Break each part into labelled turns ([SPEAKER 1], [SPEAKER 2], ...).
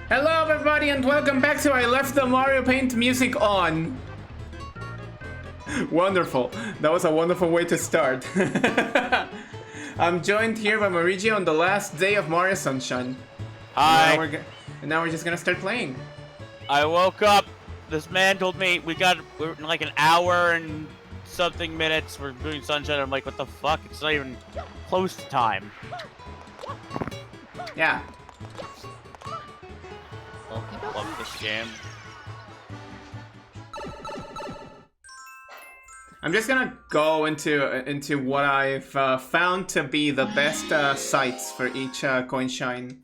[SPEAKER 1] Hello everybody and welcome back to I Left the Mario Paint music on. Wonderful. That was a wonderful way to start. I'm joined here by Marigi on the last day of Mario Sunshine.
[SPEAKER 2] Hi.
[SPEAKER 1] And now we're just gonna start playing.
[SPEAKER 2] I woke up. This man told me we're in like an hour and something minutes. We're doing Sunshine. I'm like, what the fuck? It's not even close to time.
[SPEAKER 1] Yeah.
[SPEAKER 2] Love this game.
[SPEAKER 1] I'm just gonna go into what I've found to be the best sites for each coin shine.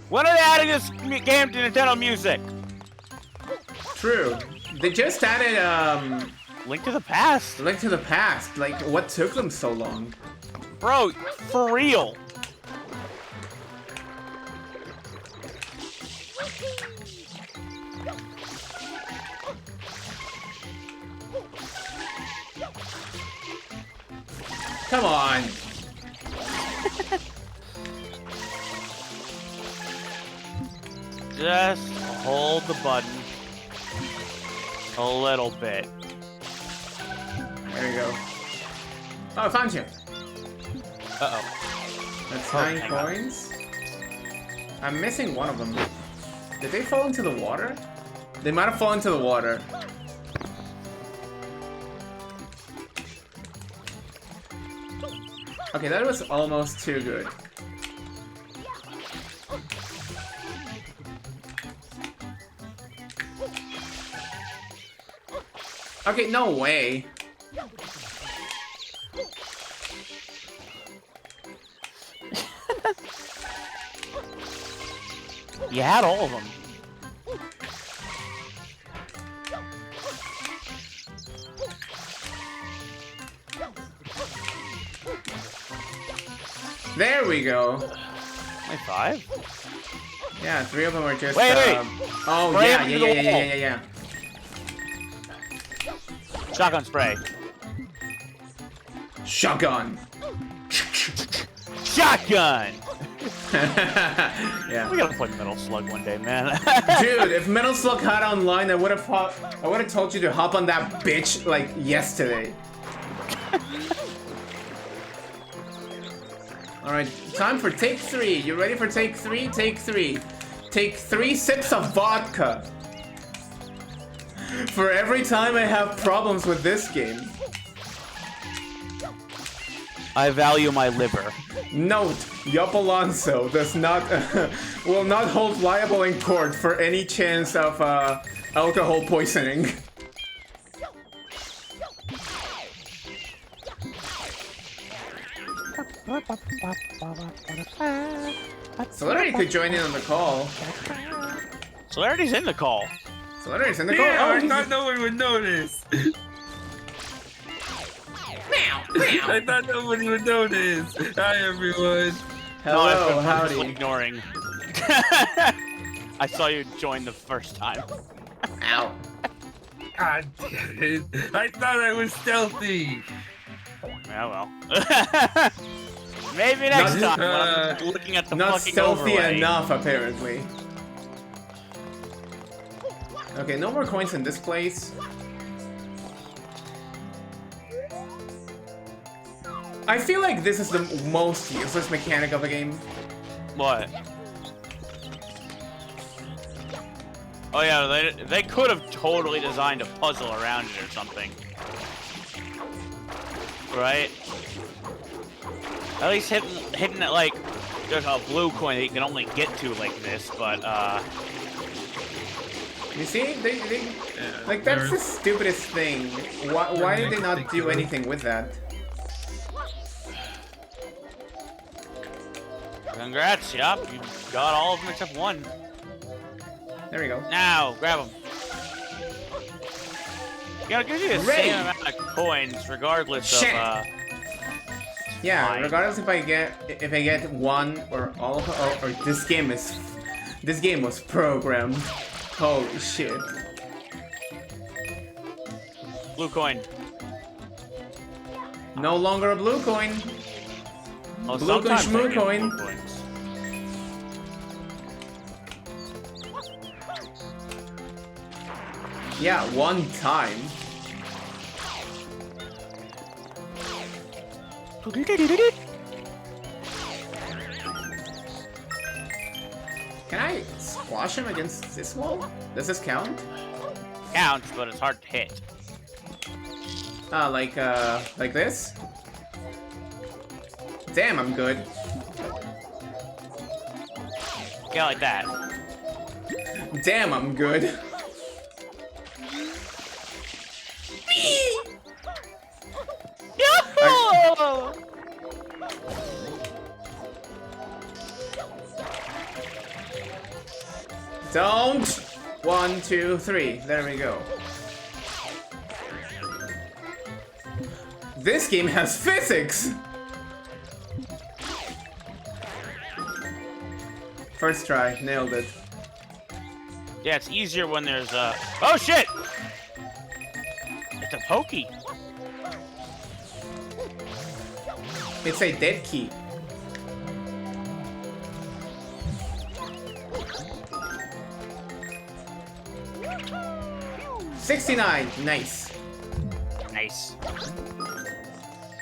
[SPEAKER 2] When are they adding this game to Nintendo Music?
[SPEAKER 1] True. They just added
[SPEAKER 2] Link to the Past.
[SPEAKER 1] Link to the Past. Like, what took them so long?
[SPEAKER 2] Bro, for real.
[SPEAKER 1] Come on.
[SPEAKER 2] Just hold the button a little bit.
[SPEAKER 1] There you go. Oh, I found you.
[SPEAKER 2] Uh-oh.
[SPEAKER 1] That's 9 coins. I'm missing one of them. Did they fall into the water? They might have fallen into the water. Okay, that was almost too good. Okay, no way.
[SPEAKER 2] You had all of them.
[SPEAKER 1] There we go.
[SPEAKER 2] Only 5?
[SPEAKER 1] Yeah, 3 of them are just.
[SPEAKER 2] Wait.
[SPEAKER 1] Oh
[SPEAKER 2] Spray
[SPEAKER 1] yeah,
[SPEAKER 2] them
[SPEAKER 1] yeah,
[SPEAKER 2] into the
[SPEAKER 1] yeah,
[SPEAKER 2] wall.
[SPEAKER 1] yeah.
[SPEAKER 2] Shotgun spray.
[SPEAKER 1] Shotgun.
[SPEAKER 2] Shotgun!
[SPEAKER 1] Yeah.
[SPEAKER 2] We gotta play Metal Slug one day, man.
[SPEAKER 1] Dude, if Metal Slug had online, I would have told you to hop on that bitch like yesterday. Alright, time for take 3. You ready for take 3? Take 3. Take 3 sips of vodka. For every time I have problems with this game.
[SPEAKER 2] I value my liver.
[SPEAKER 1] Note, Yup Alonso does not will not hold liable in court for any chance of alcohol poisoning. Celerity could join in on the call.
[SPEAKER 2] Celerity's in the call.
[SPEAKER 1] Celerity's in the call.
[SPEAKER 3] Yeah,
[SPEAKER 1] Oh,
[SPEAKER 3] I thought no one would notice. I thought nobody would notice. Hi, everyone.
[SPEAKER 1] hello,
[SPEAKER 2] I'm purposely
[SPEAKER 1] howdy.
[SPEAKER 2] ignoring. I saw you join the first time.
[SPEAKER 1] Ow.
[SPEAKER 3] God damn it. I thought I was stealthy.
[SPEAKER 2] Yeah, well. Maybe next
[SPEAKER 1] Not-
[SPEAKER 2] time when I'm looking at the
[SPEAKER 1] Not
[SPEAKER 2] fucking
[SPEAKER 1] stealthy
[SPEAKER 2] overlay.
[SPEAKER 1] enough, apparently. Okay, no more coins in this place. I feel like this is the most useless mechanic of the game.
[SPEAKER 2] What? Oh yeah, they could have totally designed a puzzle around it or something. Right? At least hitting it like there's a blue coin that you can only get to like this, but
[SPEAKER 1] You see, they like that's the stupidest thing. Why did they not do anything with that?
[SPEAKER 2] congrats, yup, you got all of them except one.
[SPEAKER 1] There we go.
[SPEAKER 2] Now, grab them. You know, it gives you the
[SPEAKER 1] Ready.
[SPEAKER 2] same amount of coins regardless
[SPEAKER 1] Shit.
[SPEAKER 2] of
[SPEAKER 1] Yeah,
[SPEAKER 2] fine.
[SPEAKER 1] regardless if I get one or all of them, or this game was programmed. Holy shit.
[SPEAKER 2] blue coin.
[SPEAKER 1] No longer a blue coin.
[SPEAKER 2] Oh,
[SPEAKER 1] Blue coin,
[SPEAKER 2] sometimes I
[SPEAKER 1] shmoo
[SPEAKER 2] get
[SPEAKER 1] coin.
[SPEAKER 2] blue coins.
[SPEAKER 1] Yeah, one time. Can I squash him against this wall? Does this count?
[SPEAKER 2] Counts, but it's hard to hit.
[SPEAKER 1] Like this? Damn, I'm good.
[SPEAKER 2] Yeah, like that.
[SPEAKER 1] Damn, I'm good.
[SPEAKER 2] Yahoo!
[SPEAKER 1] Don't! 1, 2, 3. There we go. This game has physics! First try, nailed it.
[SPEAKER 2] Yeah, it's easier when there's a... Oh, shit! It's a pokey.
[SPEAKER 1] It's a dead key. $69, nice.
[SPEAKER 2] Nice.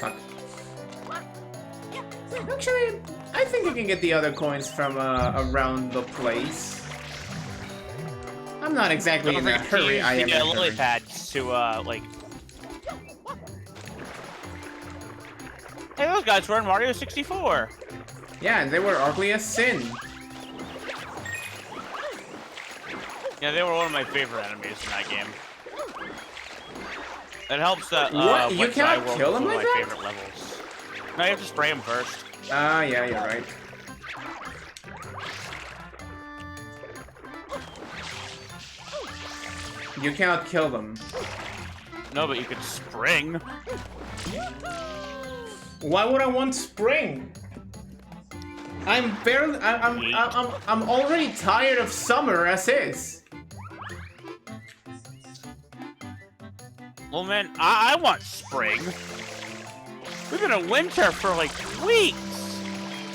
[SPEAKER 1] Fuck. Actually, I think you can get the other coins from around the place. I'm not exactly in a hurry. I am in a
[SPEAKER 2] lily
[SPEAKER 1] hurry.
[SPEAKER 2] pads to like. Hey, those guys were in Mario 64.
[SPEAKER 1] Yeah, and they were ugly as sin.
[SPEAKER 2] Yeah, they were one of my favorite enemies in that game. It helps that
[SPEAKER 1] What? You
[SPEAKER 2] Wet
[SPEAKER 1] cannot
[SPEAKER 2] Side World
[SPEAKER 1] kill
[SPEAKER 2] was
[SPEAKER 1] them
[SPEAKER 2] one of
[SPEAKER 1] like
[SPEAKER 2] my
[SPEAKER 1] that?
[SPEAKER 2] favorite levels. No, you have to spray them first.
[SPEAKER 1] Ah, yeah, you're right. You cannot kill them.
[SPEAKER 2] No, but you could spring.
[SPEAKER 1] Why would I want spring? I'm barely. I'm already tired of summer as is.
[SPEAKER 2] Well, man, I want spring. We've been in winter for like weeks.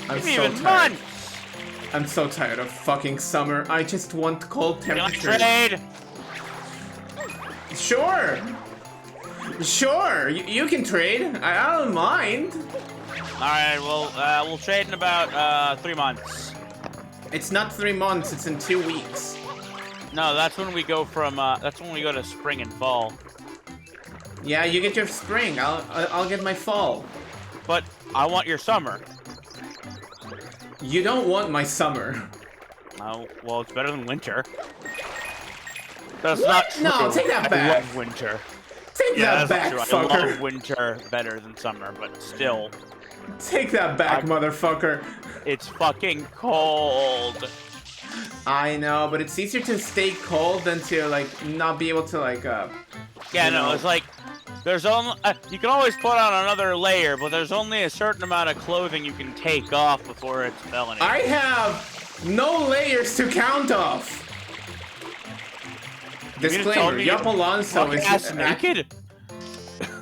[SPEAKER 1] I'm
[SPEAKER 2] Maybe
[SPEAKER 1] so
[SPEAKER 2] even
[SPEAKER 1] tired.
[SPEAKER 2] months.
[SPEAKER 1] I'm so tired of fucking summer. I just want cold
[SPEAKER 2] You want to
[SPEAKER 1] temperatures.
[SPEAKER 2] trade?
[SPEAKER 1] Sure. Sure. You can trade. I don't mind.
[SPEAKER 2] All right, well, we'll trade in about 3 months.
[SPEAKER 1] It's not 3 months. It's in 2 weeks.
[SPEAKER 2] No, that's when we go from. That's when we go to spring and fall.
[SPEAKER 1] Yeah, you get your spring. I'll get my fall.
[SPEAKER 2] But I want your summer.
[SPEAKER 1] You don't want my summer.
[SPEAKER 2] Oh, well, it's better than winter. That's
[SPEAKER 1] What?
[SPEAKER 2] not true.
[SPEAKER 1] No, take that
[SPEAKER 2] I
[SPEAKER 1] back.
[SPEAKER 2] love winter.
[SPEAKER 1] Take
[SPEAKER 2] Yeah,
[SPEAKER 1] that
[SPEAKER 2] that's
[SPEAKER 1] back,
[SPEAKER 2] not true. I
[SPEAKER 1] fucker.
[SPEAKER 2] love winter better than summer, but still,
[SPEAKER 1] Take that back, motherfucker.
[SPEAKER 2] it's fucking cold.
[SPEAKER 1] I know, but it's easier to stay cold than to like not be able to like
[SPEAKER 2] Yeah,
[SPEAKER 1] you
[SPEAKER 2] no,
[SPEAKER 1] know.
[SPEAKER 2] it's like there's only you can always put on another layer, but there's only a certain amount of clothing you can take off before it's felony.
[SPEAKER 1] I have no layers to count off. Disclaimer: Yup Alonso is
[SPEAKER 2] ass naked.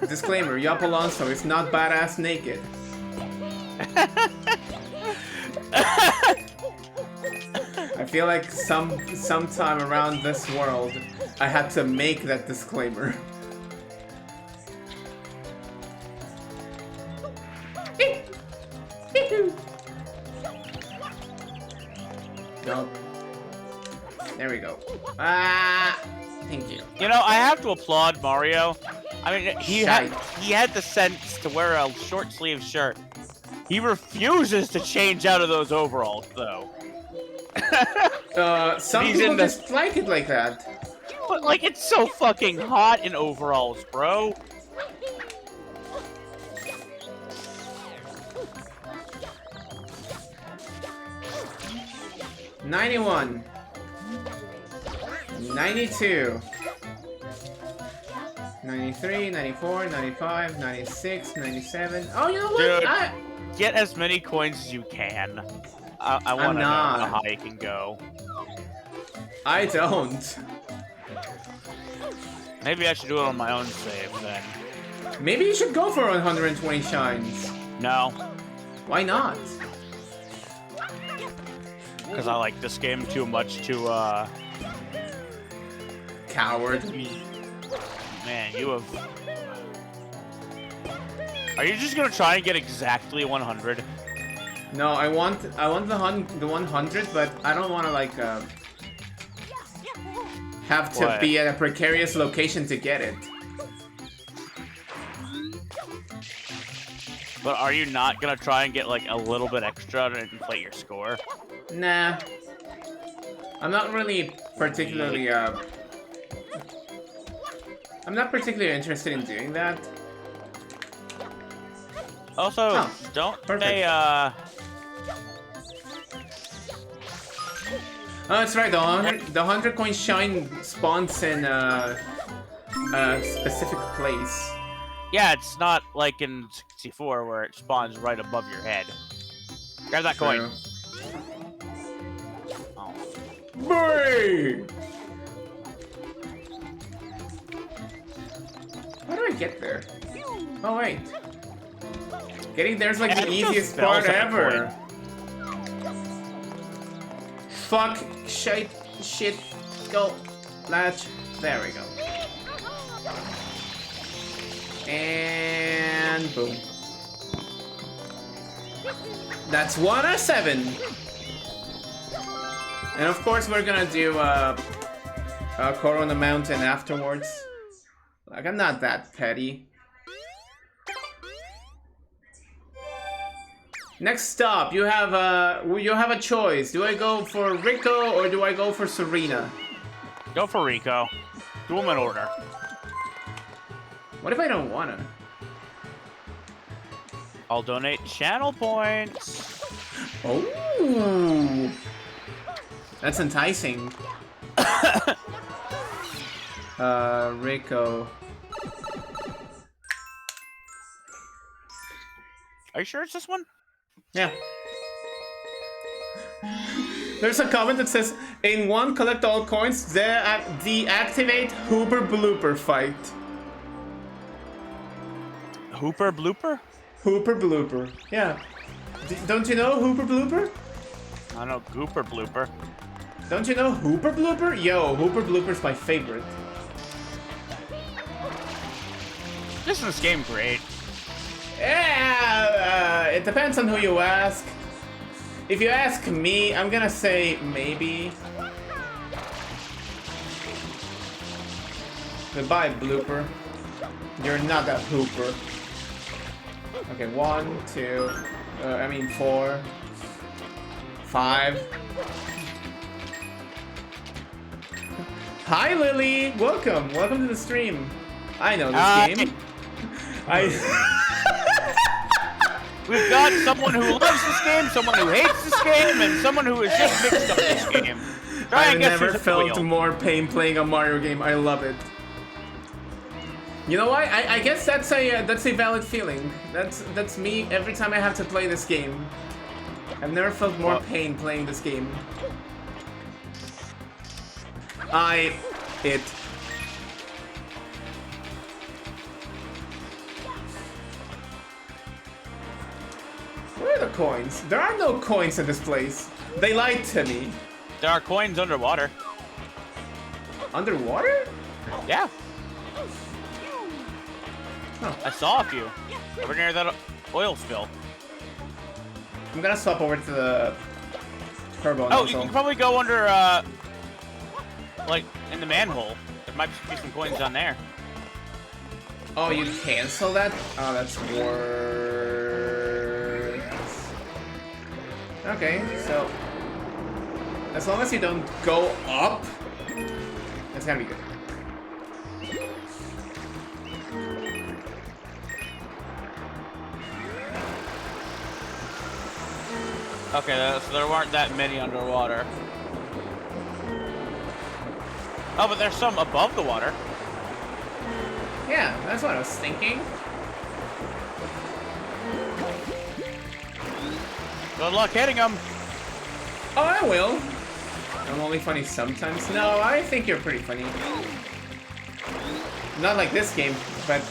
[SPEAKER 1] Disclaimer: Yup Alonso is not badass naked. I feel like sometime around this world, I had to make that disclaimer. Nope. There we go. Ah, thank you.
[SPEAKER 2] You know, I have to applaud Mario. I mean, he
[SPEAKER 1] Shite.
[SPEAKER 2] had the sense to wear a short sleeve shirt. He refuses to change out of those overalls, though.
[SPEAKER 1] Some
[SPEAKER 2] He's
[SPEAKER 1] people
[SPEAKER 2] in the-
[SPEAKER 1] just like it like that.
[SPEAKER 2] But like, it's so fucking hot in overalls, bro.
[SPEAKER 1] $91. 92. 93, 94, 95, 96, 97. Oh, you know what?
[SPEAKER 2] Dude. Get as many coins as you can. I want to know
[SPEAKER 1] not.
[SPEAKER 2] how high you can go.
[SPEAKER 1] I don't.
[SPEAKER 2] Maybe I should do it on my own save then.
[SPEAKER 1] Maybe you should go for 120 shines.
[SPEAKER 2] No.
[SPEAKER 1] Why not?
[SPEAKER 2] Because I like this game too much to,
[SPEAKER 1] Coward.
[SPEAKER 2] Man, you have... Are you just gonna try and get exactly 100?
[SPEAKER 1] No, I want the 100, but I don't want to like have to
[SPEAKER 2] What?
[SPEAKER 1] be at a precarious location to get it.
[SPEAKER 2] But are you not gonna try and get like a little bit extra to inflate your score?
[SPEAKER 1] Nah. I'm not really particularly I'm not particularly interested in doing that.
[SPEAKER 2] Also,
[SPEAKER 1] Oh,
[SPEAKER 2] don't
[SPEAKER 1] perfect.
[SPEAKER 2] they
[SPEAKER 1] Oh, that's right. The 100 coin shine spawns in a specific place.
[SPEAKER 2] Yeah, it's not like in 64 where it spawns right above your head. Grab that coin. Oh.
[SPEAKER 1] Boy! How do I get there? Oh wait. Getting there's like
[SPEAKER 2] Yeah,
[SPEAKER 1] the
[SPEAKER 2] it just
[SPEAKER 1] easiest
[SPEAKER 2] spells
[SPEAKER 1] part
[SPEAKER 2] that
[SPEAKER 1] ever. Fuck, shit, go, latch. There we go. And boom. That's 1 or 7. And of course we're gonna do Corona Mountain afterwards. Like, I'm not that petty. Next stop, you have a choice. Do I go for Rico or do I go for Serena?
[SPEAKER 2] Go for Rico. Do them in order.
[SPEAKER 1] What if I don't wanna?
[SPEAKER 2] I'll donate channel points.
[SPEAKER 1] Oh, that's enticing. Rico.
[SPEAKER 2] Are you sure it's this one?
[SPEAKER 1] Yeah. There's a comment that says, in one collect all coins, deactivate Hooper Blooper fight.
[SPEAKER 2] Hooper Blooper?
[SPEAKER 1] Hooper Blooper. Yeah. Don't you know Hooper Blooper?
[SPEAKER 2] I know Gooper Blooper.
[SPEAKER 1] Don't you know Hooper Blooper? Yo, Hooper Blooper's my favorite.
[SPEAKER 2] Isn't this game great?
[SPEAKER 1] Yeah, it depends on who you ask. If you ask me, I'm gonna say maybe. Goodbye, Blooper. You're not a Hooper. Okay, 1, 2, 4, 5. Hi, Lily. Welcome to the stream. I know this game.
[SPEAKER 2] We've got someone who loves this game, someone who hates this game, and someone who is just mixed up this game. Try
[SPEAKER 1] I've
[SPEAKER 2] and guess
[SPEAKER 1] never
[SPEAKER 2] who's at the
[SPEAKER 1] felt
[SPEAKER 2] wheel.
[SPEAKER 1] more pain playing a Mario game. I love it. You know what? I guess that's a valid feeling. That's me every time I have to play this game. I've never felt more pain playing this game. It. Where are the coins? There are no coins in this place. They lied to me.
[SPEAKER 2] There are coins underwater.
[SPEAKER 1] Underwater?
[SPEAKER 2] Yeah.
[SPEAKER 1] Huh.
[SPEAKER 2] I saw a few. Over near that oil spill.
[SPEAKER 1] I'm gonna swap over to the turbo
[SPEAKER 2] Oh, you
[SPEAKER 1] nozzle.
[SPEAKER 2] can probably go under, like, in the manhole. There might be some coins down there.
[SPEAKER 1] Oh, you cancel that? Oh, that's worse. Okay, so as long as you don't go up, it's gonna be good.
[SPEAKER 2] Okay, so there weren't that many underwater. Oh, but there's some above the water.
[SPEAKER 1] Yeah, that's what I was thinking.
[SPEAKER 2] Good luck hitting them.
[SPEAKER 1] Oh, I will. I'm only funny sometimes. No, I think you're pretty funny. Not like this game, but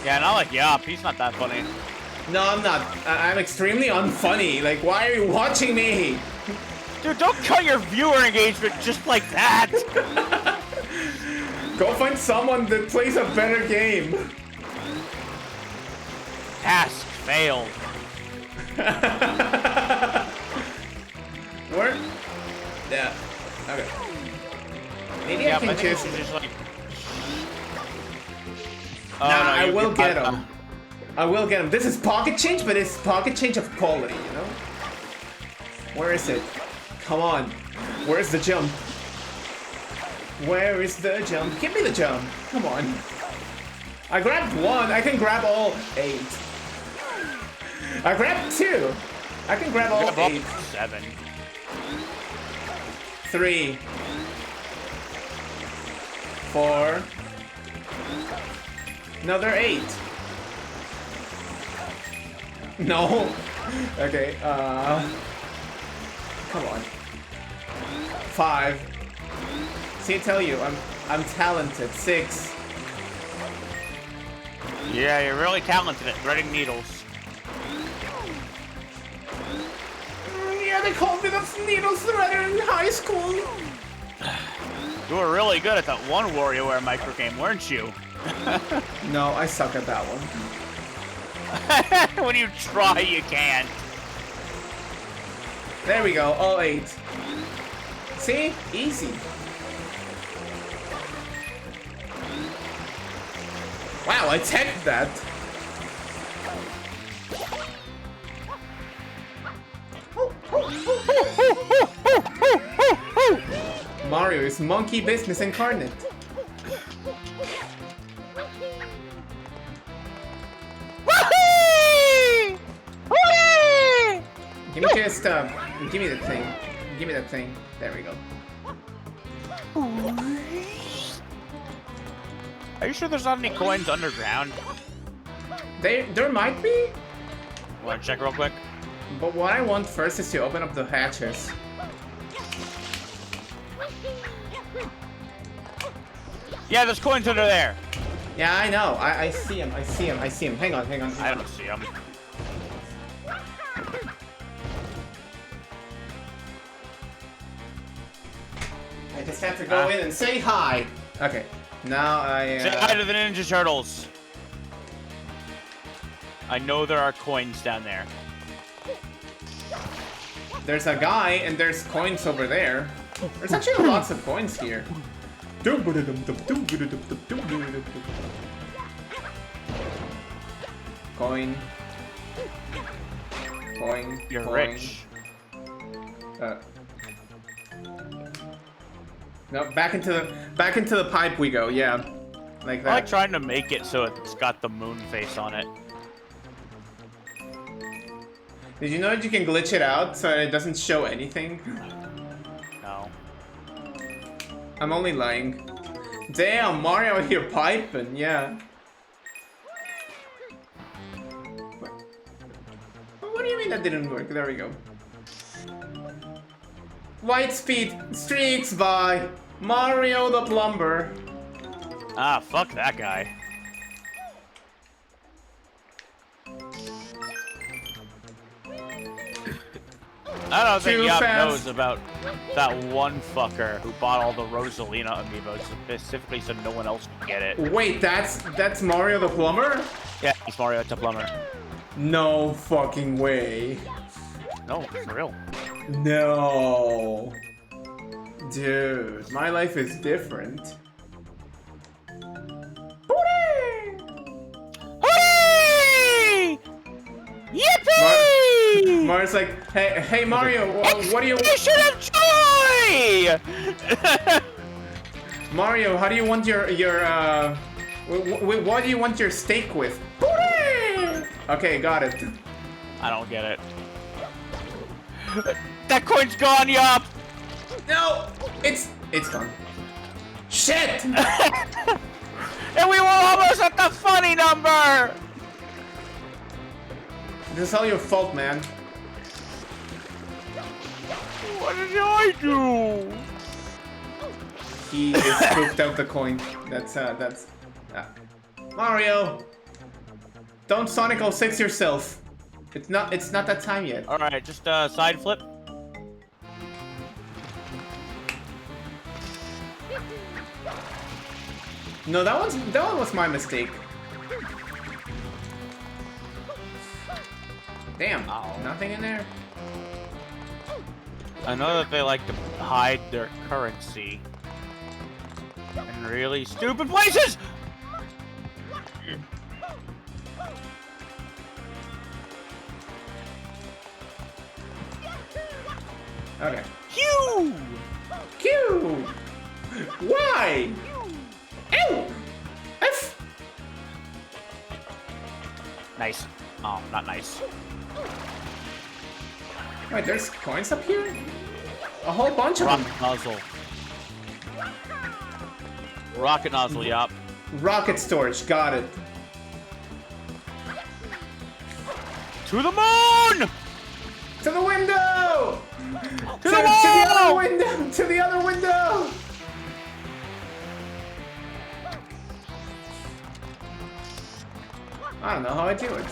[SPEAKER 2] Yeah, not like Yop. He's not that funny.
[SPEAKER 1] No, I'm not. I'm extremely unfunny. Like, why are you watching me?
[SPEAKER 2] Dude, don't cut your viewer engagement just like that!
[SPEAKER 1] Go find someone that plays a better game.
[SPEAKER 2] Task failed.
[SPEAKER 1] Where? Yeah. Okay. Maybe
[SPEAKER 2] Yeah,
[SPEAKER 1] I can
[SPEAKER 2] but I think
[SPEAKER 1] just...
[SPEAKER 2] we should just like...
[SPEAKER 1] Nah, I will get him. I will get him. This is pocket change, but it's pocket change of quality, you know? Where is it? Come on. Where's the jump? Where is the jump? Give me the jump. Come on. I grabbed 1. I can grab all 8. I grabbed 2. I can grab all 8.
[SPEAKER 2] 7.
[SPEAKER 1] 3. 4. Another 8. No. Okay, come on. 5. See, I tell you, I'm talented. 6.
[SPEAKER 2] Yeah, you're really talented at threading needles.
[SPEAKER 1] Yeah, they called me the needle threader in high school.
[SPEAKER 2] You were really good at that one WarioWare micro game, weren't you?
[SPEAKER 1] No, I suck at that one.
[SPEAKER 2] When you try, you can't.
[SPEAKER 1] There we go, all 8. See? Easy. Wow, I teched that. Mario is monkey business incarnate. Give me just, give me the thing. Give me that thing. There we go.
[SPEAKER 2] Are you sure there's not any coins underground?
[SPEAKER 1] There might be,
[SPEAKER 2] Wanna check real quick?
[SPEAKER 1] but what I want first is to open up the hatches.
[SPEAKER 2] Yeah, there's coins under there.
[SPEAKER 1] Yeah, I know. I see him. I see him. I see him. Hang on, hang on.
[SPEAKER 2] I don't see them.
[SPEAKER 1] I just have to go in and say hi. Okay. Now I.
[SPEAKER 2] Say hi to the Ninja Turtles. I know there are coins down there.
[SPEAKER 1] There's a guy and there's coins over there. There's actually lots of coins here. Coin. Coin.
[SPEAKER 2] You're
[SPEAKER 1] coin.
[SPEAKER 2] rich.
[SPEAKER 1] No, back into the pipe we go. Yeah, like
[SPEAKER 2] I
[SPEAKER 1] that.
[SPEAKER 2] like trying to make it so it's got the moon face on it.
[SPEAKER 1] Did you know that you can glitch it out so it doesn't show anything?
[SPEAKER 2] No.
[SPEAKER 1] I'm only lying. Damn, Mario out here piping, yeah. What do you mean that didn't work? There we go. White speed streaks by Mario the Plumber.
[SPEAKER 2] Ah, fuck that guy. I don't think
[SPEAKER 1] Too
[SPEAKER 2] Yop
[SPEAKER 1] fast.
[SPEAKER 2] knows about that one fucker who bought all the Rosalina amiibos specifically so no one else can get it.
[SPEAKER 1] Wait, that's Mario the Plumber?
[SPEAKER 2] Yeah, he's Mario the Plumber.
[SPEAKER 1] No fucking way.
[SPEAKER 2] No, for real.
[SPEAKER 1] No. Dude, my life is different.
[SPEAKER 2] Hooray! Yippee!
[SPEAKER 1] Mario's like, hey Mario, what do you...
[SPEAKER 2] Expression of joy!
[SPEAKER 1] Mario, how do you want your what do you want your steak with? Okay, got it.
[SPEAKER 2] I don't get it. That coin's gone, Yup!
[SPEAKER 1] No, it's gone. Shit!
[SPEAKER 2] And we were almost at the funny number!
[SPEAKER 1] This is all your fault, man.
[SPEAKER 2] What did I do?
[SPEAKER 1] He scooped out the coin. That's Mario. Don't Sonic 06 yourself. It's not that time yet.
[SPEAKER 2] All right, just side flip.
[SPEAKER 1] No, that one was my mistake. Damn, nothing in there.
[SPEAKER 2] I know that they like to hide their currency in really stupid places.
[SPEAKER 1] Okay.
[SPEAKER 2] Q.
[SPEAKER 1] Q. Y. Ew. F.
[SPEAKER 2] Nice. Oh, not nice.
[SPEAKER 1] Wait, there's coins up here? A whole bunch of them.
[SPEAKER 2] Rocket nozzle. Rocket nozzle, yup.
[SPEAKER 1] Rocket storage, got it.
[SPEAKER 2] To the moon!
[SPEAKER 1] To the window!
[SPEAKER 2] To
[SPEAKER 1] the other window! To the other window! I don't know how I do it.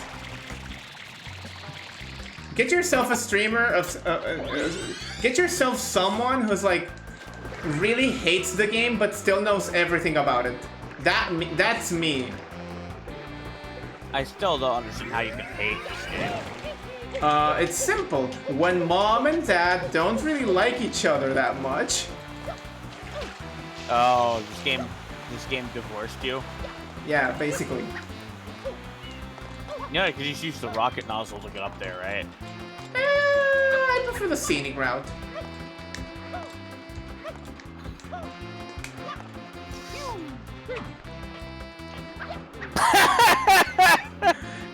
[SPEAKER 1] Get yourself a streamer of... get yourself someone who's like... really hates the game but still knows everything about it. That's me.
[SPEAKER 2] I still don't understand how you can hate this game.
[SPEAKER 1] It's simple. When mom and dad don't really like each other that much.
[SPEAKER 2] Oh, this game divorced you?
[SPEAKER 1] Yeah, basically.
[SPEAKER 2] Yeah, because you just use the rocket nozzle to get up there, right?
[SPEAKER 1] I prefer the scenic route.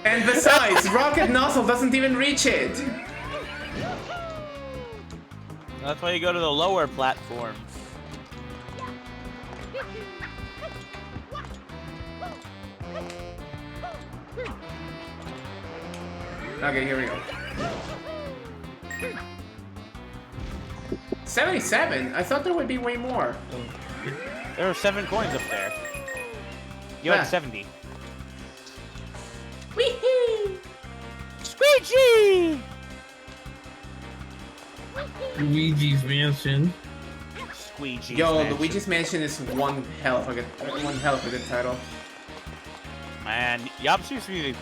[SPEAKER 1] And besides, rocket nozzle doesn't even reach it.
[SPEAKER 2] That's why you go to the lower platforms.
[SPEAKER 1] Okay, here we go. 77? I thought there would be way more.
[SPEAKER 2] There are 7 coins up there. You had 70.
[SPEAKER 1] Wee-hee!
[SPEAKER 2] Squeegee!
[SPEAKER 3] Luigi's Mansion.
[SPEAKER 2] Squeegee.
[SPEAKER 1] Yo, Luigi's Mansion is one hell of a good title.
[SPEAKER 2] Man, Yop seems to be the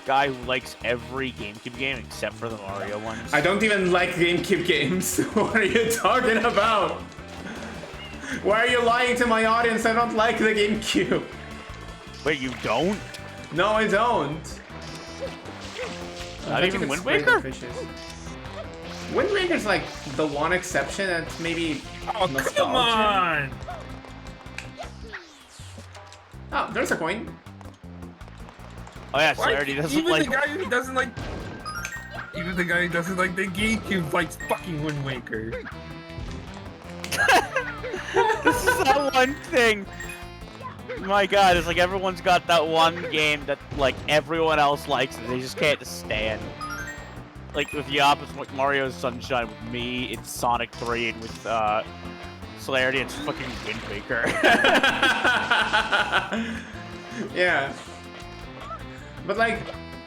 [SPEAKER 2] guy who likes every GameCube game except for the Mario ones.
[SPEAKER 1] I don't even like GameCube games. What are you talking about? Why are you lying to my audience? I don't like the GameCube.
[SPEAKER 2] Wait, you don't?
[SPEAKER 1] No, I don't.
[SPEAKER 2] Not even Wind Waker?
[SPEAKER 1] Wind Waker's like the one exception that's maybe nostalgia.
[SPEAKER 3] Come on!
[SPEAKER 1] Oh, there's a coin.
[SPEAKER 2] Oh yeah, Celerity doesn't
[SPEAKER 3] Even
[SPEAKER 2] like...
[SPEAKER 3] the guy who doesn't like... Even the guy who doesn't like the GameCube likes fucking Wind Waker.
[SPEAKER 2] This is that one thing. My god, it's like everyone's got that one game that like everyone else likes and they just can't stand. Like with Yop, it's like Mario Sunshine. With me, it's Sonic 3, and with Celerity, it's fucking Wind Waker.
[SPEAKER 1] Yeah. But like,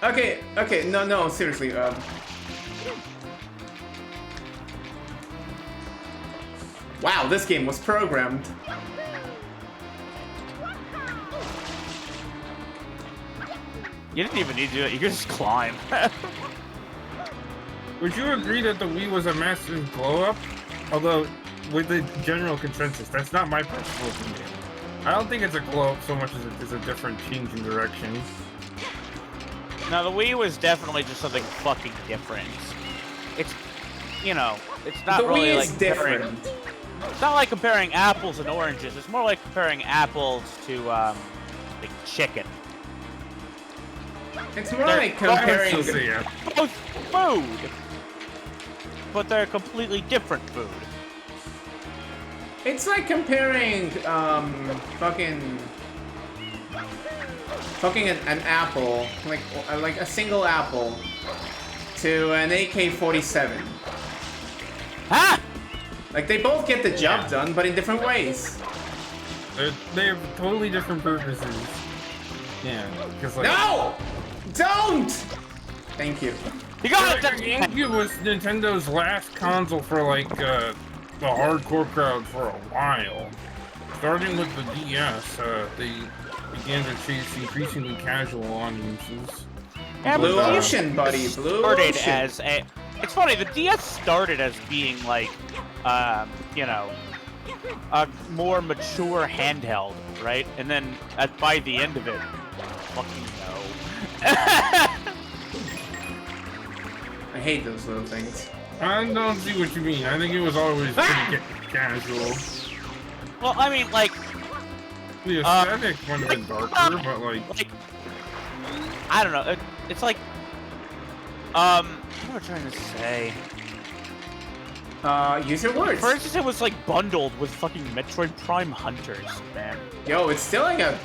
[SPEAKER 1] okay, no, seriously, wow, this game was programmed.
[SPEAKER 2] You didn't even need to do it, you could just climb.
[SPEAKER 3] Would you agree that the Wii was a massive blow-up? Although, with the general consensus, that's not my personal opinion. I don't think it's a glow-up so much as it is a different change in direction.
[SPEAKER 2] Now, the Wii was definitely just something fucking different. It's, you know, it's not
[SPEAKER 1] The
[SPEAKER 2] really
[SPEAKER 1] Wii
[SPEAKER 2] like
[SPEAKER 1] is different.
[SPEAKER 2] It's not like comparing apples and oranges. It's more like comparing apples to, like chicken.
[SPEAKER 1] It's more like comparing.
[SPEAKER 2] Both food, but they're completely different food.
[SPEAKER 1] It's like comparing fucking an apple, like a single apple, to an AK-47.
[SPEAKER 2] Huh?
[SPEAKER 1] Like they both get the job done, but in different ways.
[SPEAKER 3] They have totally different purposes. Yeah, because like...
[SPEAKER 1] No! Don't! Thank you.
[SPEAKER 2] You got
[SPEAKER 3] The
[SPEAKER 2] it!
[SPEAKER 3] GameCube was Nintendo's last console for like the hardcore crowd for a while. Starting with the DS, they began to chase increasingly casual audiences.
[SPEAKER 2] Yeah,
[SPEAKER 1] Blue
[SPEAKER 2] but
[SPEAKER 1] Ocean, buddy. Blue
[SPEAKER 2] started
[SPEAKER 1] Ocean.
[SPEAKER 2] as a. It's funny. The DS started as being like, you know, a more mature handheld, right? And then by the end of it, fucking no.
[SPEAKER 1] I hate those little things.
[SPEAKER 3] I don't see what you mean. I think it was always pretty casual.
[SPEAKER 2] Well, I mean, like,
[SPEAKER 3] The aesthetic might have been darker, but like
[SPEAKER 2] I don't know. It's like, what am I trying to say?
[SPEAKER 1] Use your words.
[SPEAKER 2] For instance, it was like bundled with fucking Metroid Prime Hunters, man.
[SPEAKER 1] Yo, it's still like a...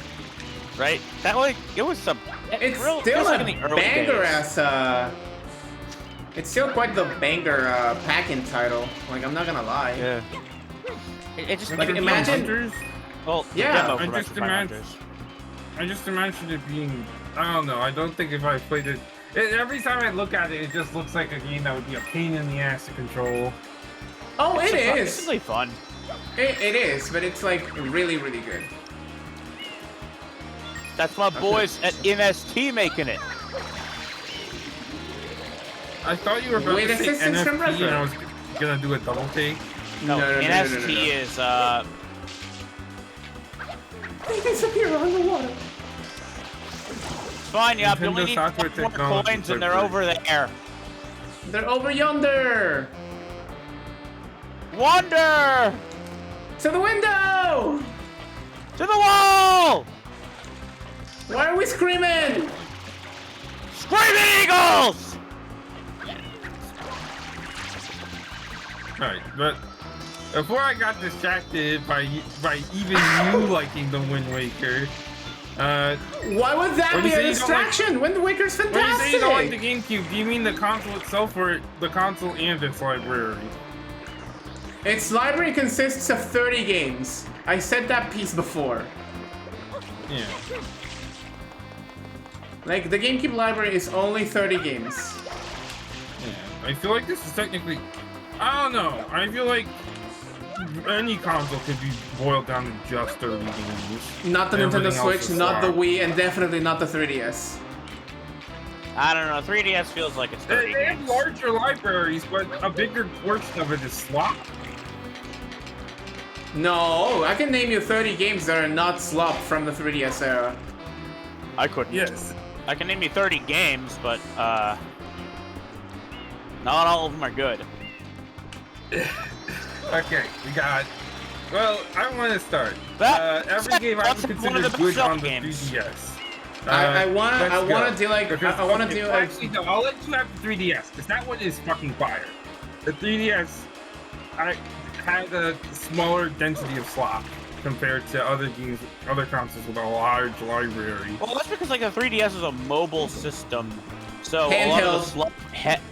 [SPEAKER 2] Right? That like it was some.
[SPEAKER 1] It's
[SPEAKER 2] real,
[SPEAKER 1] still
[SPEAKER 2] like
[SPEAKER 1] a
[SPEAKER 2] in the early
[SPEAKER 1] banger
[SPEAKER 2] days.
[SPEAKER 1] ass, It's still quite the banger, pack-in title. Like, I'm not gonna lie.
[SPEAKER 2] Yeah. It just
[SPEAKER 1] Like, imagine...
[SPEAKER 3] Hunters?
[SPEAKER 2] well,
[SPEAKER 1] Yeah,
[SPEAKER 2] demo for
[SPEAKER 3] I
[SPEAKER 2] Metroid
[SPEAKER 3] just
[SPEAKER 2] Prime
[SPEAKER 3] imagine-
[SPEAKER 2] Hunters.
[SPEAKER 3] I just imagined it being. I don't know. I don't think if I played it. Every time I look at it, it just looks like a game that would be a pain in the ass to control.
[SPEAKER 1] Oh, it
[SPEAKER 2] It's
[SPEAKER 1] is.
[SPEAKER 2] really fun.
[SPEAKER 1] It is, but it's, like, really, really good.
[SPEAKER 2] That's my boys at MST making it.
[SPEAKER 3] I thought you were about
[SPEAKER 1] With
[SPEAKER 3] to say
[SPEAKER 1] assistance from
[SPEAKER 3] NFT, and I
[SPEAKER 1] Retro.
[SPEAKER 3] was gonna do a double take.
[SPEAKER 2] No,
[SPEAKER 1] no,
[SPEAKER 2] NST is
[SPEAKER 1] They disappear on the water.
[SPEAKER 2] it's fine, yeah. You only
[SPEAKER 3] Nintendo
[SPEAKER 2] need
[SPEAKER 3] software
[SPEAKER 2] 4 more
[SPEAKER 3] technology
[SPEAKER 2] coins and they're
[SPEAKER 3] for
[SPEAKER 2] over there.
[SPEAKER 1] They're over yonder.
[SPEAKER 2] Wander
[SPEAKER 1] To the window.
[SPEAKER 2] to the wall.
[SPEAKER 1] Why are we screaming?
[SPEAKER 2] Screaming Eagles!
[SPEAKER 3] Alright, but before I got distracted by even you liking the Wind Waker,
[SPEAKER 1] Why would that
[SPEAKER 3] When
[SPEAKER 1] be
[SPEAKER 3] you
[SPEAKER 1] a
[SPEAKER 3] say you don't
[SPEAKER 1] distraction? Wind Waker's
[SPEAKER 3] when you say you don't like the
[SPEAKER 1] fantastic.
[SPEAKER 3] GameCube, do you mean the console itself or the console and its library?
[SPEAKER 1] Its library consists of 30 games. I said that piece before.
[SPEAKER 3] Yeah.
[SPEAKER 1] Like, the GameCube library is only 30 games.
[SPEAKER 3] Yeah. I feel like this is technically. I don't know. I feel like any console could be boiled down to just 30 games.
[SPEAKER 1] Not the
[SPEAKER 3] Everything
[SPEAKER 1] Nintendo
[SPEAKER 3] else
[SPEAKER 1] Switch,
[SPEAKER 3] is
[SPEAKER 1] not the
[SPEAKER 3] slop.
[SPEAKER 1] Wii, and definitely not the 3DS.
[SPEAKER 2] I don't know. 3DS feels like it's 30
[SPEAKER 3] They have
[SPEAKER 2] games.
[SPEAKER 3] larger libraries, but a bigger portion of it is slop.
[SPEAKER 1] No, I can name you 30 games that are not slop from the 3DS era.
[SPEAKER 2] I couldn't.
[SPEAKER 3] Yes.
[SPEAKER 2] I can name you 30 games, but not all of them are good.
[SPEAKER 3] Okay, we got. Well, I want to start.
[SPEAKER 2] That-
[SPEAKER 3] Every game I would
[SPEAKER 2] that's one of
[SPEAKER 3] consider
[SPEAKER 2] the
[SPEAKER 3] good
[SPEAKER 2] best
[SPEAKER 3] on the
[SPEAKER 2] games.
[SPEAKER 3] 3DS.
[SPEAKER 1] I wanna
[SPEAKER 3] let's
[SPEAKER 1] do
[SPEAKER 3] go.
[SPEAKER 1] like
[SPEAKER 3] Because-
[SPEAKER 1] I wanna
[SPEAKER 3] okay,
[SPEAKER 1] do
[SPEAKER 3] well,
[SPEAKER 1] like
[SPEAKER 3] actually, no, I'll let you have the 3DS because that one is fucking fire. The 3DS, I had a smaller density of slop compared to other games, other consoles with a large library.
[SPEAKER 2] Well, that's because like the 3DS is a mobile system, so a lot of
[SPEAKER 1] Handheld.
[SPEAKER 2] the slop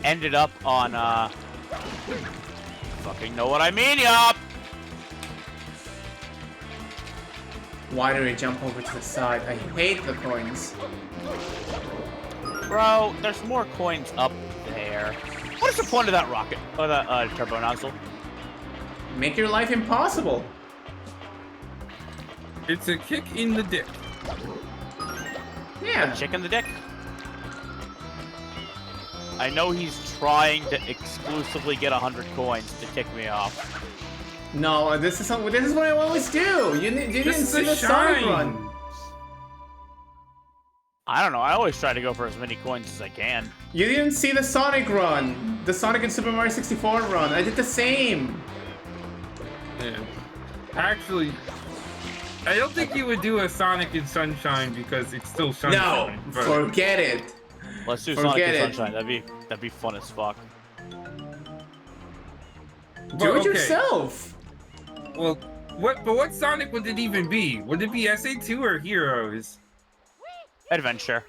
[SPEAKER 2] ended up on fucking know what I mean, yup.
[SPEAKER 1] why do we jump over to the side? I hate the coins.
[SPEAKER 2] Bro, there's more coins up there. What is the point of that rocket or that turbo nozzle?
[SPEAKER 1] Make your life impossible.
[SPEAKER 3] It's a kick in the dick.
[SPEAKER 1] Yeah.
[SPEAKER 2] Chicken the dick. I know he's trying to exclusively get 100 coins to kick me off.
[SPEAKER 1] No, this is what I always do. You didn't
[SPEAKER 3] This
[SPEAKER 1] see
[SPEAKER 3] is
[SPEAKER 1] the
[SPEAKER 3] a
[SPEAKER 1] Sonic
[SPEAKER 3] shine.
[SPEAKER 1] run.
[SPEAKER 2] I don't know. I always try to go for as many coins as I can.
[SPEAKER 1] You didn't see the Sonic run. The Sonic and Super Mario 64 run. I did the same.
[SPEAKER 3] Yeah. Actually, I don't think you would do a Sonic and Sunshine because it's still
[SPEAKER 1] No,
[SPEAKER 3] Sunshine. but-
[SPEAKER 1] forget it.
[SPEAKER 2] Let's do
[SPEAKER 1] Forget
[SPEAKER 2] Sonic and
[SPEAKER 1] it.
[SPEAKER 2] Sunshine. That'd be fun as fuck.
[SPEAKER 1] Do it
[SPEAKER 3] okay.
[SPEAKER 1] yourself.
[SPEAKER 3] Well, what Sonic would it even be? Would it be SA2 or Heroes?
[SPEAKER 2] Adventure.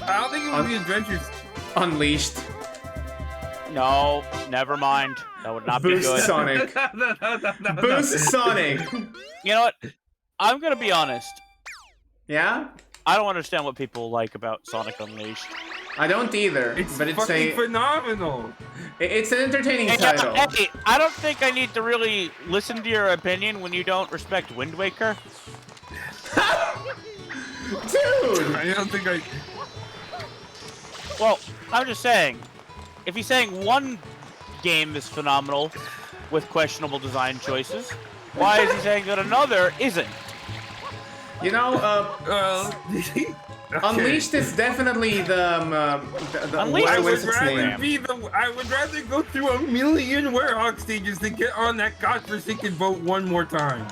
[SPEAKER 3] I don't think it would be Adventures.
[SPEAKER 1] Unleashed.
[SPEAKER 2] No, never mind. That would not be
[SPEAKER 1] Boost
[SPEAKER 2] good.
[SPEAKER 1] Sonic.
[SPEAKER 3] No.
[SPEAKER 1] Boost Sonic.
[SPEAKER 2] You know what? I'm gonna be honest.
[SPEAKER 1] Yeah?
[SPEAKER 2] I don't understand what people like about Sonic Unleashed.
[SPEAKER 1] I don't either,
[SPEAKER 3] It's
[SPEAKER 1] but it's
[SPEAKER 3] fucking
[SPEAKER 1] a
[SPEAKER 3] phenomenal.
[SPEAKER 1] it's an entertaining
[SPEAKER 2] Hey,
[SPEAKER 1] title.
[SPEAKER 2] hey, I don't think I need to really listen to your opinion when you don't respect Wind Waker.
[SPEAKER 1] Dude!
[SPEAKER 3] I don't think I.
[SPEAKER 2] Well, I'm just saying, if he's saying one game is phenomenal with questionable design choices, why is he saying that another isn't?
[SPEAKER 1] You know,
[SPEAKER 3] Okay.
[SPEAKER 1] Unleashed is definitely the
[SPEAKER 2] Unleashed
[SPEAKER 3] I
[SPEAKER 1] what
[SPEAKER 3] would
[SPEAKER 1] was its
[SPEAKER 3] rather
[SPEAKER 1] name?
[SPEAKER 3] be the. I would rather go through a million Werehog stages than get on that godforsaken boat one more time.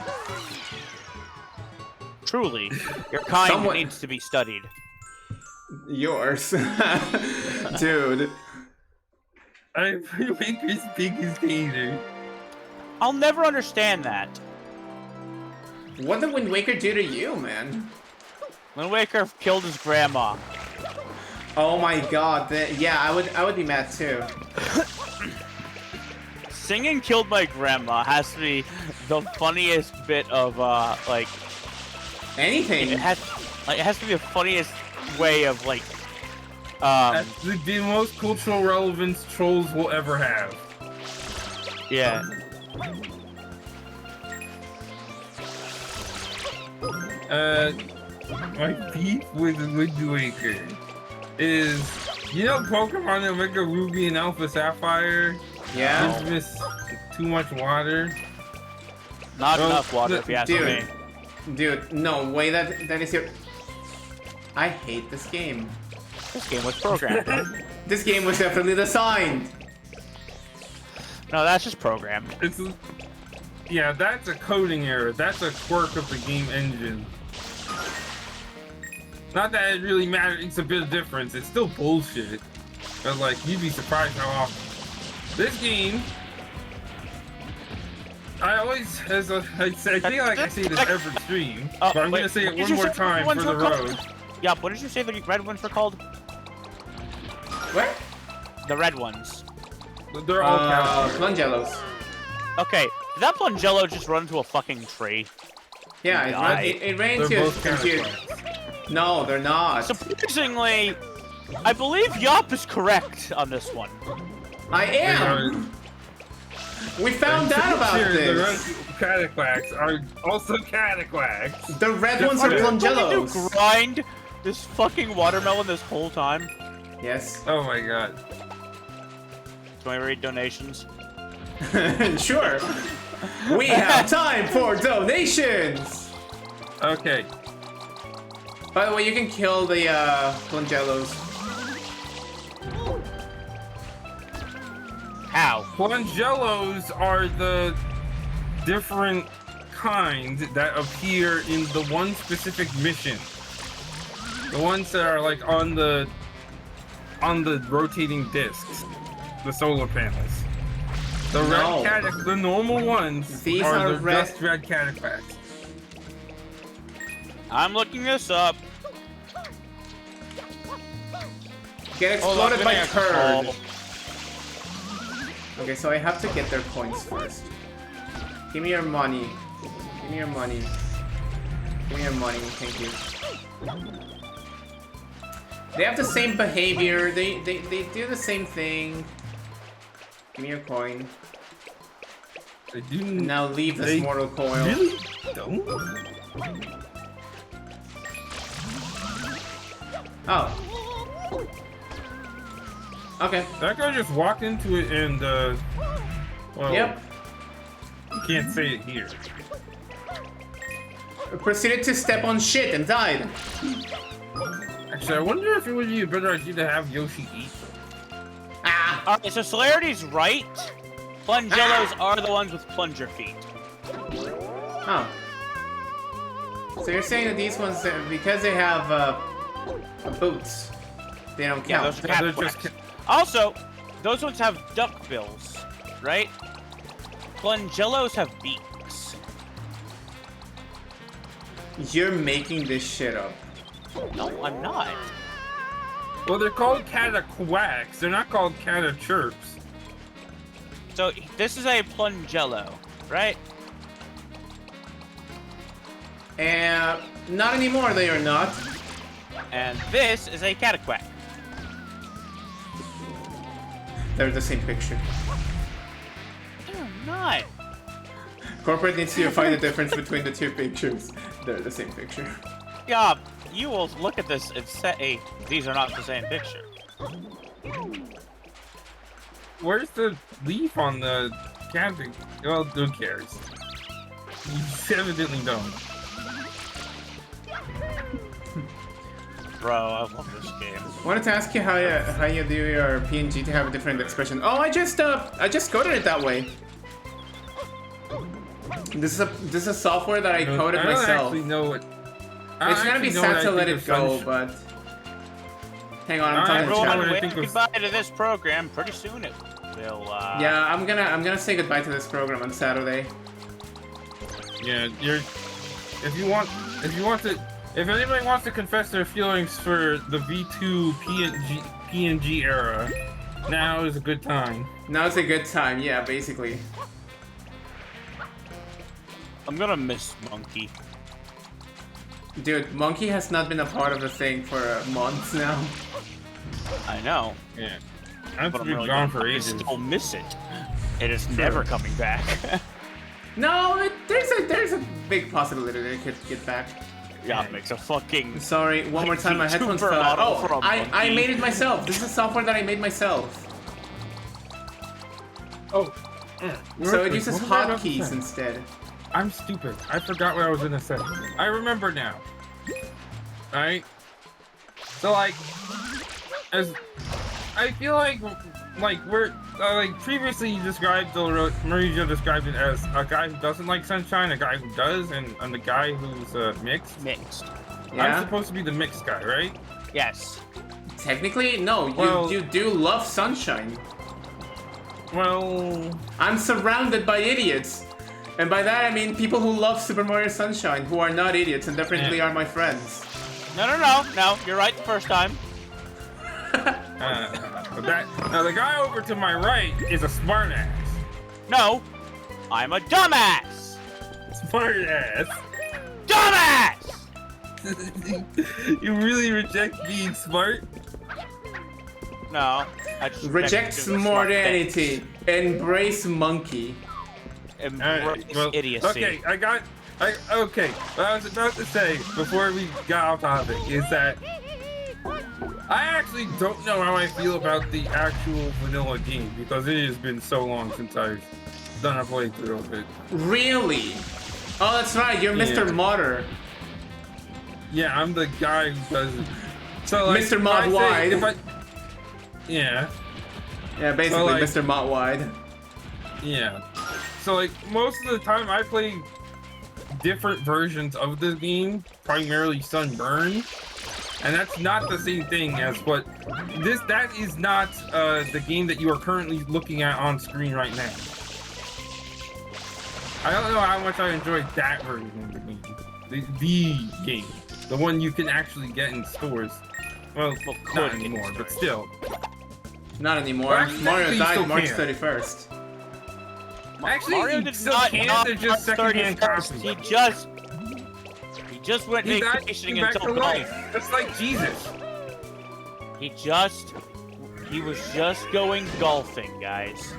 [SPEAKER 2] Truly, your kind
[SPEAKER 1] Someone-
[SPEAKER 2] needs to be studied.
[SPEAKER 1] Yours. Dude.
[SPEAKER 3] I'm Waker's biggest hater.
[SPEAKER 2] I'll never understand that.
[SPEAKER 1] What did Wind Waker do to you, man?
[SPEAKER 2] Wind Waker killed his grandma.
[SPEAKER 1] Oh my god, yeah, I would be mad too.
[SPEAKER 2] Singing "Killed My Grandma" has to be the funniest bit of like.
[SPEAKER 1] Anything.
[SPEAKER 2] It has to be the funniest way of like.
[SPEAKER 3] That's the most cultural relevance trolls will ever have.
[SPEAKER 2] Yeah.
[SPEAKER 3] My beef with Wind Waker is, you know, Pokemon Omega Ruby and Alpha Sapphire.
[SPEAKER 1] Yeah.
[SPEAKER 3] Just miss too much water.
[SPEAKER 2] Not
[SPEAKER 3] Well,
[SPEAKER 2] enough water, if you ask
[SPEAKER 1] dude.
[SPEAKER 2] me.
[SPEAKER 1] Dude, no way that is your. I hate this game.
[SPEAKER 2] This game was programmed.
[SPEAKER 1] This game was definitely designed.
[SPEAKER 2] No, that's just programmed.
[SPEAKER 3] It's, yeah, that's a coding error. That's a quirk of the game engine. Not that it really matters. It's a bit of difference. It's still bullshit. But like, you'd be surprised how often. This game, I always, I think like I say this every stream, but I'm
[SPEAKER 2] wait,
[SPEAKER 3] gonna say
[SPEAKER 2] what
[SPEAKER 3] it
[SPEAKER 2] did
[SPEAKER 3] one
[SPEAKER 2] you
[SPEAKER 3] more
[SPEAKER 2] say
[SPEAKER 3] time
[SPEAKER 2] ones
[SPEAKER 3] for the
[SPEAKER 2] were called?
[SPEAKER 3] road.
[SPEAKER 2] Yeah, what did you say the red ones were called?
[SPEAKER 1] What?
[SPEAKER 2] The red ones.
[SPEAKER 3] They're all categories.
[SPEAKER 1] Plungellos.
[SPEAKER 2] Okay, did that Plungello just run into a fucking tree?
[SPEAKER 1] Yeah,
[SPEAKER 2] Die.
[SPEAKER 1] it ran
[SPEAKER 3] They're
[SPEAKER 1] into
[SPEAKER 3] both
[SPEAKER 1] into.
[SPEAKER 3] categories.
[SPEAKER 1] No, they're not.
[SPEAKER 2] Surprisingly, I believe Yop is correct on this one.
[SPEAKER 1] I am. We found out about
[SPEAKER 3] The
[SPEAKER 1] this.
[SPEAKER 3] red Cataquacks are also Cataquacks.
[SPEAKER 1] The red ones are
[SPEAKER 2] Are you going to
[SPEAKER 1] Plungellos.
[SPEAKER 2] grind this fucking watermelon this whole time?
[SPEAKER 1] Yes.
[SPEAKER 3] Oh my god.
[SPEAKER 2] Can I read donations?
[SPEAKER 1] Sure. We have time for donations.
[SPEAKER 3] Okay.
[SPEAKER 1] By the way, you can kill the Plungellos.
[SPEAKER 2] How?
[SPEAKER 3] Plungellos are the different kind that appear in the one specific mission. The ones that are like on the rotating discs, the solar panels. The
[SPEAKER 1] No.
[SPEAKER 3] the normal ones
[SPEAKER 1] These
[SPEAKER 3] are
[SPEAKER 1] are
[SPEAKER 3] the
[SPEAKER 1] red-
[SPEAKER 3] just red Cataquacks.
[SPEAKER 2] I'm looking this up.
[SPEAKER 1] Get
[SPEAKER 2] Hold on,
[SPEAKER 1] exploded by
[SPEAKER 2] give me a
[SPEAKER 1] turd.
[SPEAKER 2] call.
[SPEAKER 1] Okay, so I have to get their coins first. Give me your money. Give me your money. Give me your money, thank you. They have the same behavior. They do the same thing. Give me your coin.
[SPEAKER 3] They do
[SPEAKER 1] Now leave this
[SPEAKER 3] They
[SPEAKER 1] mortal coil.
[SPEAKER 3] really don't.
[SPEAKER 1] Oh. Okay.
[SPEAKER 3] That guy just walked into it and well,
[SPEAKER 1] Yep.
[SPEAKER 3] you can't say it here.
[SPEAKER 1] Proceeded to step on shit and died.
[SPEAKER 3] Actually, I wonder if it would be a better idea to have Yoshi eat.
[SPEAKER 1] Ah.
[SPEAKER 2] Alright, so Celerity's right. Plungellos are the ones with plunger feet.
[SPEAKER 1] Oh. So you're saying that these ones, because they have boots, they don't
[SPEAKER 2] Yeah,
[SPEAKER 1] count.
[SPEAKER 2] those are
[SPEAKER 3] Yeah, they're
[SPEAKER 2] Cataquacks.
[SPEAKER 3] just
[SPEAKER 2] Also, those ones have duck bills, right? Plungellos have beaks.
[SPEAKER 1] You're making this shit up.
[SPEAKER 2] No, I'm not.
[SPEAKER 3] Well, they're called Cataquacks. They're not called Catachirps.
[SPEAKER 2] So this is a Plungello, right?
[SPEAKER 1] And not anymore, they are not.
[SPEAKER 2] And this is a cataquack.
[SPEAKER 1] They're the same picture.
[SPEAKER 2] They're not.
[SPEAKER 1] Corporate needs to find the difference between the two pictures. They're the same picture.
[SPEAKER 2] Yeah, you will look at this and say, these are not the same picture.
[SPEAKER 3] Where's the leaf on the camping? Well, who cares? You evidently don't.
[SPEAKER 2] Bro, I love this game.
[SPEAKER 1] Wanted to ask you how you do your PNG to have a different expression. Oh, I just coded it that way. This is software that I coded
[SPEAKER 3] I don't
[SPEAKER 1] myself.
[SPEAKER 3] actually know what.
[SPEAKER 1] It's gonna be sad to let it go, but hang on, I'm talking to
[SPEAKER 2] Everyone,
[SPEAKER 1] chat.
[SPEAKER 2] wave goodbye to this program. Pretty soon it will.
[SPEAKER 1] Yeah, I'm gonna say goodbye to this program on Saturday.
[SPEAKER 3] Yeah, if anybody wants to confess their feelings for the V2 PNG era, now is a good time.
[SPEAKER 1] Now's a good time, yeah, basically.
[SPEAKER 2] I'm gonna miss Monkey.
[SPEAKER 1] Dude, Monkey has not been a part of the thing for months now.
[SPEAKER 2] I know.
[SPEAKER 3] Yeah. I've
[SPEAKER 2] But I'm
[SPEAKER 3] been
[SPEAKER 2] really
[SPEAKER 3] gone
[SPEAKER 2] gonna
[SPEAKER 3] for ages.
[SPEAKER 2] still miss it. It is never coming back.
[SPEAKER 1] No, there's a big possibility that it could get back.
[SPEAKER 2] Yeah, it makes a fucking.
[SPEAKER 1] Sorry, one more time, my headphones
[SPEAKER 2] Vtuber
[SPEAKER 1] fell out.
[SPEAKER 2] model
[SPEAKER 1] Oh,
[SPEAKER 2] from
[SPEAKER 1] I
[SPEAKER 2] Monkey.
[SPEAKER 1] made it myself. This is software that I made myself.
[SPEAKER 3] Oh.
[SPEAKER 1] So it uses
[SPEAKER 3] What was I about to
[SPEAKER 1] hotkeys
[SPEAKER 3] say?
[SPEAKER 1] instead.
[SPEAKER 3] I'm stupid. I forgot what I was gonna say. I remember now. Alright? So like, as I feel like we're like previously you described Mauricio described it as a guy who doesn't like sunshine, a guy who does, and the guy who's mixed.
[SPEAKER 2] Mixed.
[SPEAKER 1] Yeah.
[SPEAKER 3] I'm supposed to be the mixed guy, right?
[SPEAKER 2] Yes.
[SPEAKER 1] Technically, no.
[SPEAKER 3] Well-
[SPEAKER 1] You do love sunshine.
[SPEAKER 3] Well,
[SPEAKER 1] I'm surrounded by idiots. And by that I mean people who love Super Mario Sunshine, who are not idiots and definitely
[SPEAKER 3] Yeah.
[SPEAKER 1] are my friends.
[SPEAKER 2] No. You're right the first time.
[SPEAKER 3] now the guy over to my right is a smartass.
[SPEAKER 2] No, I'm a dumbass.
[SPEAKER 3] Smartass.
[SPEAKER 2] Dumbass.
[SPEAKER 3] You really reject being smart?
[SPEAKER 2] No, I just
[SPEAKER 1] Reject smartanity. Embrace monkey.
[SPEAKER 2] Embrace idiocy.
[SPEAKER 3] Okay, okay. What I was about to say before we got off topic is that I actually don't know how I feel about the actual vanilla game because it has been so long since I've done a playthrough of it.
[SPEAKER 1] Really? Oh, that's right. You're Mr.
[SPEAKER 3] Yeah.
[SPEAKER 1] Modder.
[SPEAKER 3] Yeah, I'm the guy who does it. So, like,
[SPEAKER 1] Mr.
[SPEAKER 3] if
[SPEAKER 1] Mod
[SPEAKER 3] I say-
[SPEAKER 1] Wide.
[SPEAKER 3] if I- Yeah.
[SPEAKER 1] Yeah, basically
[SPEAKER 3] So, like-
[SPEAKER 1] Mr. Mott Wide.
[SPEAKER 3] Yeah. So like most of the time I play different versions of this game, primarily Sunburn. And that's not the same thing as what that is not the game that you are currently looking at on screen right now. I don't know how much I enjoyed that version of the game. The game. The one you can actually get in stores. Well,
[SPEAKER 2] Well,
[SPEAKER 3] not
[SPEAKER 2] could get in
[SPEAKER 3] anymore, but
[SPEAKER 2] stores.
[SPEAKER 3] still.
[SPEAKER 1] Not anymore.
[SPEAKER 3] Well, actually,
[SPEAKER 1] Mario
[SPEAKER 3] you
[SPEAKER 1] died
[SPEAKER 3] still
[SPEAKER 1] March
[SPEAKER 3] can.
[SPEAKER 1] 31st.
[SPEAKER 3] Actually,
[SPEAKER 2] Mario
[SPEAKER 3] you
[SPEAKER 2] did
[SPEAKER 3] still
[SPEAKER 2] not
[SPEAKER 3] can,
[SPEAKER 2] die
[SPEAKER 3] they're just
[SPEAKER 2] on
[SPEAKER 3] secondhand
[SPEAKER 2] 31st.
[SPEAKER 3] copies.
[SPEAKER 2] He just went
[SPEAKER 3] He died
[SPEAKER 2] vacationing
[SPEAKER 3] back
[SPEAKER 2] until
[SPEAKER 3] to life.
[SPEAKER 2] golf.
[SPEAKER 3] Just like Jesus.
[SPEAKER 2] He was just going golfing, guys.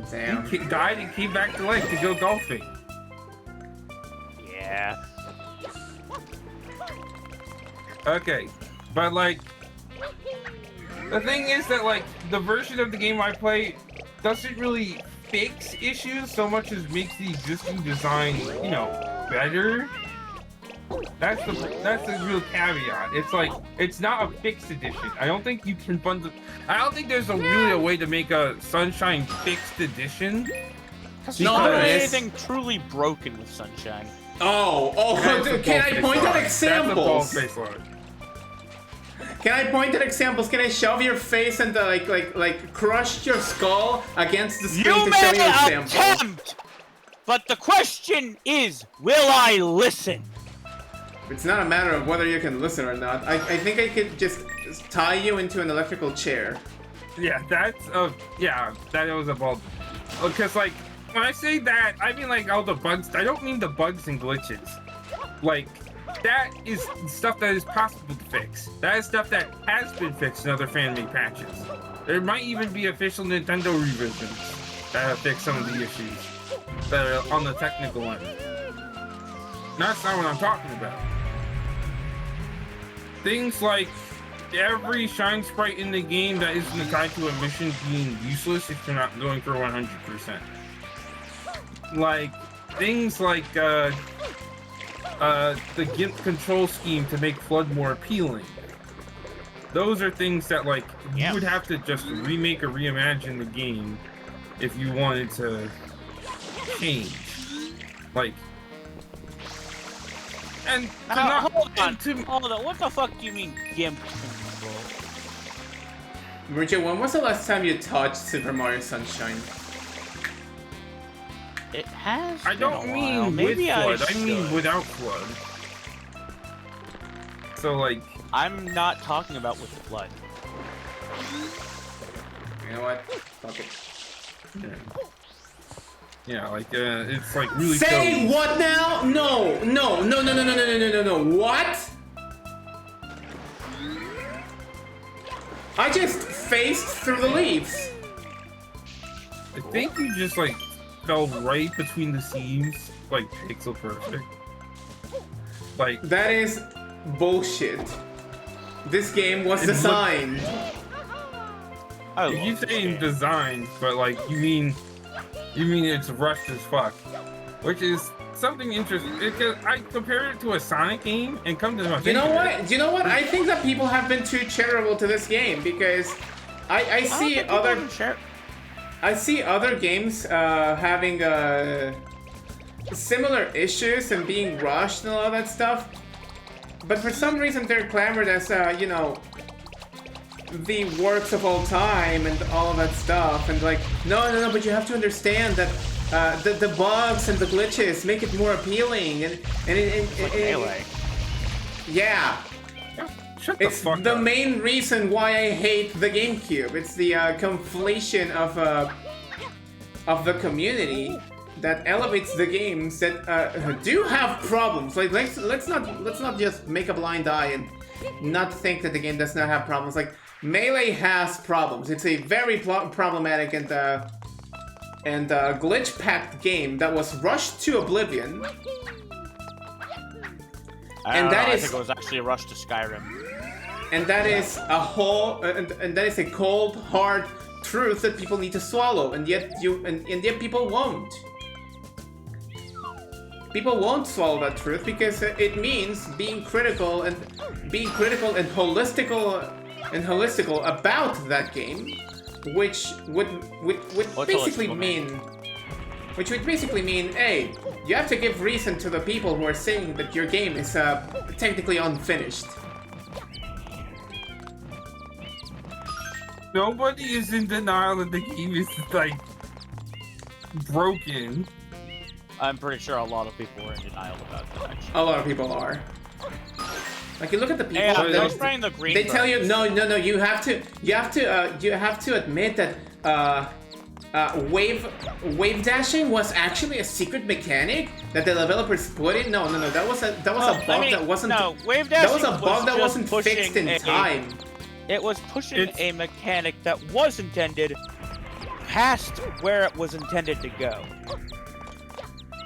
[SPEAKER 1] Damn.
[SPEAKER 3] He died and came back to life to go golfing.
[SPEAKER 2] Yeah.
[SPEAKER 3] Okay, but like, the thing is that like the version of the game I play doesn't really fix issues so much as makes the existing design, you know, better. That's the real caveat. It's like it's not a fixed edition. I don't think you can bundle. I don't think there's really a way to make a Sunshine fixed edition.
[SPEAKER 1] No,
[SPEAKER 2] There
[SPEAKER 1] there
[SPEAKER 2] is
[SPEAKER 1] is.
[SPEAKER 2] anything truly broken with Sunshine.
[SPEAKER 1] Oh, dude, can I point at examples?
[SPEAKER 3] That's a bald-faced lie.
[SPEAKER 1] Can I point at examples? Can I shove your face and like crush your skull against the screen
[SPEAKER 2] You
[SPEAKER 1] to show
[SPEAKER 2] may
[SPEAKER 1] you examples?
[SPEAKER 2] attempt, but the question is, will I listen?
[SPEAKER 1] It's not a matter of whether you can listen or not. I think I could just tie you into an electrical chair.
[SPEAKER 3] Yeah, that was a bald. Because like when I say that, I mean like all the bugs. I don't mean the bugs and glitches. Like that is stuff that is possible to fix. That is stuff that has been fixed in other fan-made patches. There might even be official Nintendo revisions that have fixed some of the issues that are on the technical end. That's not what I'm talking about. Things like every shine sprite in the game that isn't tied to a mission being useless if you're not going for 100%. Like, things like the GIMP control scheme to make FLUDD more appealing. Those are things that, like, you would have to just remake or reimagine the game if you wanted to change. Like, and to not,
[SPEAKER 2] hold on.
[SPEAKER 3] and to,
[SPEAKER 2] Hold on. What the fuck do you mean GIMP control?
[SPEAKER 1] Richard, when was the last time you touched Super Mario Sunshine?
[SPEAKER 2] It has.
[SPEAKER 3] I don't
[SPEAKER 2] been a
[SPEAKER 3] mean
[SPEAKER 2] while.
[SPEAKER 3] with
[SPEAKER 2] Maybe
[SPEAKER 3] FLUDD, I
[SPEAKER 2] should.
[SPEAKER 3] mean without FLUDD. So, like,
[SPEAKER 2] I'm not talking about with the FLUDD.
[SPEAKER 1] You know what? Fuck it.
[SPEAKER 3] yeah, like, it's like really.
[SPEAKER 1] Say what now? No. What? I just phased through the leaves.
[SPEAKER 3] I think you just like fell right between the seams, like pixel perfect. Like
[SPEAKER 1] That is bullshit. This game was designed.
[SPEAKER 3] you saying designed, but like you mean it's rushed as fuck, which is something interesting. Because I compare it to a Sonic game, and come to my
[SPEAKER 1] You know what? I think that people have been too charitable to this game because I see other games having similar issues and being rushed and all that stuff. But for some reason they're clamored as you know, the works of all time and all of that stuff, and like no, but you have to understand that the bugs and the glitches make it more appealing, and
[SPEAKER 2] Melee.
[SPEAKER 1] yeah.
[SPEAKER 3] Shut the
[SPEAKER 1] It's
[SPEAKER 3] fuck
[SPEAKER 1] the
[SPEAKER 3] up.
[SPEAKER 1] main reason why I hate the GameCube. It's the conflation of the community that elevates the games that do have problems. Like let's not just make a blind eye and not think that the game does not have problems. Like Melee has problems. It's a very problematic and glitch-packed game that was rushed to oblivion. And that
[SPEAKER 2] I
[SPEAKER 1] is
[SPEAKER 2] think it was actually a rush to Skyrim.
[SPEAKER 1] And that is a whole, and that is a cold, hard truth that people need to swallow, and yet people won't. People won't swallow that truth because it means being critical and holistical about that game, which would basically mean, hey, you have to give reason to the people who are saying that your game is technically unfinished.
[SPEAKER 3] Nobody is in denial that the game is like broken.
[SPEAKER 2] I'm pretty sure a lot of people were in denial about that. Actually.
[SPEAKER 1] A lot of people are. Like you look at the people.
[SPEAKER 2] Hey,
[SPEAKER 1] that-
[SPEAKER 2] I was spraying the green.
[SPEAKER 1] they tell you no. You have to admit that wave dashing was actually a secret mechanic that the developers put in. No. That was a bug that wasn't.
[SPEAKER 2] No, wave dashing.
[SPEAKER 1] That was a bug that wasn't fixed in time.
[SPEAKER 2] It was pushing a mechanic that was intended past where it was intended to go.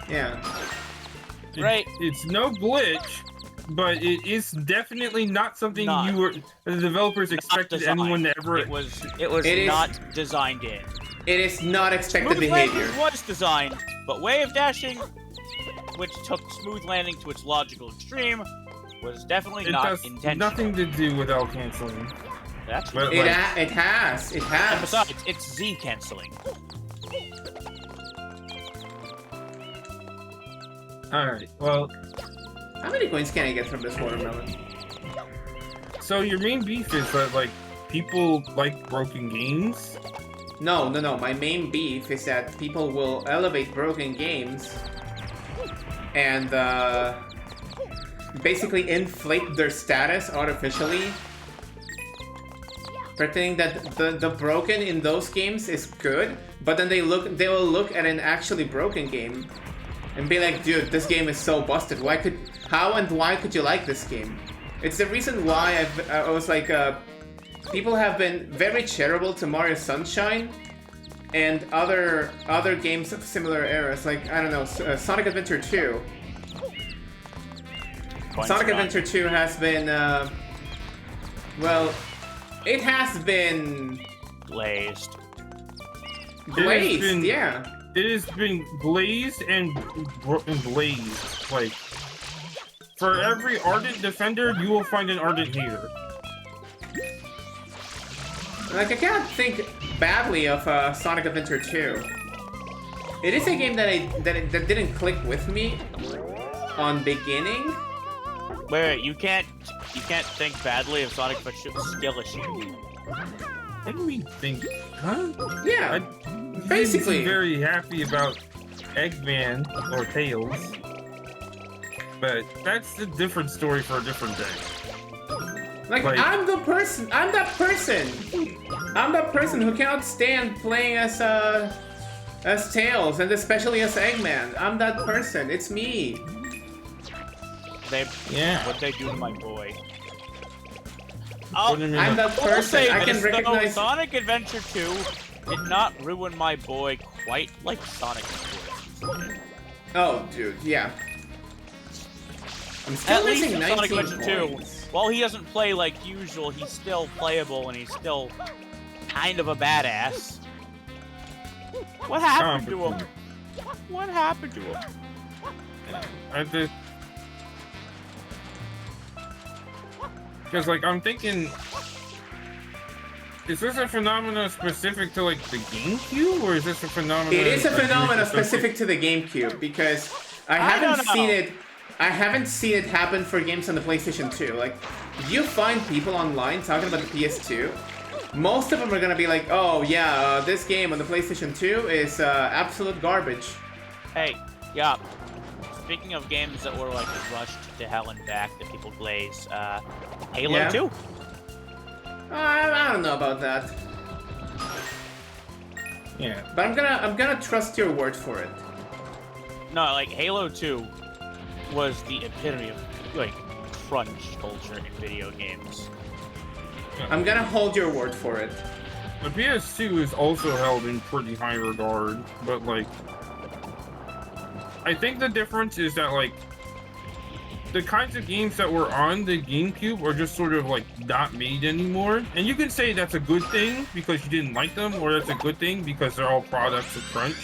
[SPEAKER 1] Yeah.
[SPEAKER 2] Right.
[SPEAKER 3] It's no glitch, but it is definitely not something the developers expected anyone to ever.
[SPEAKER 2] It was
[SPEAKER 1] It
[SPEAKER 2] not designed in.
[SPEAKER 1] It is not expected
[SPEAKER 2] Smooth
[SPEAKER 1] behavior.
[SPEAKER 2] landing was designed, but wave dashing, which took smooth landing to its logical extreme, was definitely
[SPEAKER 3] It
[SPEAKER 2] not
[SPEAKER 3] has
[SPEAKER 2] intentional.
[SPEAKER 3] nothing to do with L canceling.
[SPEAKER 2] Actually,
[SPEAKER 3] But,
[SPEAKER 1] It has.
[SPEAKER 2] and besides, it's Z canceling.
[SPEAKER 3] Alright, well,
[SPEAKER 1] How many coins can I get from this watermelon?
[SPEAKER 3] so your main beef is that, like, people like broken games?
[SPEAKER 1] No. My main beef is that people will elevate broken games and basically inflate their status artificially, pretending that the broken in those games is good, but then they will look at an actually broken game and be like, dude, this game is so busted. Why could how and why could you like this game? It's the reason why I was like, people have been very charitable to Mario Sunshine and other games of similar eras, like, I don't know, Sonic Adventure 2. Sonic Adventure 2 has been, well, it has been...
[SPEAKER 2] Glazed.
[SPEAKER 1] Glazed, yeah.
[SPEAKER 3] It has been glazed and blazed. Like, for every ardent defender, you will find an ardent hater.
[SPEAKER 1] Like, I cannot think badly of Sonic Adventure 2. It is a game that didn't click with me on beginning.
[SPEAKER 2] Wait, you can't think badly of Sonic Adventure skill issue.
[SPEAKER 3] Let me think. Huh?
[SPEAKER 1] Yeah,
[SPEAKER 3] I
[SPEAKER 1] basically.
[SPEAKER 3] I'm very happy about Eggman or Tails, but that's a different story for a different day.
[SPEAKER 1] Like, I'm that person who cannot stand playing as Tails, and especially as Eggman. I'm that person. It's me.
[SPEAKER 2] What'd they do to my boy?
[SPEAKER 3] What do you mean?
[SPEAKER 1] I'm that person. I can recognize.
[SPEAKER 2] Sonic Adventure 2 did not ruin my boy quite like Sonic did.
[SPEAKER 1] Oh, dude, yeah. I'm still
[SPEAKER 2] At least
[SPEAKER 1] missing
[SPEAKER 2] in Sonic
[SPEAKER 1] 19
[SPEAKER 2] Adventure 2,
[SPEAKER 1] points.
[SPEAKER 2] while he doesn't play like usual, he's still playable and he's still kind of a badass. What happened to him? What happened to him?
[SPEAKER 3] Because, like, I'm thinking, is this a phenomenon specific to, like, the GameCube, or is this a phenomenon?
[SPEAKER 1] It is a
[SPEAKER 3] like,
[SPEAKER 1] phenomenon specific to the GameCube, because I haven't seen it. I haven't seen it happen for games on the PlayStation 2. Like, you find people online talking about the PS2. Most of them are gonna be like, "Oh yeah, this game on the PlayStation 2 is absolute garbage."
[SPEAKER 2] Hey, yeah. Speaking of games that were like rushed to hell and back that people glaze, Halo
[SPEAKER 1] Yeah.
[SPEAKER 2] 2.
[SPEAKER 1] I don't know about that,
[SPEAKER 3] Yeah.
[SPEAKER 1] but I'm gonna trust your word for it.
[SPEAKER 2] No, like Halo 2 was the epitome of like crunch culture in video games.
[SPEAKER 1] I'm gonna hold your word for it.
[SPEAKER 3] The PS2 is also held in pretty high regard, but, like, I think the difference is that, like, the kinds of games that were on the GameCube are just sort of, like, not made anymore. And you can say that's a good thing because you didn't like them, or that's a good thing because they're all products of crunch.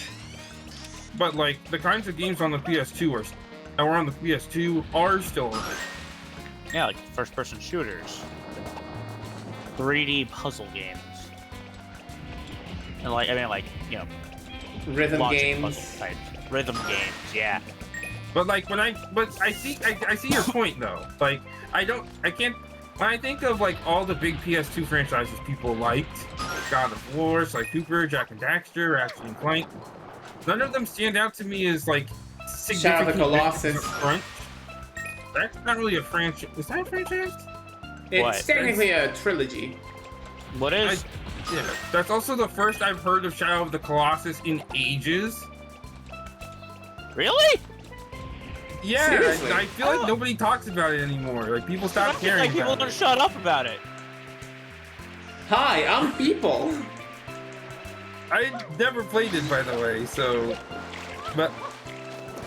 [SPEAKER 3] But, like, the kinds of games on the PS2 that were on the PS2 are still on it.
[SPEAKER 2] Yeah, like first-person shooters, 3D puzzle games, and like you know,
[SPEAKER 1] Rhythm
[SPEAKER 2] logic
[SPEAKER 1] games.
[SPEAKER 2] puzzle types. Rhythm games, yeah.
[SPEAKER 3] But, like, I see your point, though. Like, when I think of, like, all the big PS2 franchises people liked, God of War, Vtuber, Jak and Daxter, Ratchet and Clank, none of them stand out to me as, like,
[SPEAKER 1] Shadow of the Colossus.
[SPEAKER 3] Front. That's not really a franchise. Is that a franchise?
[SPEAKER 1] It's
[SPEAKER 2] What?
[SPEAKER 1] technically a trilogy.
[SPEAKER 2] What is?
[SPEAKER 3] Yeah. That's also the first I've heard of Shadow of the Colossus in ages.
[SPEAKER 2] Really?
[SPEAKER 3] Yeah,
[SPEAKER 1] Seriously?
[SPEAKER 3] I feel like nobody talks about it anymore. Like, people stop caring
[SPEAKER 2] Like people
[SPEAKER 3] about
[SPEAKER 2] don't
[SPEAKER 3] it.
[SPEAKER 2] shut up about it.
[SPEAKER 1] Hi, I'm People.
[SPEAKER 3] I never played it, by the way, so... But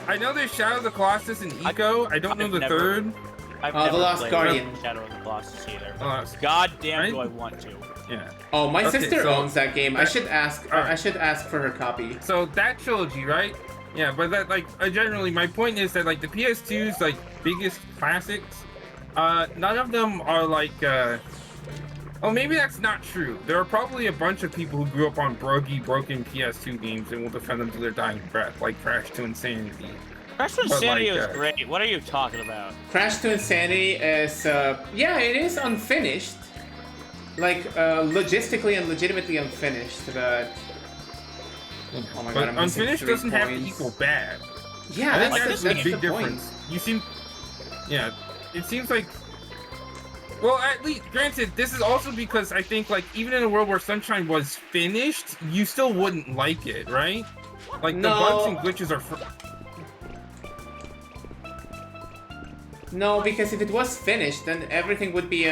[SPEAKER 3] I know there's Shadow of the Colossus and Eco. I don't know the third.
[SPEAKER 2] I've
[SPEAKER 1] Oh, The
[SPEAKER 2] never
[SPEAKER 1] Lost
[SPEAKER 2] played
[SPEAKER 1] Guardian.
[SPEAKER 2] Shadow of the Colossus either.
[SPEAKER 3] Right?
[SPEAKER 2] God damn, do I want to.
[SPEAKER 3] Yeah.
[SPEAKER 1] Oh, my
[SPEAKER 3] Okay,
[SPEAKER 1] sister
[SPEAKER 3] so-
[SPEAKER 1] owns that game. I should ask.
[SPEAKER 3] Alright.
[SPEAKER 1] I should ask for her copy.
[SPEAKER 3] So that trilogy, right? Yeah, but that, like, generally, my point is that, like, the PS2's, like, biggest classics, none of them are, like, oh, maybe that's not true. There are probably a bunch of people who grew up on broken PS2 games and will defend them to their dying breath, like Crash to Insanity.
[SPEAKER 2] Crash to
[SPEAKER 3] But,
[SPEAKER 2] Insanity
[SPEAKER 3] like,
[SPEAKER 2] was great. What are you talking about?
[SPEAKER 1] Crash to Insanity is, yeah, it is unfinished. Like, logistically and legitimately unfinished, but... Oh my
[SPEAKER 3] But
[SPEAKER 1] god, I'm missing
[SPEAKER 3] unfinished
[SPEAKER 1] 3
[SPEAKER 3] doesn't have to
[SPEAKER 1] points.
[SPEAKER 3] equal bad.
[SPEAKER 1] Yeah,
[SPEAKER 3] I think
[SPEAKER 1] that's
[SPEAKER 3] that's
[SPEAKER 1] the
[SPEAKER 3] a big
[SPEAKER 1] point.
[SPEAKER 3] difference. You seem... Yeah, it seems like... Well, at least, granted, this is also because I think, like, even in a world where Sunshine was finished, you still wouldn't like it, right? Like, the
[SPEAKER 1] No.
[SPEAKER 3] bugs and glitches are...
[SPEAKER 1] No, because if it was finished, then everything would be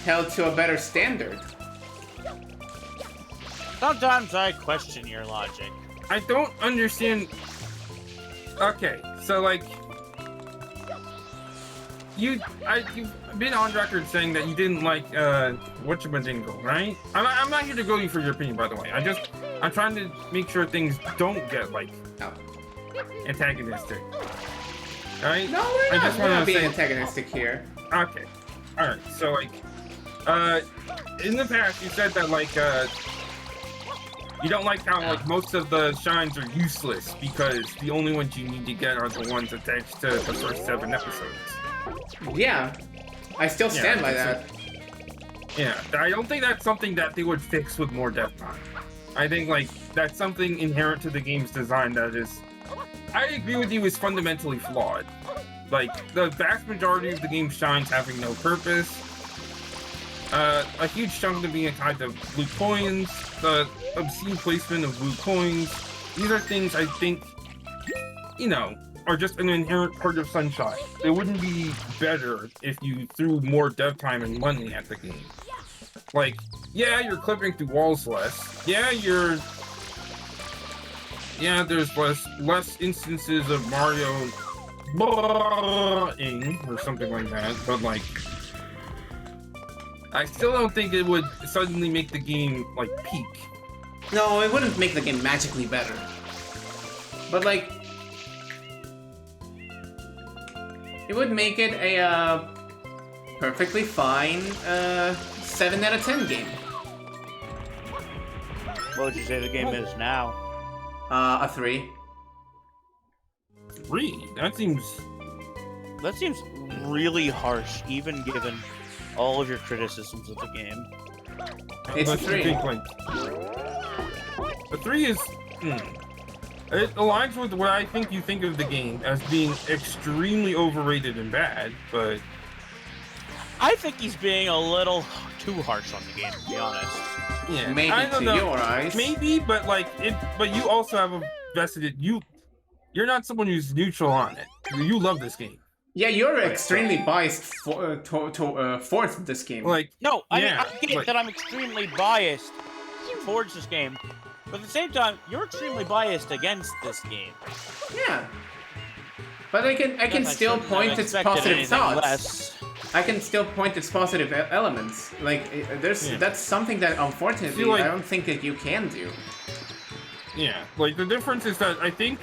[SPEAKER 1] held to a better standard.
[SPEAKER 2] Sometimes I question your logic.
[SPEAKER 3] I don't understand. Okay, so like, you've been on record saying that you didn't like whatchamajingle, right? I'm not here to go you for your opinion, by the way. I'm trying to make sure things don't get like antagonistic. Right?
[SPEAKER 1] No, we're
[SPEAKER 3] I
[SPEAKER 1] not being antagonistic here.
[SPEAKER 3] Okay. Alright, so like in the past you said that like you don't like how like most of the shines are useless because the only ones you need to get are the ones attached to the first 7 episodes.
[SPEAKER 1] Yeah. I still stand by that.
[SPEAKER 3] Yeah, I don't think that's something that they would fix with more death time. I think like that's something inherent to the game's design that is, I agree with you, is fundamentally flawed. Like the vast majority of the game's shines having no purpose. A huge chunk of them being tied to blue coins, the obscene placement of blue coins. These are things I think, you know, are just an inherent part of Sunshine. It wouldn't be better if you threw more dev time and money at the game. Like, yeah, you're clipping through walls less. Yeah, there's less instances of Mario or something like that, but like, I still don't think it would suddenly make the game like peak.
[SPEAKER 1] No, it wouldn't make the game magically better. But like, it would make it a perfectly fine 7 out of 10 game.
[SPEAKER 2] What would you say the game is now?
[SPEAKER 1] A 3.
[SPEAKER 3] 3? That seems
[SPEAKER 2] really harsh, even given all of your criticisms of the game.
[SPEAKER 1] It's a 3.
[SPEAKER 3] The 3 is... It aligns with what I think you think of the game as being extremely overrated and bad, but...
[SPEAKER 2] I think he's being a little too harsh on the game, to be honest.
[SPEAKER 3] Yeah,
[SPEAKER 1] Maybe
[SPEAKER 3] I don't
[SPEAKER 1] to
[SPEAKER 3] know.
[SPEAKER 1] your eyes.
[SPEAKER 3] Maybe, but like, but you also have a vested... You're not someone who's neutral on it. You love this game.
[SPEAKER 1] Yeah, you're extremely biased towards this game.
[SPEAKER 3] Like,
[SPEAKER 2] No, I mean,
[SPEAKER 3] yeah,
[SPEAKER 2] I get
[SPEAKER 3] like-
[SPEAKER 2] that I'm extremely biased towards this game, but at the same time, you're extremely biased against this game.
[SPEAKER 1] Yeah. But I can still point its positive thoughts. I can still point its positive elements. Like, that's something that unfortunately
[SPEAKER 3] like,
[SPEAKER 1] I don't think that you can do.
[SPEAKER 3] Yeah, like the difference is that I think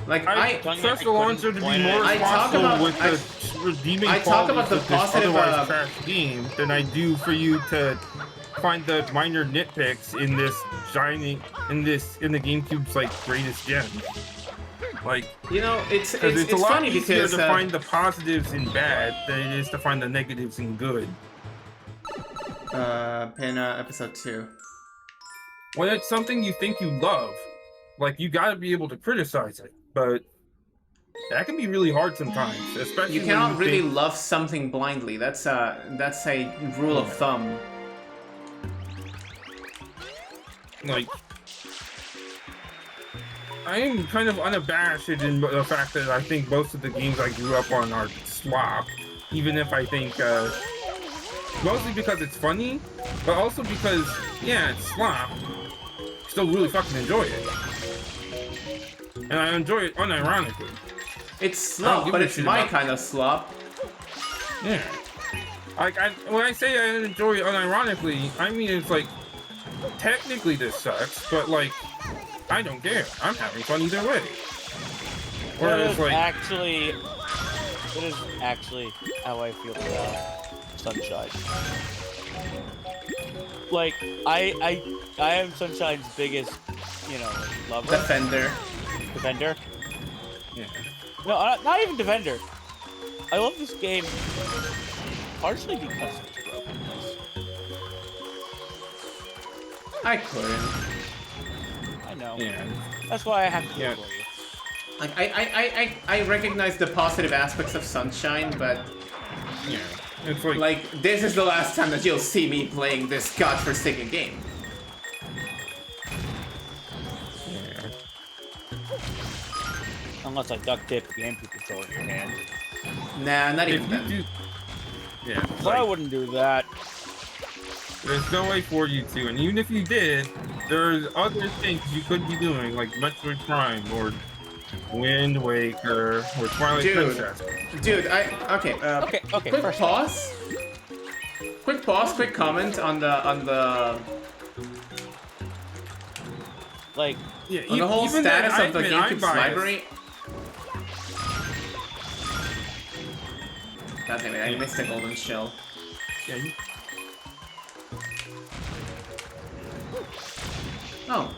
[SPEAKER 1] Like
[SPEAKER 3] I trust Alonso to be more responsible with the redeeming qualities of this otherwise trash game than I do for you to find the minor nitpicks in this in the GameCube's like greatest gem. Like,
[SPEAKER 1] you know, it's
[SPEAKER 3] a lot
[SPEAKER 1] funny
[SPEAKER 3] easier
[SPEAKER 1] because
[SPEAKER 3] to find the positives in bad than it is to find the negatives in good.
[SPEAKER 1] in episode 2.
[SPEAKER 3] When it's something you think you love, like you gotta be able to criticize it, but that can be really hard sometimes, especially
[SPEAKER 1] You
[SPEAKER 3] when
[SPEAKER 1] cannot really
[SPEAKER 3] think...
[SPEAKER 1] love something blindly. That's a rule of thumb.
[SPEAKER 3] Like, I am kind of unabashed in the fact that I think most of the games I grew up on are slop, even if I think, mostly because it's funny, but also because, yeah, it's slop. Still really fucking enjoy it. And I enjoy it unironically.
[SPEAKER 1] It's slop, but it's my kind of slop.
[SPEAKER 3] Yeah. Like, when I say I enjoy it unironically, I mean it's like, technically this sucks, but like, I don't care. I'm having fun either way. Whereas, like...
[SPEAKER 2] It is actually how I feel about Sunshine. Like, I am Sunshine's biggest, lover.
[SPEAKER 1] Defender.
[SPEAKER 2] Defender?
[SPEAKER 3] Yeah.
[SPEAKER 2] No, not even Defender. I love this game partially because of its brokenness.
[SPEAKER 1] I couldn't.
[SPEAKER 2] I know.
[SPEAKER 3] Yeah.
[SPEAKER 2] That's why I have to do it for you.
[SPEAKER 1] Like, I recognize the positive aspects of Sunshine, but...
[SPEAKER 3] Yeah. It's like...
[SPEAKER 1] Like, this is the last time that you'll see me playing this godforsaken game.
[SPEAKER 3] Yeah.
[SPEAKER 2] Unless I duct tape the GameCube controller in your hand.
[SPEAKER 1] Nah, not
[SPEAKER 3] If
[SPEAKER 1] even
[SPEAKER 3] you
[SPEAKER 1] then.
[SPEAKER 3] do, yeah,
[SPEAKER 2] But I
[SPEAKER 3] like,
[SPEAKER 2] wouldn't do that.
[SPEAKER 3] there's no way for you to. And even if you did, there's other things you could be doing, like Metroid Prime or Wind Waker or Twilight
[SPEAKER 1] Dude.
[SPEAKER 3] Princess.
[SPEAKER 1] Dude, okay,
[SPEAKER 2] Okay,
[SPEAKER 1] quick
[SPEAKER 2] first
[SPEAKER 1] pause. Quick pause, quick comment on the
[SPEAKER 2] like,
[SPEAKER 3] Yeah,
[SPEAKER 1] on the whole
[SPEAKER 3] even
[SPEAKER 1] status
[SPEAKER 3] then,
[SPEAKER 1] of the
[SPEAKER 3] I admit I'm
[SPEAKER 1] GameCube's
[SPEAKER 3] biased.
[SPEAKER 1] library. God damn it, I missed the golden shell.
[SPEAKER 3] Yeah,
[SPEAKER 1] Oh.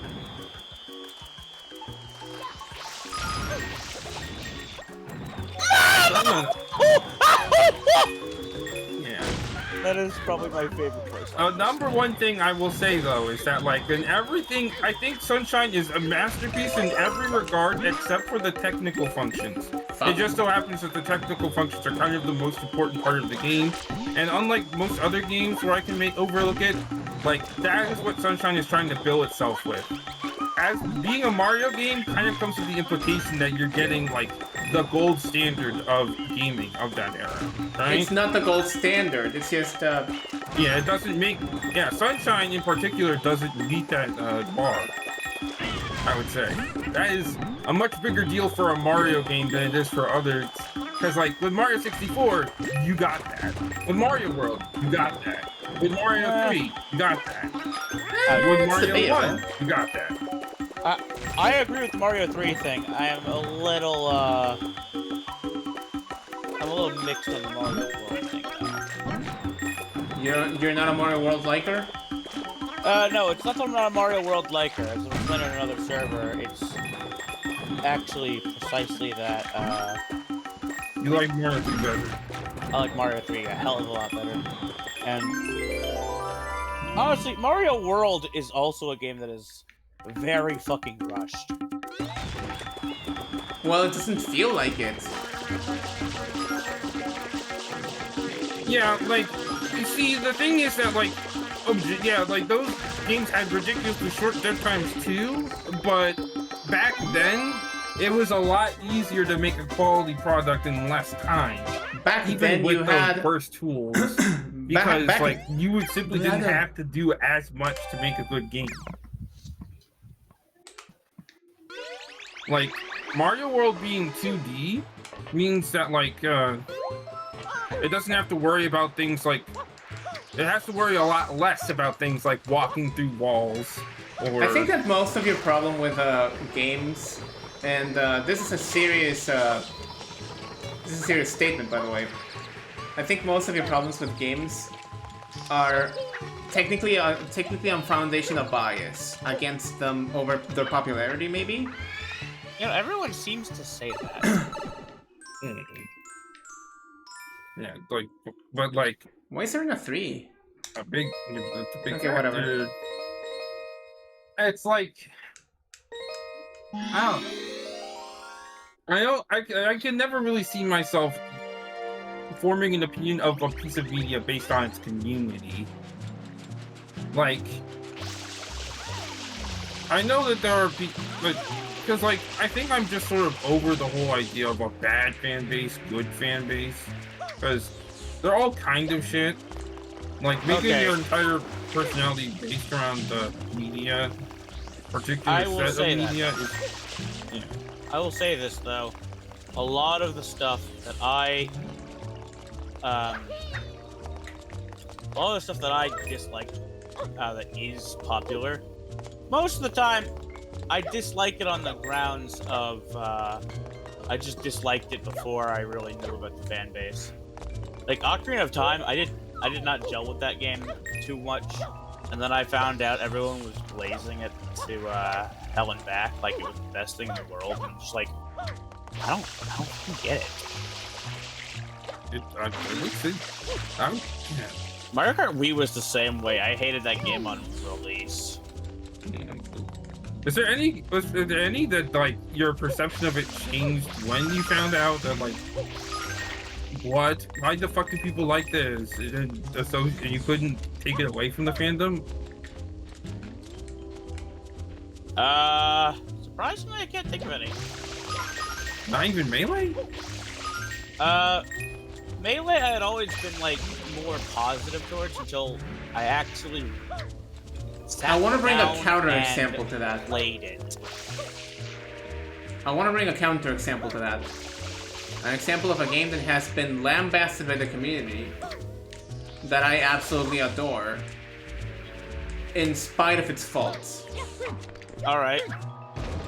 [SPEAKER 3] yeah.
[SPEAKER 2] that is probably my favorite person.
[SPEAKER 3] Number one thing I will say though is that like in everything, I think Sunshine is a masterpiece in every regard except for the technical functions. It just so happens that the technical functions are kind of the most important part of the game, and unlike most other games where I can overlook it, like that is what Sunshine is trying to bill itself with. As being a Mario game kind of comes with the implication that you're getting like the gold standard of gaming of that era, right?
[SPEAKER 1] It's not the gold standard, it's just
[SPEAKER 3] Yeah, it doesn't make. Yeah, Sunshine in particular doesn't meet that bar. I would say that is a much bigger deal for a Mario game than it is for others. Because like with Mario 64, you got that. With Mario World, you got that. With Mario 3, you got that. With
[SPEAKER 1] it's
[SPEAKER 3] Mario
[SPEAKER 1] debatable.
[SPEAKER 3] 1, you got that.
[SPEAKER 2] I agree with the Mario 3 thing. I am a little, I'm a little mixed on the Mario World thing.
[SPEAKER 1] You're not a Mario World liker?
[SPEAKER 2] No, it's not that I'm not a Mario World liker. As I'm playing on another server, it's actually precisely that,
[SPEAKER 3] You like Mario 3 better.
[SPEAKER 2] I like Mario 3 a hell of a lot better. And honestly, Mario World is also a game that is very fucking rushed.
[SPEAKER 1] Well, it doesn't feel like it.
[SPEAKER 3] Yeah, like, you see, the thing is that, like, yeah, like, those games had ridiculously short dev times too, but back then, it was a lot easier to make a quality product in less time.
[SPEAKER 1] Back
[SPEAKER 3] Even
[SPEAKER 1] then
[SPEAKER 3] with
[SPEAKER 1] you
[SPEAKER 3] those
[SPEAKER 1] had
[SPEAKER 3] burst tools. Because,
[SPEAKER 1] back-
[SPEAKER 3] like, you would simply
[SPEAKER 1] you
[SPEAKER 3] didn't
[SPEAKER 1] had a-
[SPEAKER 3] have to do as much to make a good game. Like, Mario World being 2D means that, like, it doesn't have to worry about things like... It has to worry a lot less about things like walking through walls, or...
[SPEAKER 1] I think that most of your problem with games, and this is a serious statement, by the way. I think most of your problems with games are technically on foundation of bias against them over their popularity, maybe.
[SPEAKER 2] You know, everyone seems to say that.
[SPEAKER 3] Yeah, like, but like
[SPEAKER 1] Why is there a 3?
[SPEAKER 3] a big
[SPEAKER 1] Okay, whatever.
[SPEAKER 3] factor. It's like,
[SPEAKER 1] Oh.
[SPEAKER 3] I can never really see myself forming an opinion of a piece of media based on its community. Like, I know that there are people, but because like I think I'm just sort of over the whole idea of a bad fan base, good fan base, because they're all kind of shit. Like making your entire personality based around the media, particular set of media, is. Yeah.
[SPEAKER 2] I will say this though, a lot of the stuff that I dislike that is popular, most of the time I dislike it on the grounds of I just disliked it before I really knew about the fan base. Like Ocarina of Time, I did not gel with that game too much, and then I found out everyone was blazing it to hell and back, like it was the best thing in the world, and I'm just like, I don't get it.
[SPEAKER 3] Yeah.
[SPEAKER 2] Mario Kart Wii was the same way. I hated that game on release.
[SPEAKER 3] Was there any that like your perception of it changed when you found out that like what? Why the fuck do people like this? And you couldn't take it away from the fandom?
[SPEAKER 2] Surprisingly, I can't think of any.
[SPEAKER 3] Not even Melee?
[SPEAKER 2] Melee I had always been like more positive towards until I actually
[SPEAKER 1] I want to bring a
[SPEAKER 2] down
[SPEAKER 1] counter
[SPEAKER 2] and
[SPEAKER 1] example to that.
[SPEAKER 2] played it.
[SPEAKER 1] I want to bring a counter example to that. An example of a game that has been lambasted by the community that I absolutely adore, in spite of its faults.
[SPEAKER 2] Alright.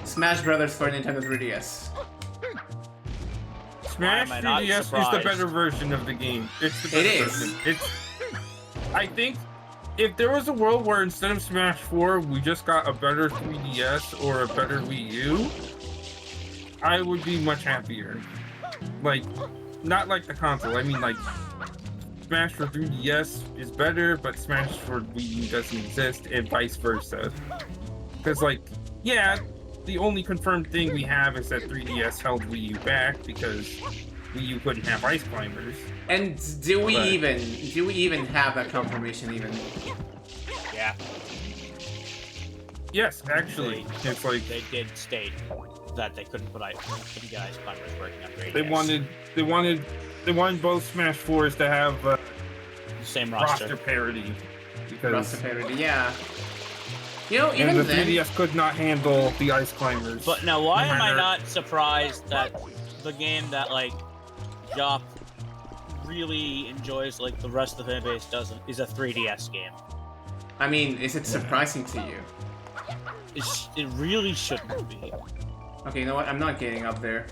[SPEAKER 1] Smash Brothers for Nintendo 3DS.
[SPEAKER 3] Smash
[SPEAKER 2] Why am I not
[SPEAKER 3] 3DS is the
[SPEAKER 2] surprised?
[SPEAKER 3] better version of the game. It's the
[SPEAKER 1] It
[SPEAKER 3] better
[SPEAKER 1] is.
[SPEAKER 3] version. It's. I think if there was a world where instead of Smash 4 we just got a better 3DS or a better Wii U, I would be much happier. Like, not like the console. I mean, like, Smash for 3DS is better, but Smash for Wii U doesn't exist, and vice versa. Because, like, yeah, the only confirmed thing we have is that 3DS held Wii U back because Wii U couldn't have ice climbers.
[SPEAKER 1] And do we
[SPEAKER 3] But-
[SPEAKER 1] even have that confirmation even?
[SPEAKER 2] Yeah.
[SPEAKER 3] Yes, actually, it's like
[SPEAKER 2] They did state that they couldn't get ice climbers working on 3DS.
[SPEAKER 3] they wanted both Smash 4s to have
[SPEAKER 2] The same
[SPEAKER 3] roster parity because
[SPEAKER 1] Roster parity, yeah. You know,
[SPEAKER 3] and
[SPEAKER 1] even
[SPEAKER 3] the
[SPEAKER 1] then,
[SPEAKER 3] 3DS could not handle the ice climbers.
[SPEAKER 2] But now, why
[SPEAKER 3] No
[SPEAKER 2] am I
[SPEAKER 3] matter-
[SPEAKER 2] not surprised that the game that like Jop really enjoys, like the rest of the fan base doesn't, is a 3DS game?
[SPEAKER 1] I mean, is it surprising to you?
[SPEAKER 2] It really shouldn't be.
[SPEAKER 1] Okay, you know what? I'm not getting up there.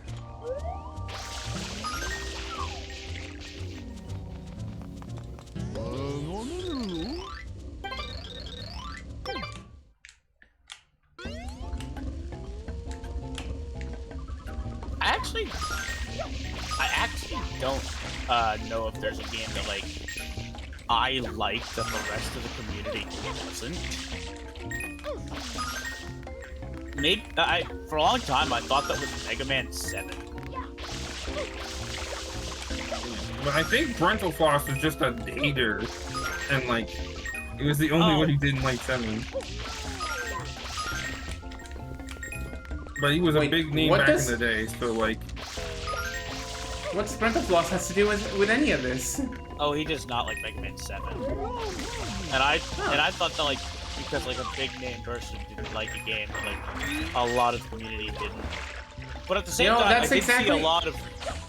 [SPEAKER 2] I actually don't know if there's a game that like I like that the rest of the community doesn't. Maybe for a long time I thought that was Mega Man 7.
[SPEAKER 3] But I think Brental Floss was just a hater, and like it was the only one who didn't like 7. But he was a
[SPEAKER 1] Wait,
[SPEAKER 3] big name
[SPEAKER 1] what
[SPEAKER 3] back
[SPEAKER 1] does-
[SPEAKER 3] in the day, so like
[SPEAKER 1] What's Brent of Lost has to do with any of this?
[SPEAKER 2] Oh, he does not like Mega Man 7. And I thought that like because like a big name person didn't like a game, like a lot of the community didn't. But at the same
[SPEAKER 1] You know,
[SPEAKER 2] time,
[SPEAKER 1] that's
[SPEAKER 2] I did see
[SPEAKER 1] exactly-
[SPEAKER 2] a lot of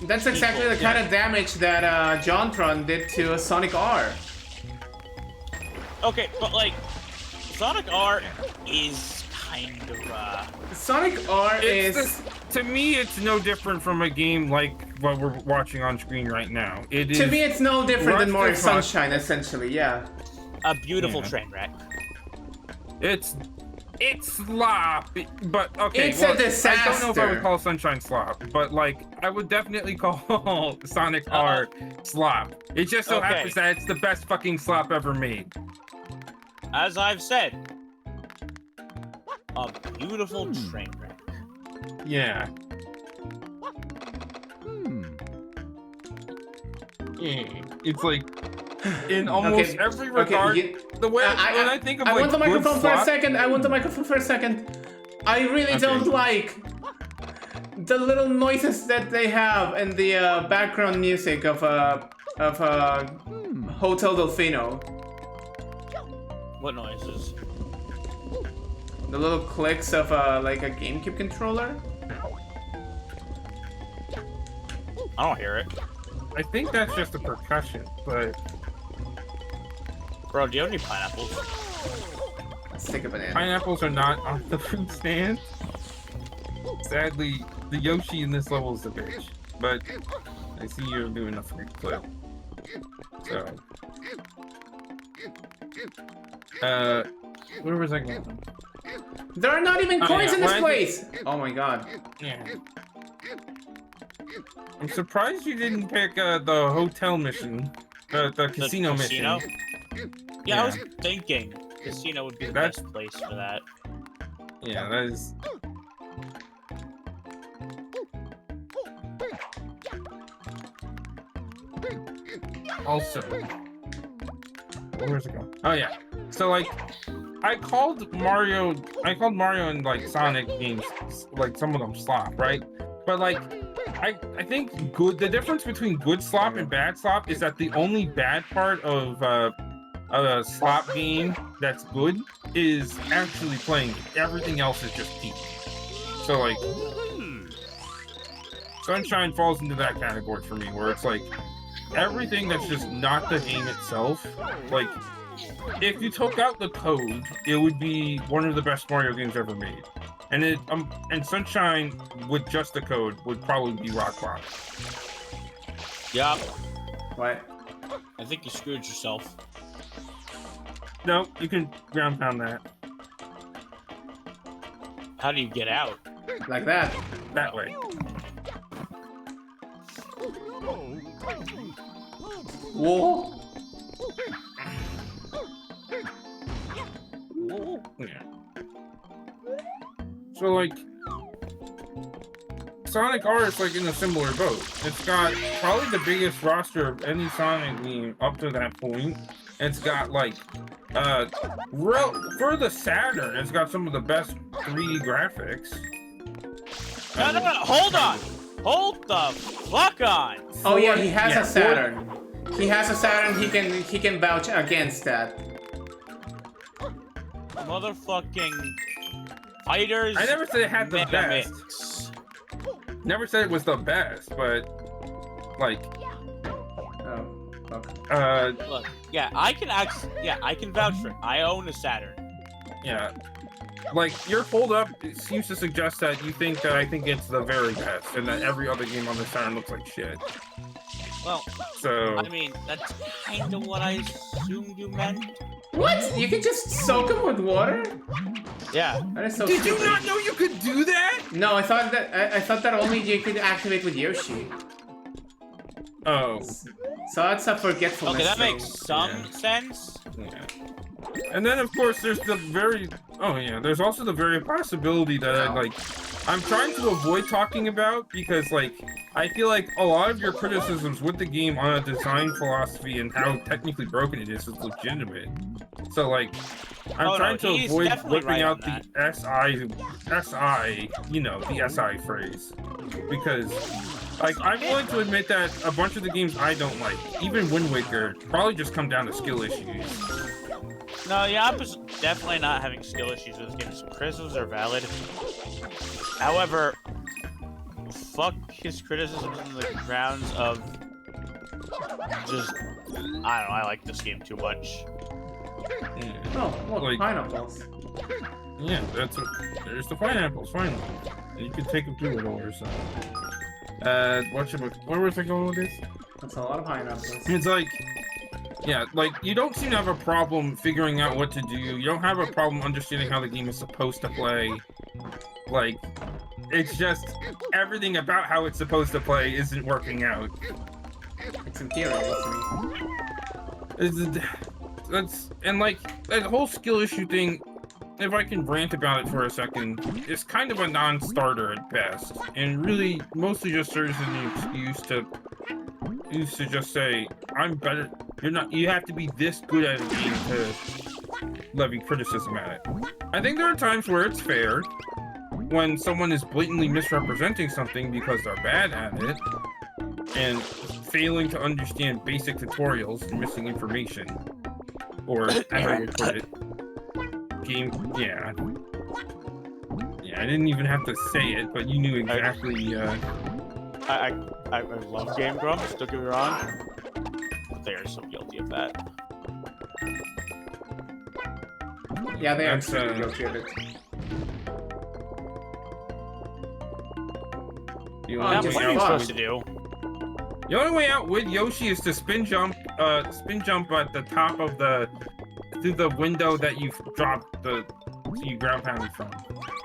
[SPEAKER 1] That's exactly
[SPEAKER 2] people,
[SPEAKER 1] the kind of damage that Jontron did to Sonic R.
[SPEAKER 2] Okay, but like Sonic R is kind of
[SPEAKER 1] Sonic R
[SPEAKER 3] it's
[SPEAKER 1] is...
[SPEAKER 3] to me it's no different from a game like what we're watching on screen right now. It is
[SPEAKER 1] To me, it's no different than Mario
[SPEAKER 3] Rusty Fox-
[SPEAKER 1] Sunshine, essentially, yeah.
[SPEAKER 2] a beautiful
[SPEAKER 3] Yeah.
[SPEAKER 2] train wreck.
[SPEAKER 3] It's slop, but okay.
[SPEAKER 1] It's a
[SPEAKER 3] I don't know if I
[SPEAKER 1] disaster.
[SPEAKER 3] would call Sunshine slop, but like I would definitely call Sonic R slop. It just so
[SPEAKER 2] Okay.
[SPEAKER 3] happens that it's the best fucking slop ever made.
[SPEAKER 2] As I've said, a beautiful train wreck.
[SPEAKER 3] Yeah. It's like in almost
[SPEAKER 1] Okay,
[SPEAKER 3] every
[SPEAKER 1] okay,
[SPEAKER 3] regard.
[SPEAKER 1] you-
[SPEAKER 3] The way when I think of
[SPEAKER 1] I
[SPEAKER 3] like
[SPEAKER 1] want the
[SPEAKER 3] good
[SPEAKER 1] microphone for a
[SPEAKER 3] slop-
[SPEAKER 1] second. I want the microphone for a second. I really
[SPEAKER 3] Okay.
[SPEAKER 1] don't like the little noises that they have and the background music of Hotel Delfino.
[SPEAKER 2] What noises?
[SPEAKER 1] The little clicks of like a GameCube controller.
[SPEAKER 2] I don't hear it.
[SPEAKER 3] I think that's just a percussion, but
[SPEAKER 2] Bro, do you have any pineapples?
[SPEAKER 1] Let's take a banana.
[SPEAKER 3] pineapples are not on the food stand. Sadly, the Yoshi in this level is a bitch. But I see you're doing a free clip. So. Where was I going?
[SPEAKER 1] There are not even
[SPEAKER 3] Oh,
[SPEAKER 1] coins
[SPEAKER 3] yeah,
[SPEAKER 1] in this
[SPEAKER 3] when I
[SPEAKER 1] place. Oh my god.
[SPEAKER 3] Yeah. I'm surprised you didn't pick the hotel mission. The casino mission.
[SPEAKER 2] Yeah, I was thinking casino would be the
[SPEAKER 3] That's-
[SPEAKER 2] best place for that.
[SPEAKER 3] Yeah, that is. Also, where's it going? Oh yeah. So like, I called Mario and like Sonic games, like some of them slop, right? But like, I think the difference between good slop and bad slop is that the only bad part of a slop game that's good is actually playing it. Everything else is just cheap. So like Sunshine falls into that category for me, where it's like everything that's just not the game itself. Like if you took out the code, it would be one of the best Mario games ever made. And Sunshine with just the code would probably be rock bottom.
[SPEAKER 2] Yup.
[SPEAKER 1] What?
[SPEAKER 2] I think you screwed yourself.
[SPEAKER 3] No, you can ground pound that.
[SPEAKER 2] How do you get out?
[SPEAKER 1] Like that.
[SPEAKER 3] That way.
[SPEAKER 1] Whoa.
[SPEAKER 3] Yeah. So like Sonic R is like in a similar boat. It's got probably the biggest roster of any Sonic game up to that point. It's got like for the Saturn, it's got some of the best 3D graphics.
[SPEAKER 2] No, hold on! Hold the fuck on!
[SPEAKER 1] Oh yeah, he has a Saturn. He has a Saturn. He can vouch against that.
[SPEAKER 2] Motherfucking fighters.
[SPEAKER 3] I never said it had the best.
[SPEAKER 2] Mix.
[SPEAKER 3] Never said it was the best, but like
[SPEAKER 1] Oh, okay.
[SPEAKER 2] Look, yeah, I can vouch for it. I own a Saturn.
[SPEAKER 3] Yeah. Like, your hold-up seems to suggest that you think that I think it's the very best, and that every other game on the Saturn looks like shit.
[SPEAKER 2] Well,
[SPEAKER 3] So...
[SPEAKER 2] I mean, that's kind of what I assumed you meant.
[SPEAKER 1] What? You can just soak him with water?
[SPEAKER 2] Yeah.
[SPEAKER 1] That is so
[SPEAKER 3] Did you
[SPEAKER 1] stupid.
[SPEAKER 3] not know you could do that?
[SPEAKER 1] No, I thought that only you could activate with Yoshi.
[SPEAKER 3] Oh.
[SPEAKER 1] So that's a forgetfulness
[SPEAKER 2] Okay, that
[SPEAKER 1] thing.
[SPEAKER 2] makes some sense.
[SPEAKER 3] Yeah. And then, of course, there's the very... Oh, yeah. There's also the very possibility that, I'm trying to avoid talking about because, like, I feel like a lot of your criticisms with the game on a design philosophy and how technically broken it is legitimate. So, like, I'm trying to avoid whipping out the SI, you know, the SI phrase. Because, like, I'm willing to admit that a bunch of the games I don't like, even Wind Waker, probably just come down to skill issues.
[SPEAKER 2] No, Yappa's definitely not having skill issues with this game. So criticisms are valid. However, fuck his criticisms on the grounds of just, I don't know, I like this game too much.
[SPEAKER 3] Yeah.
[SPEAKER 1] Oh, look,
[SPEAKER 3] Like-
[SPEAKER 1] pineapples.
[SPEAKER 3] Yeah, there's the pineapples, finally. You can take them through it or so. Where was I going with this?
[SPEAKER 1] That's a lot of pineapples.
[SPEAKER 3] It's like, yeah, like, you don't seem to have a problem figuring out what to do. You don't have a problem understanding how the game is supposed to play. Like, it's just everything about how it's supposed to play isn't working out.
[SPEAKER 1] It's infuriating to me.
[SPEAKER 3] And like, that whole skill issue thing, if I can rant about it for a second, is kind of a non-starter at best, and really mostly just serves as an excuse to just say, I'm better. You have to be this good at a game to levy criticism at it. I think there are times where it's fair when someone is blatantly misrepresenting something because they're bad at it and failing to understand basic tutorials and missing information. Or, as I would put it, yeah, I didn't even have to say it, but you knew exactly,
[SPEAKER 2] I love Game Grumps, don't get me wrong. But they are so guilty of that.
[SPEAKER 1] Yeah, they are
[SPEAKER 3] That's,
[SPEAKER 1] truly guilty of it.
[SPEAKER 3] the
[SPEAKER 1] Oh,
[SPEAKER 2] What
[SPEAKER 3] only
[SPEAKER 1] just
[SPEAKER 3] way
[SPEAKER 2] are you
[SPEAKER 3] out
[SPEAKER 2] supposed
[SPEAKER 3] with-
[SPEAKER 2] to do?
[SPEAKER 3] the only way out with Yoshi is to spin jump at the top of through the window that you dropped you ground pounded from.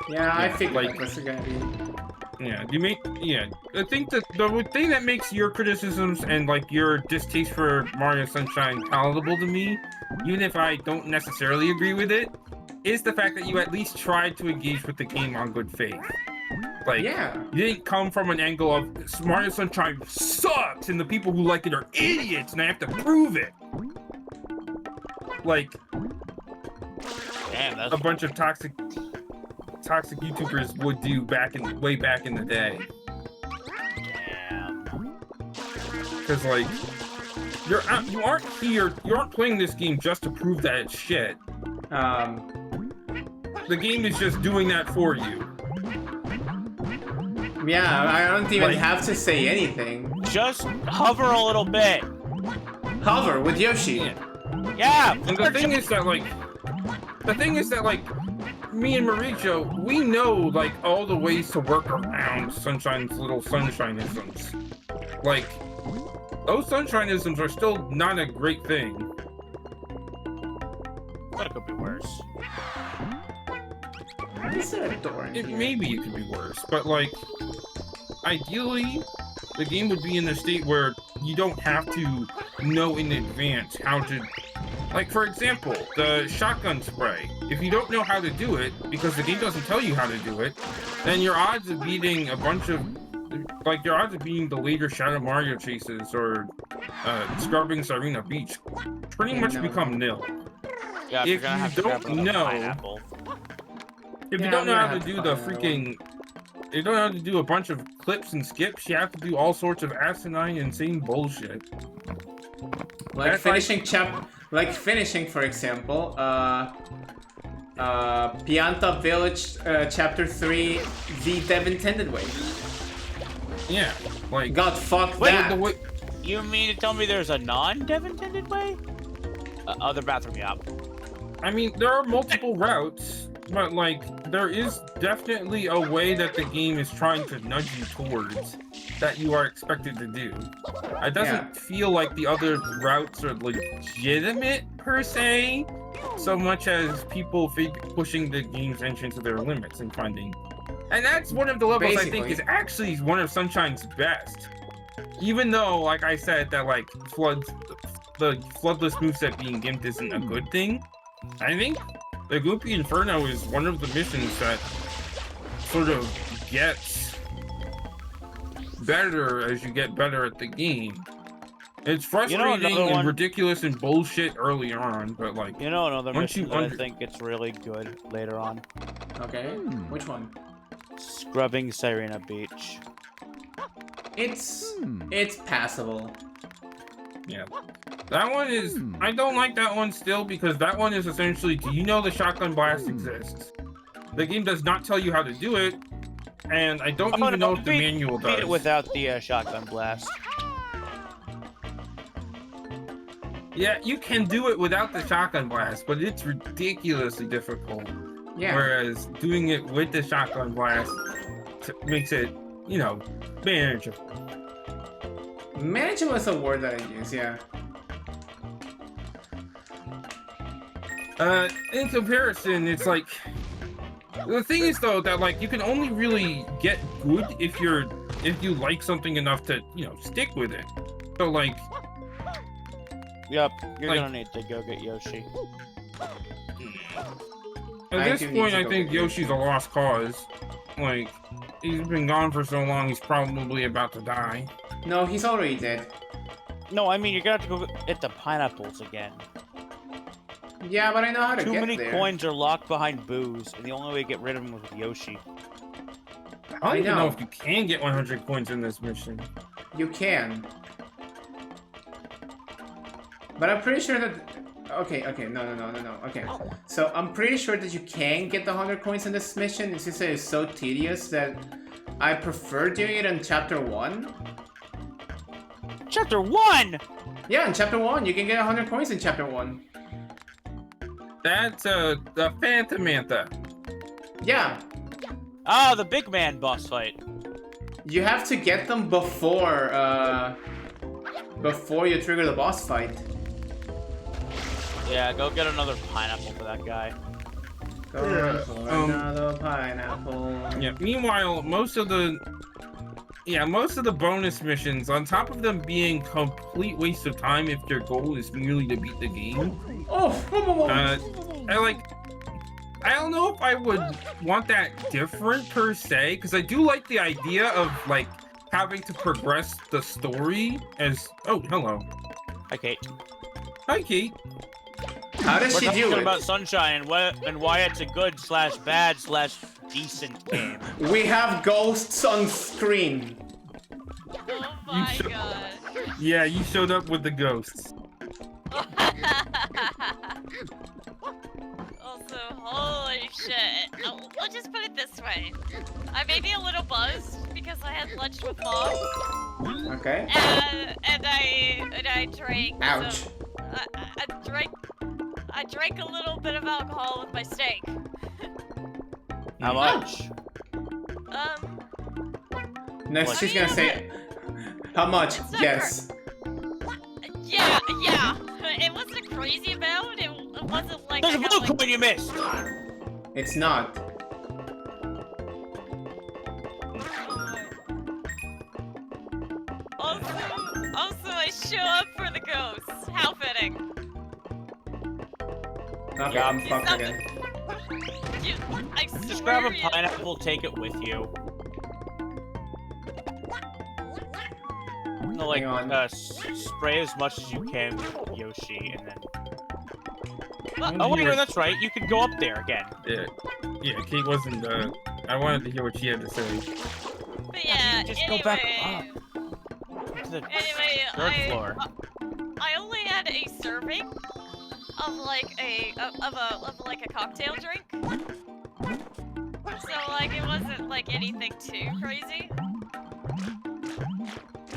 [SPEAKER 1] Yeah, I
[SPEAKER 3] Yeah,
[SPEAKER 1] figured
[SPEAKER 3] like-
[SPEAKER 1] that was gonna be.
[SPEAKER 3] Yeah, I think that the thing that makes your criticisms and like your distaste for Mario Sunshine palatable to me, even if I don't necessarily agree with it, is the fact that you at least tried to engage with the game on good faith. Like,
[SPEAKER 1] Yeah.
[SPEAKER 3] you didn't come from an angle of Mario Sunshine sucks and the people who like it are idiots and I have to prove it. Like,
[SPEAKER 2] Damn, that's
[SPEAKER 3] a bunch of toxic YouTubers would do way back in the day. because like you aren't playing this game just to prove that it's shit. The game is just doing that for you.
[SPEAKER 1] Yeah, I don't even have to say anything.
[SPEAKER 2] Just hover a little bit.
[SPEAKER 1] Hover with Yoshi.
[SPEAKER 2] Yeah.
[SPEAKER 3] And the thing is that like me and Mauricio, we know like all the ways to work around Sunshine's little sunshine-isms. Like, those sunshine-isms are still not a great thing.
[SPEAKER 2] But it could be worse.
[SPEAKER 1] Why is there a door in here?
[SPEAKER 3] Maybe it could be worse, but like, ideally, the game would be in a state where you don't have to know in advance how to... Like, for example, the shotgun spray. If you don't know how to do it, because the game doesn't tell you how to do it, then your odds of beating a bunch of... Like, your odds of beating the later Shadow Mario chases or scrubbing Sirena Beach pretty much become nil.
[SPEAKER 2] Yeah,
[SPEAKER 3] If you don't know... If you don't know how to do the freaking... If you don't know how to do a bunch of clips and skips, you have to do all sorts of asinine, insane bullshit.
[SPEAKER 1] Like finishing for example, Pianta Village, Chapter 3, The Dev Intended Way.
[SPEAKER 3] Yeah, like...
[SPEAKER 1] God, fuck that.
[SPEAKER 2] You mean to tell me there's a non-Dev Intended Way? Other bathroom, yeah.
[SPEAKER 3] I mean, there are multiple routes, but like, there is definitely a way that the game is trying to nudge you towards that you are expected to do. It doesn't feel like the other routes are legitimate, per se, so much as people pushing the game's engine to their limits and finding. And that's one of the levels I think is actually one of Sunshine's best. Even though, like I said, that like the Floodless moveset being gimped isn't a good thing, I think the Goopy Inferno is one of the missions that sort of gets better as you get better at the game. It's frustrating and ridiculous and bullshit early on, but like...
[SPEAKER 2] You know another mission that I think it's really good later on?
[SPEAKER 1] Okay, which one?
[SPEAKER 2] Scrubbing Sirena Beach.
[SPEAKER 1] It's passable.
[SPEAKER 3] Yeah. That one is... I don't like that one still because that one is essentially, do you know the shotgun blast exists? The game does not tell you how to do it, and I don't even know if the manual does.
[SPEAKER 2] Beat it without the shotgun blast.
[SPEAKER 3] Yeah, you can do it without the shotgun blast, but it's ridiculously difficult.
[SPEAKER 1] Yeah.
[SPEAKER 3] Whereas doing it with the shotgun blast makes it, you know, manageable.
[SPEAKER 1] Manageable is a word that I use, yeah.
[SPEAKER 3] In comparison, it's like... The thing is, though, that, like, you can only really get good if you like something enough to, you know, stick with it. So, like...
[SPEAKER 2] Yep, you're gonna need to go get Yoshi.
[SPEAKER 3] At this point, I think Yoshi's a lost cause. Like, he's been gone for so long, he's probably about to die.
[SPEAKER 1] No, he's already dead.
[SPEAKER 2] No, I mean, you're gonna have to go get the pineapples again.
[SPEAKER 1] Yeah, but I know how to get there.
[SPEAKER 2] Too many coins are locked behind booze, and the only way to get rid of them is with Yoshi.
[SPEAKER 3] I don't even know if you can get 100 coins in this mission.
[SPEAKER 1] You can. But I'm pretty sure that... Okay, no. Okay, so I'm pretty sure that you can get the 100 coins in this mission. It's just that it's so tedious that I prefer doing it in Chapter 1.
[SPEAKER 2] Chapter 1?!
[SPEAKER 1] Yeah, in Chapter 1, you can get 100 coins in Chapter 1.
[SPEAKER 3] That's the Phantom Mantha.
[SPEAKER 1] Yeah.
[SPEAKER 2] Oh, the big man boss fight.
[SPEAKER 1] You have to get them before you trigger the boss fight.
[SPEAKER 2] Yeah, go get another pineapple for that guy.
[SPEAKER 1] Go for another pineapple.
[SPEAKER 3] Yeah. Meanwhile, most of the bonus missions, on top of them being complete waste of time if your goal is merely to beat the game. I don't know if I would want that different per se, because I do like the idea of like having to progress the story as... Oh, hello.
[SPEAKER 2] Hi, Kate.
[SPEAKER 3] Hi, Kate.
[SPEAKER 1] How does she do it?
[SPEAKER 2] We're talking about Sunshine and why it's a good/bad/decent game.
[SPEAKER 1] We have ghosts on screen.
[SPEAKER 4] Oh my god.
[SPEAKER 3] Yeah, you showed up with the ghosts.
[SPEAKER 4] Also, holy shit. Oh, let's just put it this way. I may be a little buzzed because I had lunch with Mom.
[SPEAKER 1] Okay.
[SPEAKER 4] And I drank.
[SPEAKER 1] Ouch.
[SPEAKER 4] Some, I drank a little bit of alcohol with my steak.
[SPEAKER 2] How much?
[SPEAKER 1] Next, she's gonna say, how much? Yes.
[SPEAKER 4] Yeah. It wasn't a crazy amount. It wasn't like.
[SPEAKER 2] There's a
[SPEAKER 4] I got,
[SPEAKER 2] blue
[SPEAKER 4] like,
[SPEAKER 2] coin you missed.
[SPEAKER 1] It's not.
[SPEAKER 4] Also, I show up for the ghosts. How fitting.
[SPEAKER 1] Okay, I'm fucked again.
[SPEAKER 4] I swear
[SPEAKER 2] Just grab a pineapple, take it with you. No, like,
[SPEAKER 1] Hang on.
[SPEAKER 2] spray as much as you can, Yoshi, and then...
[SPEAKER 4] Well,
[SPEAKER 2] Oh, wait, no, that's right. You can go up there again.
[SPEAKER 3] Yeah, Kate wasn't, I wanted to hear what she had to say.
[SPEAKER 4] but yeah,
[SPEAKER 2] Just
[SPEAKER 4] anyway,
[SPEAKER 2] go back up. To the third floor.
[SPEAKER 4] I only had a serving of like a cocktail drink. So like it wasn't like anything too crazy.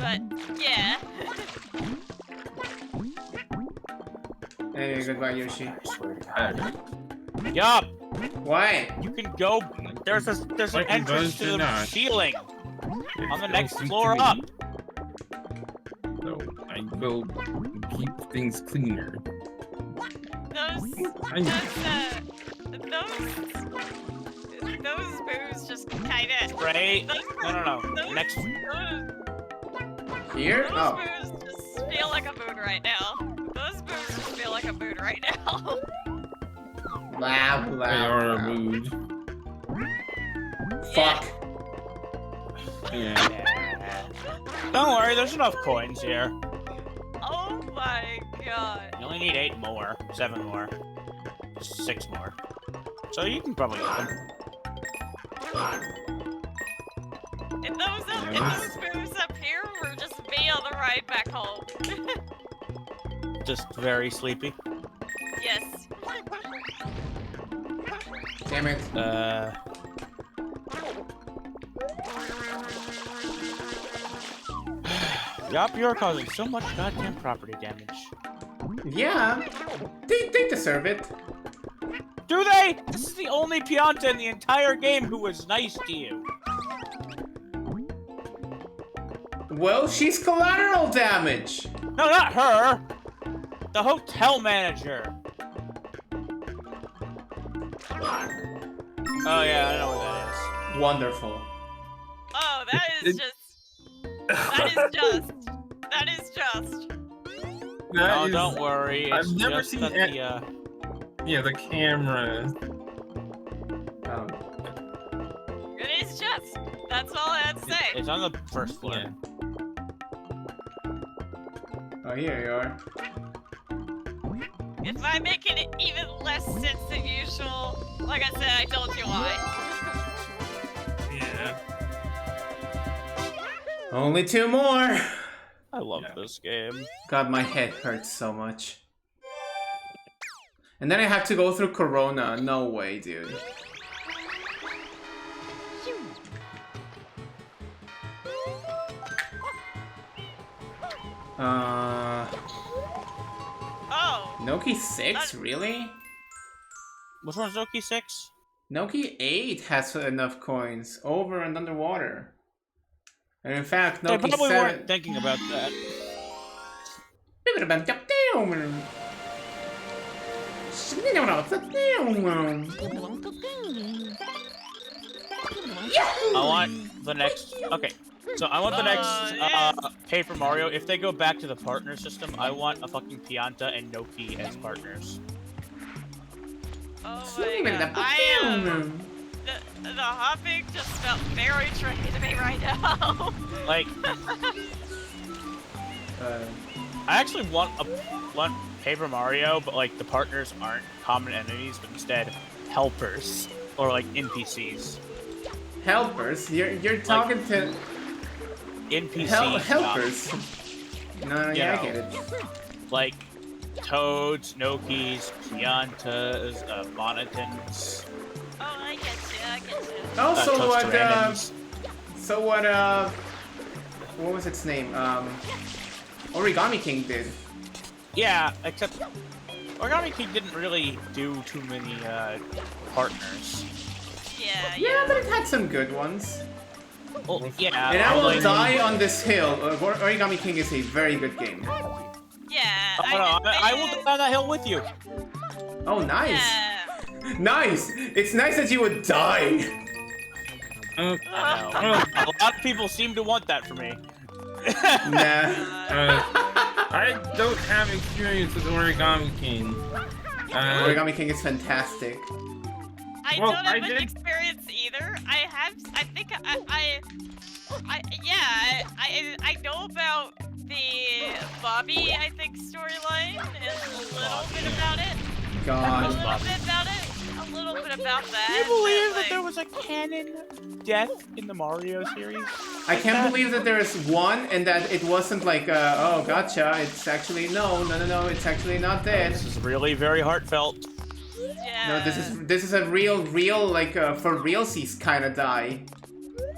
[SPEAKER 4] But yeah.
[SPEAKER 1] Hey, goodbye, Yoshi.
[SPEAKER 2] Yup!
[SPEAKER 1] Why?
[SPEAKER 2] You can go... There's an
[SPEAKER 3] Like
[SPEAKER 2] entrance to
[SPEAKER 3] those
[SPEAKER 2] the
[SPEAKER 3] not.
[SPEAKER 2] ceiling. On the
[SPEAKER 3] It
[SPEAKER 2] next
[SPEAKER 3] don't seem
[SPEAKER 2] floor
[SPEAKER 3] to be.
[SPEAKER 2] up.
[SPEAKER 3] So, I will keep things cleaner.
[SPEAKER 4] Those booze just kinda...
[SPEAKER 2] Spray... No. Next...
[SPEAKER 1] Here?
[SPEAKER 4] Those
[SPEAKER 1] Oh.
[SPEAKER 4] booze just feel like a mood right now. Those booze just feel like a mood right now.
[SPEAKER 1] Blah, blah,
[SPEAKER 3] They are a
[SPEAKER 1] blah.
[SPEAKER 3] mood.
[SPEAKER 1] Fuck.
[SPEAKER 3] Yeah.
[SPEAKER 2] Yeah. Don't worry, there's enough coins here.
[SPEAKER 4] Oh my god.
[SPEAKER 2] You only need 8 more. 7 more. 6 more. So you can probably get them.
[SPEAKER 4] And those booze up here were just me on the ride back home.
[SPEAKER 2] Just very sleepy.
[SPEAKER 4] Yes.
[SPEAKER 1] Damn it.
[SPEAKER 2] Yup, you're causing so much goddamn property damage.
[SPEAKER 1] Yeah. They deserve it.
[SPEAKER 2] Do they? This is the only Pianta in the entire game who was nice to you.
[SPEAKER 1] Well, she's collateral damage.
[SPEAKER 2] No, not her! The hotel manager. Oh yeah, I know what that
[SPEAKER 1] Wonderful.
[SPEAKER 4] Oh, that is just... That is just...
[SPEAKER 2] No,
[SPEAKER 3] That
[SPEAKER 2] don't
[SPEAKER 3] is-
[SPEAKER 2] worry.
[SPEAKER 3] I've
[SPEAKER 2] It's
[SPEAKER 3] never
[SPEAKER 2] just
[SPEAKER 3] seen
[SPEAKER 2] that
[SPEAKER 3] that- Yeah, the camera.
[SPEAKER 4] It is just... That's all I had to say.
[SPEAKER 2] It's on the first floor.
[SPEAKER 3] Yeah.
[SPEAKER 1] Oh, here you are.
[SPEAKER 4] If I'm making it even less sense than usual, like I said, I told you why.
[SPEAKER 3] Yeah.
[SPEAKER 1] Only 2 more.
[SPEAKER 2] I love this game.
[SPEAKER 1] God, my head hurts so much. And then I have to go through Corona. No way, dude.
[SPEAKER 4] Oh,
[SPEAKER 1] Noki 6? Really?
[SPEAKER 2] Which one's Oki 6?
[SPEAKER 1] Noki 8 has enough coins. Over and underwater. And in fact,
[SPEAKER 2] They
[SPEAKER 1] Noki
[SPEAKER 2] probably
[SPEAKER 1] 7...
[SPEAKER 2] weren't thinking about that. I want the next... Okay, so I want the next Paper Mario. If they go back to the partner system, I want a fucking Pianta and Noki as partners.
[SPEAKER 4] oh my god. I am... The hopping just felt very tricky to me right now.
[SPEAKER 2] Like, I actually want Paper Mario, but like the partners aren't common enemies, but instead helpers or like NPCs.
[SPEAKER 1] helpers? You're talking to...
[SPEAKER 2] NPCs.
[SPEAKER 1] helpers? No,
[SPEAKER 2] You
[SPEAKER 1] yeah, I
[SPEAKER 2] know.
[SPEAKER 1] get it.
[SPEAKER 2] Like Toads, Nokis, Piantas, Monotons.
[SPEAKER 4] Oh, I get you. I get you.
[SPEAKER 1] Also,
[SPEAKER 2] Toasterannons.
[SPEAKER 1] what was its name? Origami King did.
[SPEAKER 2] Yeah, except Origami King didn't really do too many partners.
[SPEAKER 4] Yeah,
[SPEAKER 1] Yeah, but it had some good ones.
[SPEAKER 2] Well, yeah.
[SPEAKER 1] And I will
[SPEAKER 2] like-
[SPEAKER 1] die on this hill. Origami King is a very good game.
[SPEAKER 4] Yeah.
[SPEAKER 2] Oh, no, I will die on that hill with you.
[SPEAKER 1] Oh, nice.
[SPEAKER 4] Yeah.
[SPEAKER 1] Nice. It's nice that you would die.
[SPEAKER 2] I know. A lot of people seem to want that for me.
[SPEAKER 1] Nah.
[SPEAKER 3] I don't have experience with Origami King.
[SPEAKER 1] Origami King is fantastic.
[SPEAKER 4] I
[SPEAKER 3] Well,
[SPEAKER 4] don't
[SPEAKER 3] I
[SPEAKER 4] have much
[SPEAKER 3] did-
[SPEAKER 4] experience either. I know about the Bobby, I think, storyline and a little bit about it. A
[SPEAKER 1] God.
[SPEAKER 4] little bit about it. A little bit about that.
[SPEAKER 2] Can you believe
[SPEAKER 4] but,
[SPEAKER 2] that there was a canon death in the Mario series?
[SPEAKER 1] I can't believe that there is one and that it wasn't like, oh, gotcha. It's actually, no, it's actually not dead.
[SPEAKER 2] This is really very heartfelt.
[SPEAKER 4] Yeah.
[SPEAKER 1] No, this is a real, like, for realsies kind of die.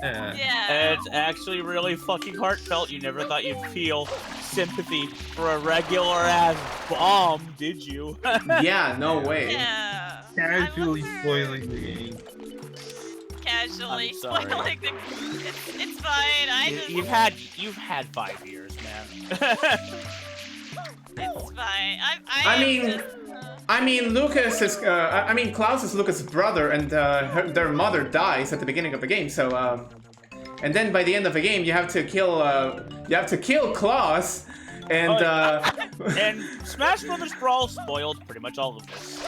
[SPEAKER 4] Yeah.
[SPEAKER 2] It's actually really fucking heartfelt. You never thought you'd feel sympathy for a regular ass bomb, did you?
[SPEAKER 1] Yeah, no way.
[SPEAKER 4] Yeah.
[SPEAKER 3] Casually
[SPEAKER 4] I love her.
[SPEAKER 3] spoiling the game.
[SPEAKER 4] Casually
[SPEAKER 2] I'm sorry.
[SPEAKER 4] spoiling the. It's fine. I just.
[SPEAKER 2] You've had 5 years, man.
[SPEAKER 4] It's fine.
[SPEAKER 1] I mean, Lucas is, Klaus is Lucas' brother, and their mother dies at the beginning of the game. So, and then by the end of the game, you have to kill Klaus, and
[SPEAKER 2] And Smash Brothers Brawl spoiled pretty much all of this.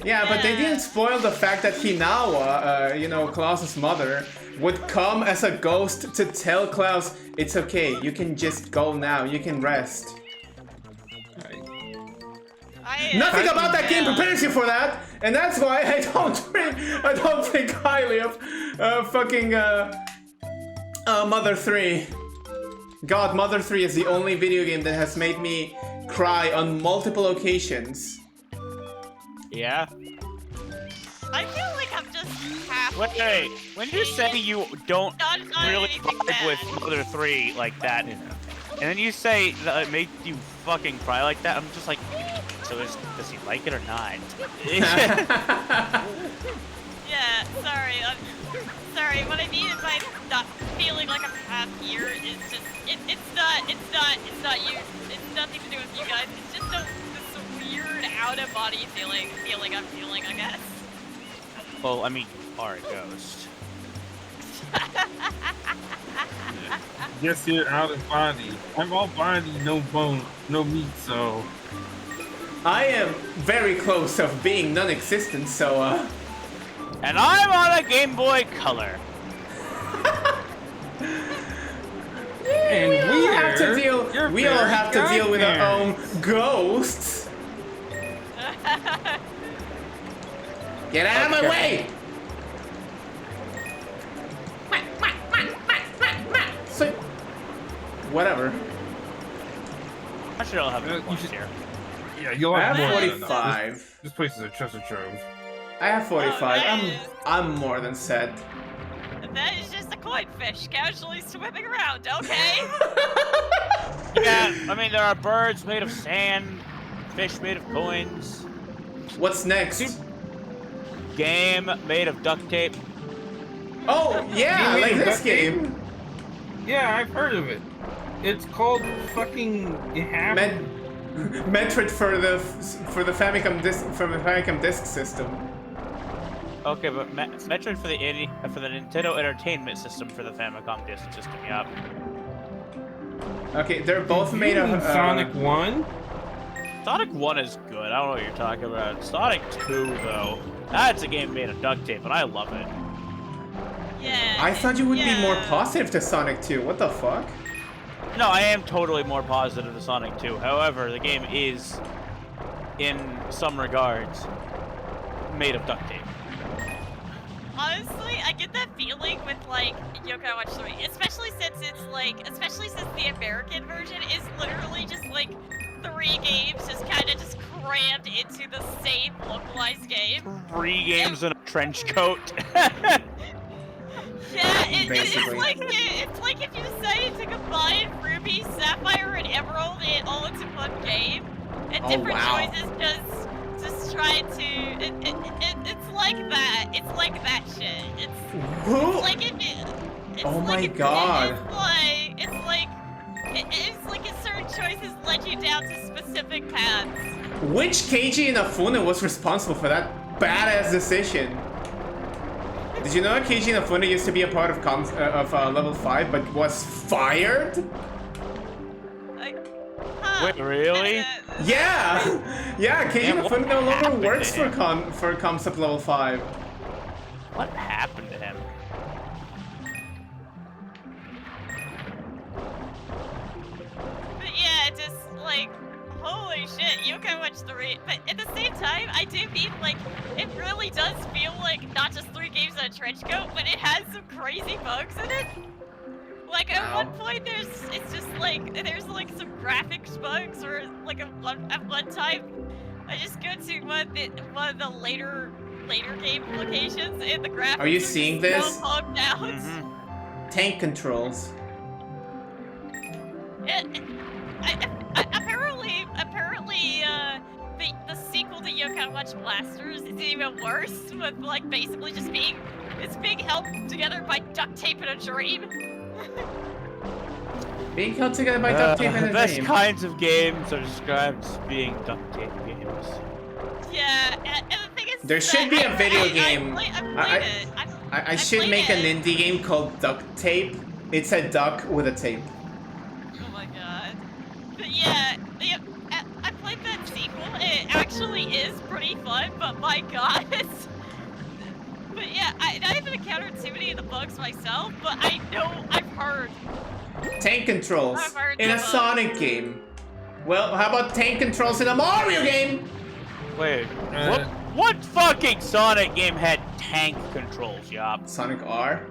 [SPEAKER 1] yeah, but they didn't spoil the fact that Hinawa, Klaus's mother, would come as a ghost to tell Klaus, it's okay, you can just go now, you can rest. Nothing about that game prepares you for that, and that's why I don't think highly of fucking Mother 3. God, Mother 3 is the only video game that has made me cry on multiple occasions.
[SPEAKER 2] Yeah?
[SPEAKER 4] I feel like I'm just half.
[SPEAKER 2] Wait, when you say you don't
[SPEAKER 4] Not
[SPEAKER 2] really
[SPEAKER 4] anything
[SPEAKER 2] vibe with
[SPEAKER 4] bad.
[SPEAKER 2] Mother 3 like that, and then you say that it made you fucking cry like that, I'm just like, so does he like it or not?
[SPEAKER 4] Yeah, sorry. Sorry. What I mean by not feeling like I'm half here is just it's not you. It's nothing to do with you guys. It's just this weird out of body feeling I'm feeling, I guess.
[SPEAKER 2] Well, I mean, you are a ghost.
[SPEAKER 3] Guess you're out of body. I'm all body, no bone, no meat, so.
[SPEAKER 1] I am very close of being non-existent, so
[SPEAKER 2] And I'm on a Game Boy Color.
[SPEAKER 3] And
[SPEAKER 1] we all have to deal.
[SPEAKER 3] You're
[SPEAKER 1] We all
[SPEAKER 3] very
[SPEAKER 1] have to deal with our own
[SPEAKER 3] godparents.
[SPEAKER 1] ghosts. Get out of my way! So, whatever.
[SPEAKER 2] Actually, I'll have
[SPEAKER 3] You
[SPEAKER 2] a point
[SPEAKER 3] should-
[SPEAKER 2] here.
[SPEAKER 3] Yeah, you'll
[SPEAKER 1] I
[SPEAKER 3] have
[SPEAKER 1] have
[SPEAKER 3] more.
[SPEAKER 1] 45.
[SPEAKER 3] This place is a treasure trove.
[SPEAKER 1] I have 45.
[SPEAKER 4] nice.
[SPEAKER 1] I'm more than set.
[SPEAKER 4] That is just a coin fish casually swimming around. Okay.
[SPEAKER 2] Yeah, I mean, there are birds made of sand, fish made of coins,
[SPEAKER 1] What's next?
[SPEAKER 2] game made of duct tape.
[SPEAKER 1] Oh yeah,
[SPEAKER 3] You
[SPEAKER 1] like
[SPEAKER 3] mean
[SPEAKER 1] this
[SPEAKER 3] duct tape?
[SPEAKER 1] game.
[SPEAKER 3] Yeah, I've heard of it. It's called fucking.
[SPEAKER 1] Metroid for the Famicom Disk System.
[SPEAKER 2] Okay, but Metroid for the Nintendo Entertainment System for the Famicom Disk System. Yep.
[SPEAKER 1] Okay, they're both made of
[SPEAKER 3] Sonic 1?
[SPEAKER 2] Sonic 1 is good. I don't know what you're talking about. Sonic 2, though, that's a game made of duct tape, and I love it.
[SPEAKER 4] Yeah.
[SPEAKER 1] I thought you would be more
[SPEAKER 4] yeah.
[SPEAKER 1] positive to Sonic 2. What the fuck?
[SPEAKER 2] No, I am totally more positive to Sonic 2. However, the game is, in some regards, made of duct tape.
[SPEAKER 4] honestly, I get that feeling with like Yokai Watch 3, especially since the American version is literally just like 3 games just kind of just crammed into the same localized game.
[SPEAKER 2] 3 games in a trench coat.
[SPEAKER 4] Yeah, it's
[SPEAKER 1] Basically.
[SPEAKER 4] like if you decided to combine Ruby, Sapphire, and Emerald all into one game, and
[SPEAKER 1] Oh,
[SPEAKER 4] different
[SPEAKER 1] wow.
[SPEAKER 4] choices just try to. It's like that. It's like that shit. It's
[SPEAKER 1] Who?
[SPEAKER 4] like if it. It's
[SPEAKER 1] Oh
[SPEAKER 4] like
[SPEAKER 1] my
[SPEAKER 4] if-
[SPEAKER 1] God.
[SPEAKER 4] It's like if certain choices led you down to specific paths.
[SPEAKER 1] Which Keiji Inafune was responsible for that badass decision? Did you know that Keiji Inafune used to be a part of level 5, but was fired?
[SPEAKER 4] Like, huh.
[SPEAKER 2] Wait, really?
[SPEAKER 1] Yeah! Yeah, Keiji
[SPEAKER 2] Man, what
[SPEAKER 1] Inafune no longer
[SPEAKER 2] happened to
[SPEAKER 1] works for
[SPEAKER 2] him?
[SPEAKER 1] Concept level 5.
[SPEAKER 2] What happened to him?
[SPEAKER 4] But yeah, just like, holy shit, Yokai Watch 3. But at the same time, I do mean, like, it really does feel like not just 3 games in a trench coat, but it has some crazy bugs in it. Like, at
[SPEAKER 1] Wow.
[SPEAKER 4] one point, it's just like, there's like some graphics bugs, or like at one time, I just go to one of the later game locations, and the graphics
[SPEAKER 1] Are you
[SPEAKER 4] just
[SPEAKER 1] seeing
[SPEAKER 4] so
[SPEAKER 1] this?
[SPEAKER 4] bugged out.
[SPEAKER 2] Mm-hmm.
[SPEAKER 1] Tank controls.
[SPEAKER 4] Apparently, the sequel to Yokai Watch Blasters is even worse, with like basically just being held together by duct tape in a dream.
[SPEAKER 1] Being held together by duct tape in
[SPEAKER 2] The
[SPEAKER 1] a
[SPEAKER 2] best
[SPEAKER 1] dream.
[SPEAKER 2] kinds of games are described as being duct tape games.
[SPEAKER 4] Yeah, and the thing is,
[SPEAKER 1] There should be a video game.
[SPEAKER 4] I played it.
[SPEAKER 1] I should
[SPEAKER 4] played
[SPEAKER 1] make an
[SPEAKER 4] it.
[SPEAKER 1] indie game called Duct Tape. It's a duck with a tape.
[SPEAKER 4] Oh my god. But yeah, I played that sequel. It actually is pretty fun, but my god. But yeah, I haven't encountered too many of the bugs myself, but I know I've heard.
[SPEAKER 1] Tank controls
[SPEAKER 4] I've heard
[SPEAKER 1] in a
[SPEAKER 4] the bugs.
[SPEAKER 1] Sonic game. Well, how about tank controls in a Mario game?
[SPEAKER 2] Wait, what fucking Sonic game had tank controls, Yop?
[SPEAKER 1] Sonic R?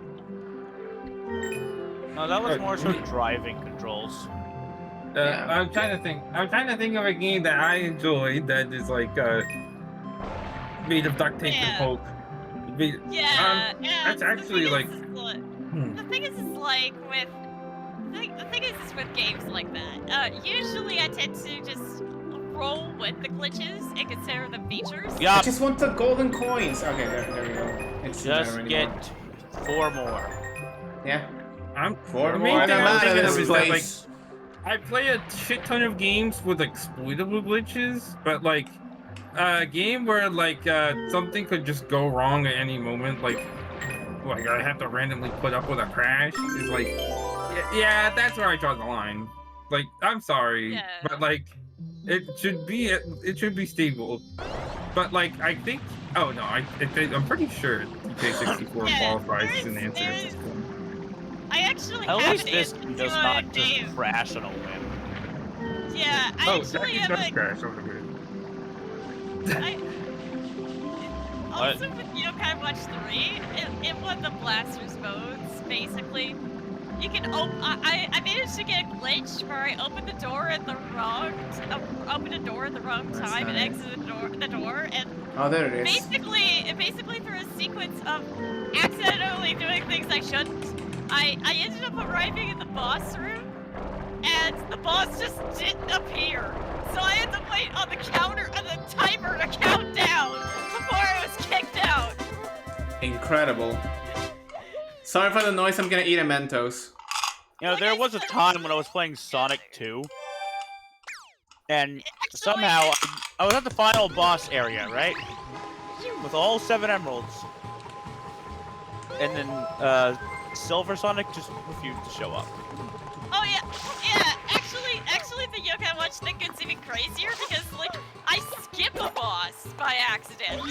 [SPEAKER 2] No, that was more so driving controls.
[SPEAKER 1] Yeah.
[SPEAKER 3] I'm trying to think. I'm trying to think of a game that I enjoyed that is like made of duct tape
[SPEAKER 4] Yeah.
[SPEAKER 3] and poke.
[SPEAKER 4] Yeah,
[SPEAKER 3] that's
[SPEAKER 4] the
[SPEAKER 3] actually
[SPEAKER 4] thing
[SPEAKER 3] like.
[SPEAKER 4] is, the thing is like with the thing is with games like that. Usually I tend to just roll with the glitches and consider them features.
[SPEAKER 1] I
[SPEAKER 2] Yop,
[SPEAKER 1] just want the golden coins. Okay, there we go. It's not
[SPEAKER 2] just
[SPEAKER 1] there
[SPEAKER 2] get
[SPEAKER 1] anymore.
[SPEAKER 2] 4 more.
[SPEAKER 1] Yeah.
[SPEAKER 3] I'm
[SPEAKER 1] 4
[SPEAKER 3] the
[SPEAKER 1] more
[SPEAKER 3] main
[SPEAKER 1] and
[SPEAKER 3] thing
[SPEAKER 1] I'm
[SPEAKER 3] I'm
[SPEAKER 1] out of
[SPEAKER 3] thinking
[SPEAKER 1] this
[SPEAKER 3] of is that, like,
[SPEAKER 1] place.
[SPEAKER 3] I play a shit ton of games with exploitable glitches, but like a game where like something could just go wrong at any moment, like I have to randomly put up with a crash is like, yeah, that's where I draw the line. Like, I'm sorry,
[SPEAKER 4] Yeah.
[SPEAKER 3] but like it should be stable. But like I think, oh no, I'm pretty sure TK64
[SPEAKER 4] Yeah,
[SPEAKER 3] qualifies as an
[SPEAKER 4] there's-
[SPEAKER 3] answer.
[SPEAKER 4] I actually
[SPEAKER 2] At
[SPEAKER 4] have
[SPEAKER 2] least
[SPEAKER 4] an
[SPEAKER 2] this
[SPEAKER 4] answer
[SPEAKER 2] does
[SPEAKER 4] to a
[SPEAKER 2] not just
[SPEAKER 4] game.
[SPEAKER 2] crash on a whim.
[SPEAKER 4] Yeah, I
[SPEAKER 3] Oh,
[SPEAKER 4] actually
[SPEAKER 3] that
[SPEAKER 4] have
[SPEAKER 3] does
[SPEAKER 4] a.
[SPEAKER 3] crash over here.
[SPEAKER 4] Also with Yokai Watch 3, in one of the blasters modes, basically, you can I managed to get a glitch where I opened the door at the wrong
[SPEAKER 1] That's
[SPEAKER 4] time and
[SPEAKER 1] nice.
[SPEAKER 4] exited the door, and
[SPEAKER 1] Oh, there it is.
[SPEAKER 4] basically through a sequence of accidentally doing things I shouldn't, I ended up arriving in the boss room, and the boss just didn't appear. So I had to wait on the timer to count down before I was kicked out.
[SPEAKER 1] Incredible. Sorry for the noise, I'm gonna eat a Mentos.
[SPEAKER 2] You know, there was a time when I was playing Sonic 2, and somehow I was at the final boss area, right? With all 7 emeralds. And then, Silver Sonic just refused to show up.
[SPEAKER 4] Oh yeah. Actually, the Yokai Watch thing gets even crazier because, like, I skipped a boss by accident.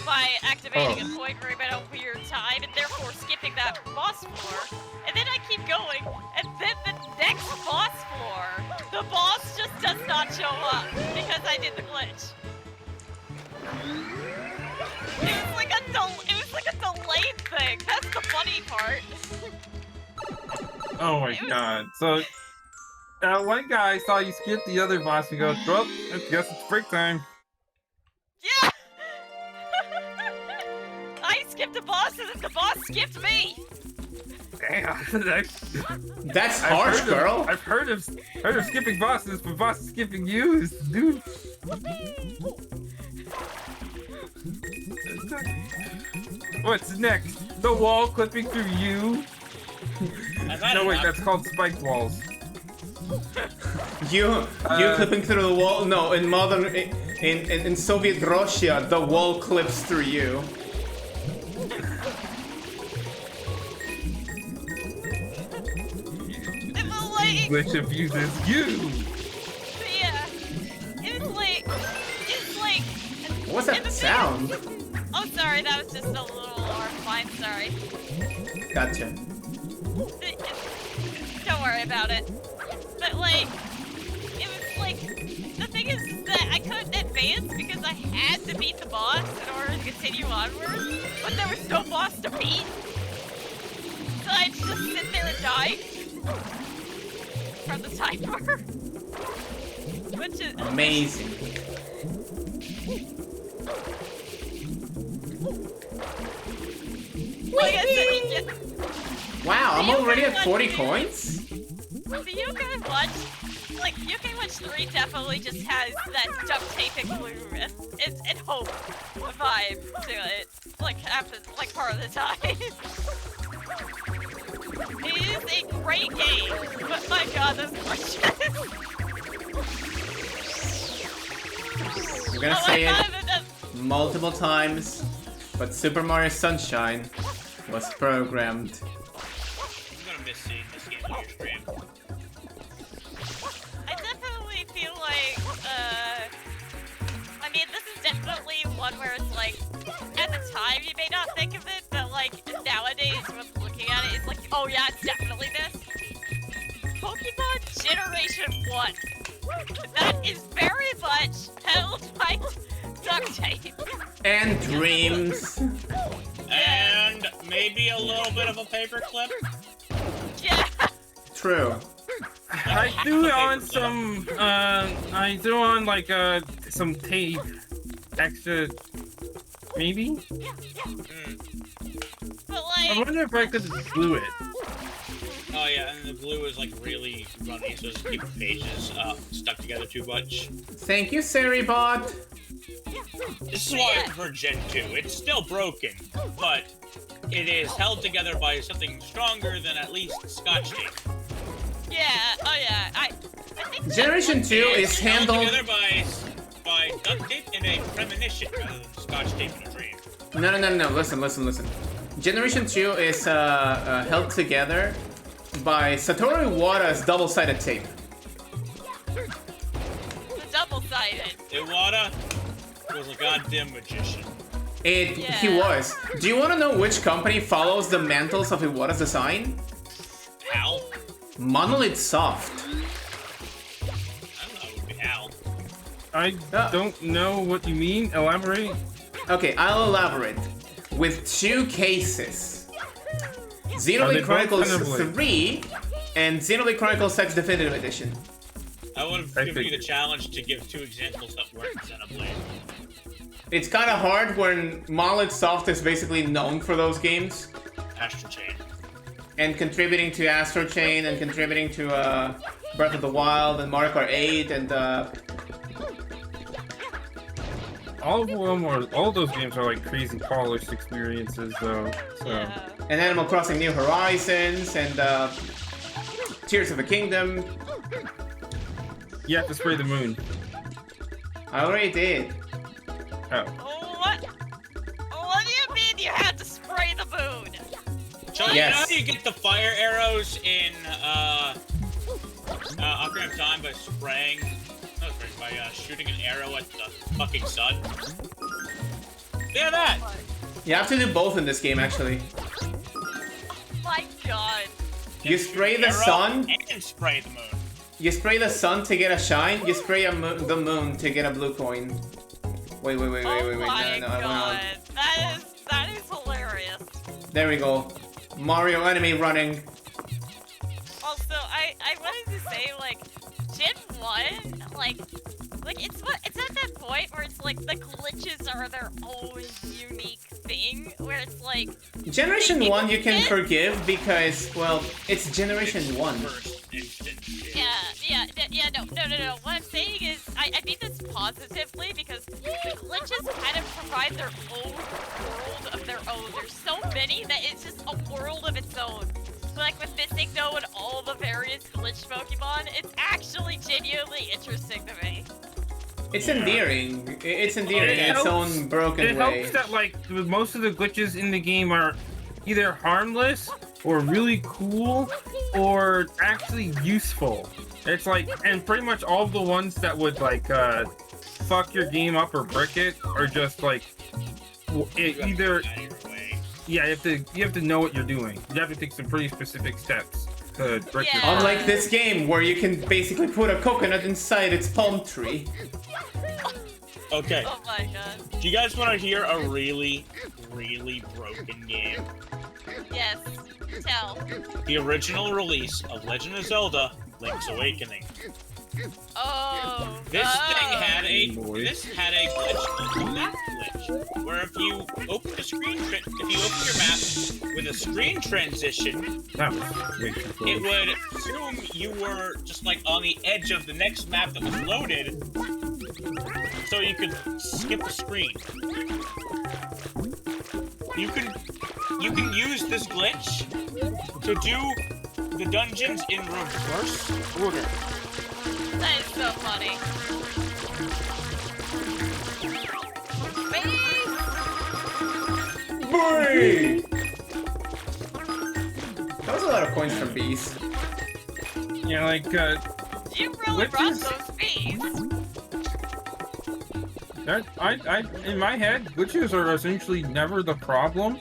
[SPEAKER 4] By activating a point room at a weird time, and therefore skipping that boss floor. And then I keep going, and then the next boss floor, the boss just does not show up because I did the glitch. It was like a delay part.
[SPEAKER 3] Oh my god. So, one guy saw you skip the other boss and goes, well, I guess it's break time.
[SPEAKER 4] Yeah! I skipped the boss and then the boss skipped me!
[SPEAKER 3] Damn.
[SPEAKER 1] That's harsh, girl.
[SPEAKER 3] I've heard of skipping bosses, but bosses skipping you is, dude. What's next? The wall clipping through you? No, wait, that's called spiked walls.
[SPEAKER 1] You clipping through the wall? No, in Soviet Russia, the wall clips through you.
[SPEAKER 3] Which abuses you.
[SPEAKER 4] Yeah. It's like...
[SPEAKER 1] What's that sound?
[SPEAKER 4] Oh, sorry, that was just a little alarm. Fine, sorry.
[SPEAKER 1] Gotcha.
[SPEAKER 4] Don't worry about it. But like, it was like, the thing is that I couldn't advance because I had to beat the boss in order to continue onward, but there was no boss to beat. So I'd just sit there and die from the timer. Which is
[SPEAKER 1] Amazing.
[SPEAKER 4] like I said, you just,
[SPEAKER 1] Wow, I'm already at 40 coins?
[SPEAKER 4] the Yokai Watch, like, Yokai Watch 3 definitely just has that duct tape and glue and hope vibe to it, like, like, part of the time. It is a great game, but my god, those glitches.
[SPEAKER 1] I'm gonna say it multiple times, but Super Mario Sunshine was programmed.
[SPEAKER 2] I'm gonna miss seeing this game on your stream.
[SPEAKER 4] I definitely feel like, I mean, this is definitely one where it's like, at the time you may not think of it, but like, nowadays when looking at it, it's like, oh yeah, it's definitely this. Pokemon Generation 1. That is very much held by duct tape.
[SPEAKER 1] And dreams.
[SPEAKER 2] And maybe a little bit of a paperclip.
[SPEAKER 4] Yeah.
[SPEAKER 1] True.
[SPEAKER 3] I threw on some, like, some tape. Extra, maybe?
[SPEAKER 4] But
[SPEAKER 3] I
[SPEAKER 4] like,
[SPEAKER 3] wonder if I could glue it.
[SPEAKER 2] Oh yeah, and the glue is like really runny, so it's keep the pages stuck together too much.
[SPEAKER 1] Thank you, Seribot.
[SPEAKER 2] This is why I prefer Gen 2. It's still broken, but it is held together by something stronger than at least Scotch tape.
[SPEAKER 4] yeah, oh yeah, I think
[SPEAKER 1] Generation 2 is
[SPEAKER 2] Held
[SPEAKER 1] handled...
[SPEAKER 2] together by duct tape and a premonition rather than Scotch tape in a dream.
[SPEAKER 1] No, listen. Generation 2 is held together by Satoru Iwata's double-sided tape.
[SPEAKER 4] the double-sided.
[SPEAKER 2] Iwata was a goddamn magician.
[SPEAKER 1] He was. Do you want to know which company follows the mantles of Iwata's design?
[SPEAKER 2] Hal?
[SPEAKER 1] Monolith Soft.
[SPEAKER 2] I don't know, it would be Hal.
[SPEAKER 3] I don't know what you mean. Elaborate.
[SPEAKER 1] Okay, I'll elaborate. With two cases. Xenoblade
[SPEAKER 3] both
[SPEAKER 1] Chronicles
[SPEAKER 3] Xenoblade?
[SPEAKER 1] 3 and Xenoblade Chronicles X Definitive Edition.
[SPEAKER 2] I would have given you the challenge to give 2 examples that weren't Xenoblade.
[SPEAKER 1] It's kind of hard when Monolith Soft is basically known for those games.
[SPEAKER 2] Astral Chain.
[SPEAKER 1] And contributing to Astro Chain and contributing to Breath of the Wild and Mario Kart 8 and
[SPEAKER 3] all those games are like crazy polished experiences, though. So.
[SPEAKER 4] Yeah.
[SPEAKER 1] and Animal Crossing New Horizons and Tears of the Kingdom.
[SPEAKER 3] You have to spray the moon.
[SPEAKER 1] I already did.
[SPEAKER 3] Oh.
[SPEAKER 4] What? What do you mean you had to spray the moon?
[SPEAKER 2] So
[SPEAKER 1] Yes.
[SPEAKER 2] you know how you get the fire arrows in Ocarina of Time by spraying, by shooting an arrow at the fucking sun? Yeah, that!
[SPEAKER 1] You have to do both in this game, actually.
[SPEAKER 4] Oh my god.
[SPEAKER 1] You spray the
[SPEAKER 2] Arrow
[SPEAKER 1] sun.
[SPEAKER 2] and spray the moon.
[SPEAKER 1] You spray the sun to get a shine. You spray the moon to get a blue coin. Wait.
[SPEAKER 4] Oh
[SPEAKER 1] No,
[SPEAKER 4] my
[SPEAKER 1] I went
[SPEAKER 4] god.
[SPEAKER 1] on.
[SPEAKER 4] That is hilarious.
[SPEAKER 1] There we go. Mario enemy running.
[SPEAKER 4] Also, I wanted to say, like, Gen 1, like it's at that point where it's like the glitches are their own unique thing, where it's like...
[SPEAKER 1] Generation 1 you can forgive because, well, it's Generation 1.
[SPEAKER 4] No. What I'm saying is, I mean this positively because the glitches kind of provide their own world of their own. There's so many that it's just a world of its own. So like with Mystic No and all the various glitch Pokemon, it's actually genuinely interesting to me.
[SPEAKER 1] It's endearing. It's endearing in its own broken
[SPEAKER 3] it
[SPEAKER 1] way.
[SPEAKER 3] Helps that like most of the glitches in the game are either harmless or really cool or actually useful. It's like, and pretty much all the ones that would like fuck your game up or brick it are just like either. Yeah, you have to know what you're doing. You have to take some pretty specific steps to brick your game.
[SPEAKER 1] Unlike this game where you can basically put a coconut inside its palm tree.
[SPEAKER 5] Okay.
[SPEAKER 4] Oh my god.
[SPEAKER 5] Do you guys want to hear a really, really broken game?
[SPEAKER 4] Yes. Tell.
[SPEAKER 5] The original release of Legend of Zelda: Link's Awakening.
[SPEAKER 4] Oh.
[SPEAKER 5] This thing had a glitch, a map glitch, where if you open your map with a screen transition,
[SPEAKER 3] That was way too close.
[SPEAKER 5] it would assume you were just like on the edge of the next map that was loaded, so you could skip the screen. You can use this glitch to do the dungeons in reverse order.
[SPEAKER 4] That is so funny.
[SPEAKER 1] Boy! That was a lot of coins from bees.
[SPEAKER 3] Yeah, like
[SPEAKER 4] You really
[SPEAKER 3] glitches?
[SPEAKER 4] run those bees.
[SPEAKER 3] that. I in my head, glitches are essentially never the problem.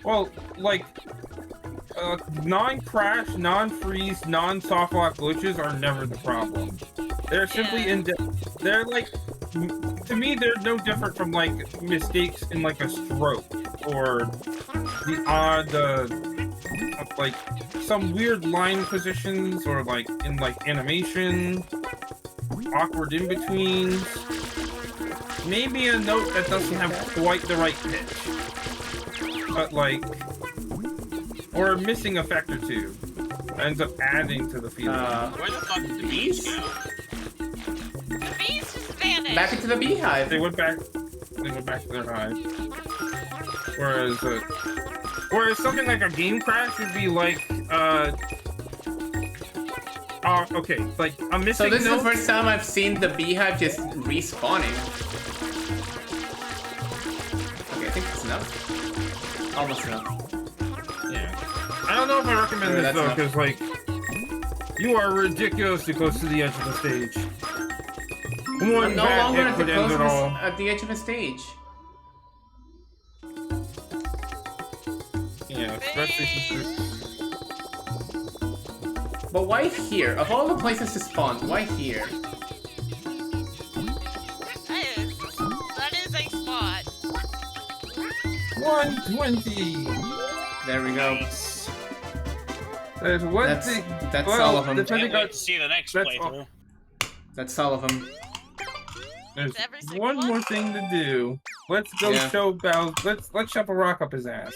[SPEAKER 3] Well, like non-crash, non-freeze, non-soft lock glitches are never the problem. They're simply they're like, to me, they're no different from like mistakes in like a stroke or the odd like some weird line positions or like in like animation, awkward in betweens, maybe a note that doesn't have quite the right pitch, but like, or a missing effect or two ends up adding to the feeling.
[SPEAKER 5] Where the fuck did the bees go?
[SPEAKER 4] The bees just vanished.
[SPEAKER 1] Back into the beehive.
[SPEAKER 3] They went back to their hive. Whereas something like a game crash would be like, okay, like a missing
[SPEAKER 1] So this
[SPEAKER 3] note.
[SPEAKER 1] is the first time I've seen the beehive just respawning. Okay, I think that's enough. Almost enough.
[SPEAKER 3] Yeah. I don't know if I recommend this
[SPEAKER 1] That's
[SPEAKER 3] though,
[SPEAKER 1] enough.
[SPEAKER 3] because like, you are ridiculously close to the edge of the stage. One
[SPEAKER 1] I'm no
[SPEAKER 3] bad
[SPEAKER 1] longer
[SPEAKER 3] hit
[SPEAKER 1] at the
[SPEAKER 3] could end it
[SPEAKER 1] closest
[SPEAKER 3] all.
[SPEAKER 1] at the edge of a stage.
[SPEAKER 3] Yeah, especially since
[SPEAKER 1] But why here? Of all the places to spawn, why here?
[SPEAKER 4] That is a spot.
[SPEAKER 3] 120.
[SPEAKER 1] There we go.
[SPEAKER 3] There's one
[SPEAKER 1] That's
[SPEAKER 3] thing.
[SPEAKER 1] that's
[SPEAKER 3] well,
[SPEAKER 1] all of them.
[SPEAKER 3] depending
[SPEAKER 5] Can't wait
[SPEAKER 3] on
[SPEAKER 5] to see the next
[SPEAKER 3] That's
[SPEAKER 5] playthrough.
[SPEAKER 1] That's all of them.
[SPEAKER 3] there's
[SPEAKER 4] Every single
[SPEAKER 3] one
[SPEAKER 4] one?
[SPEAKER 3] more thing to do. Let's go
[SPEAKER 1] Yeah.
[SPEAKER 3] show Bowser. Let's shove a rock up his ass.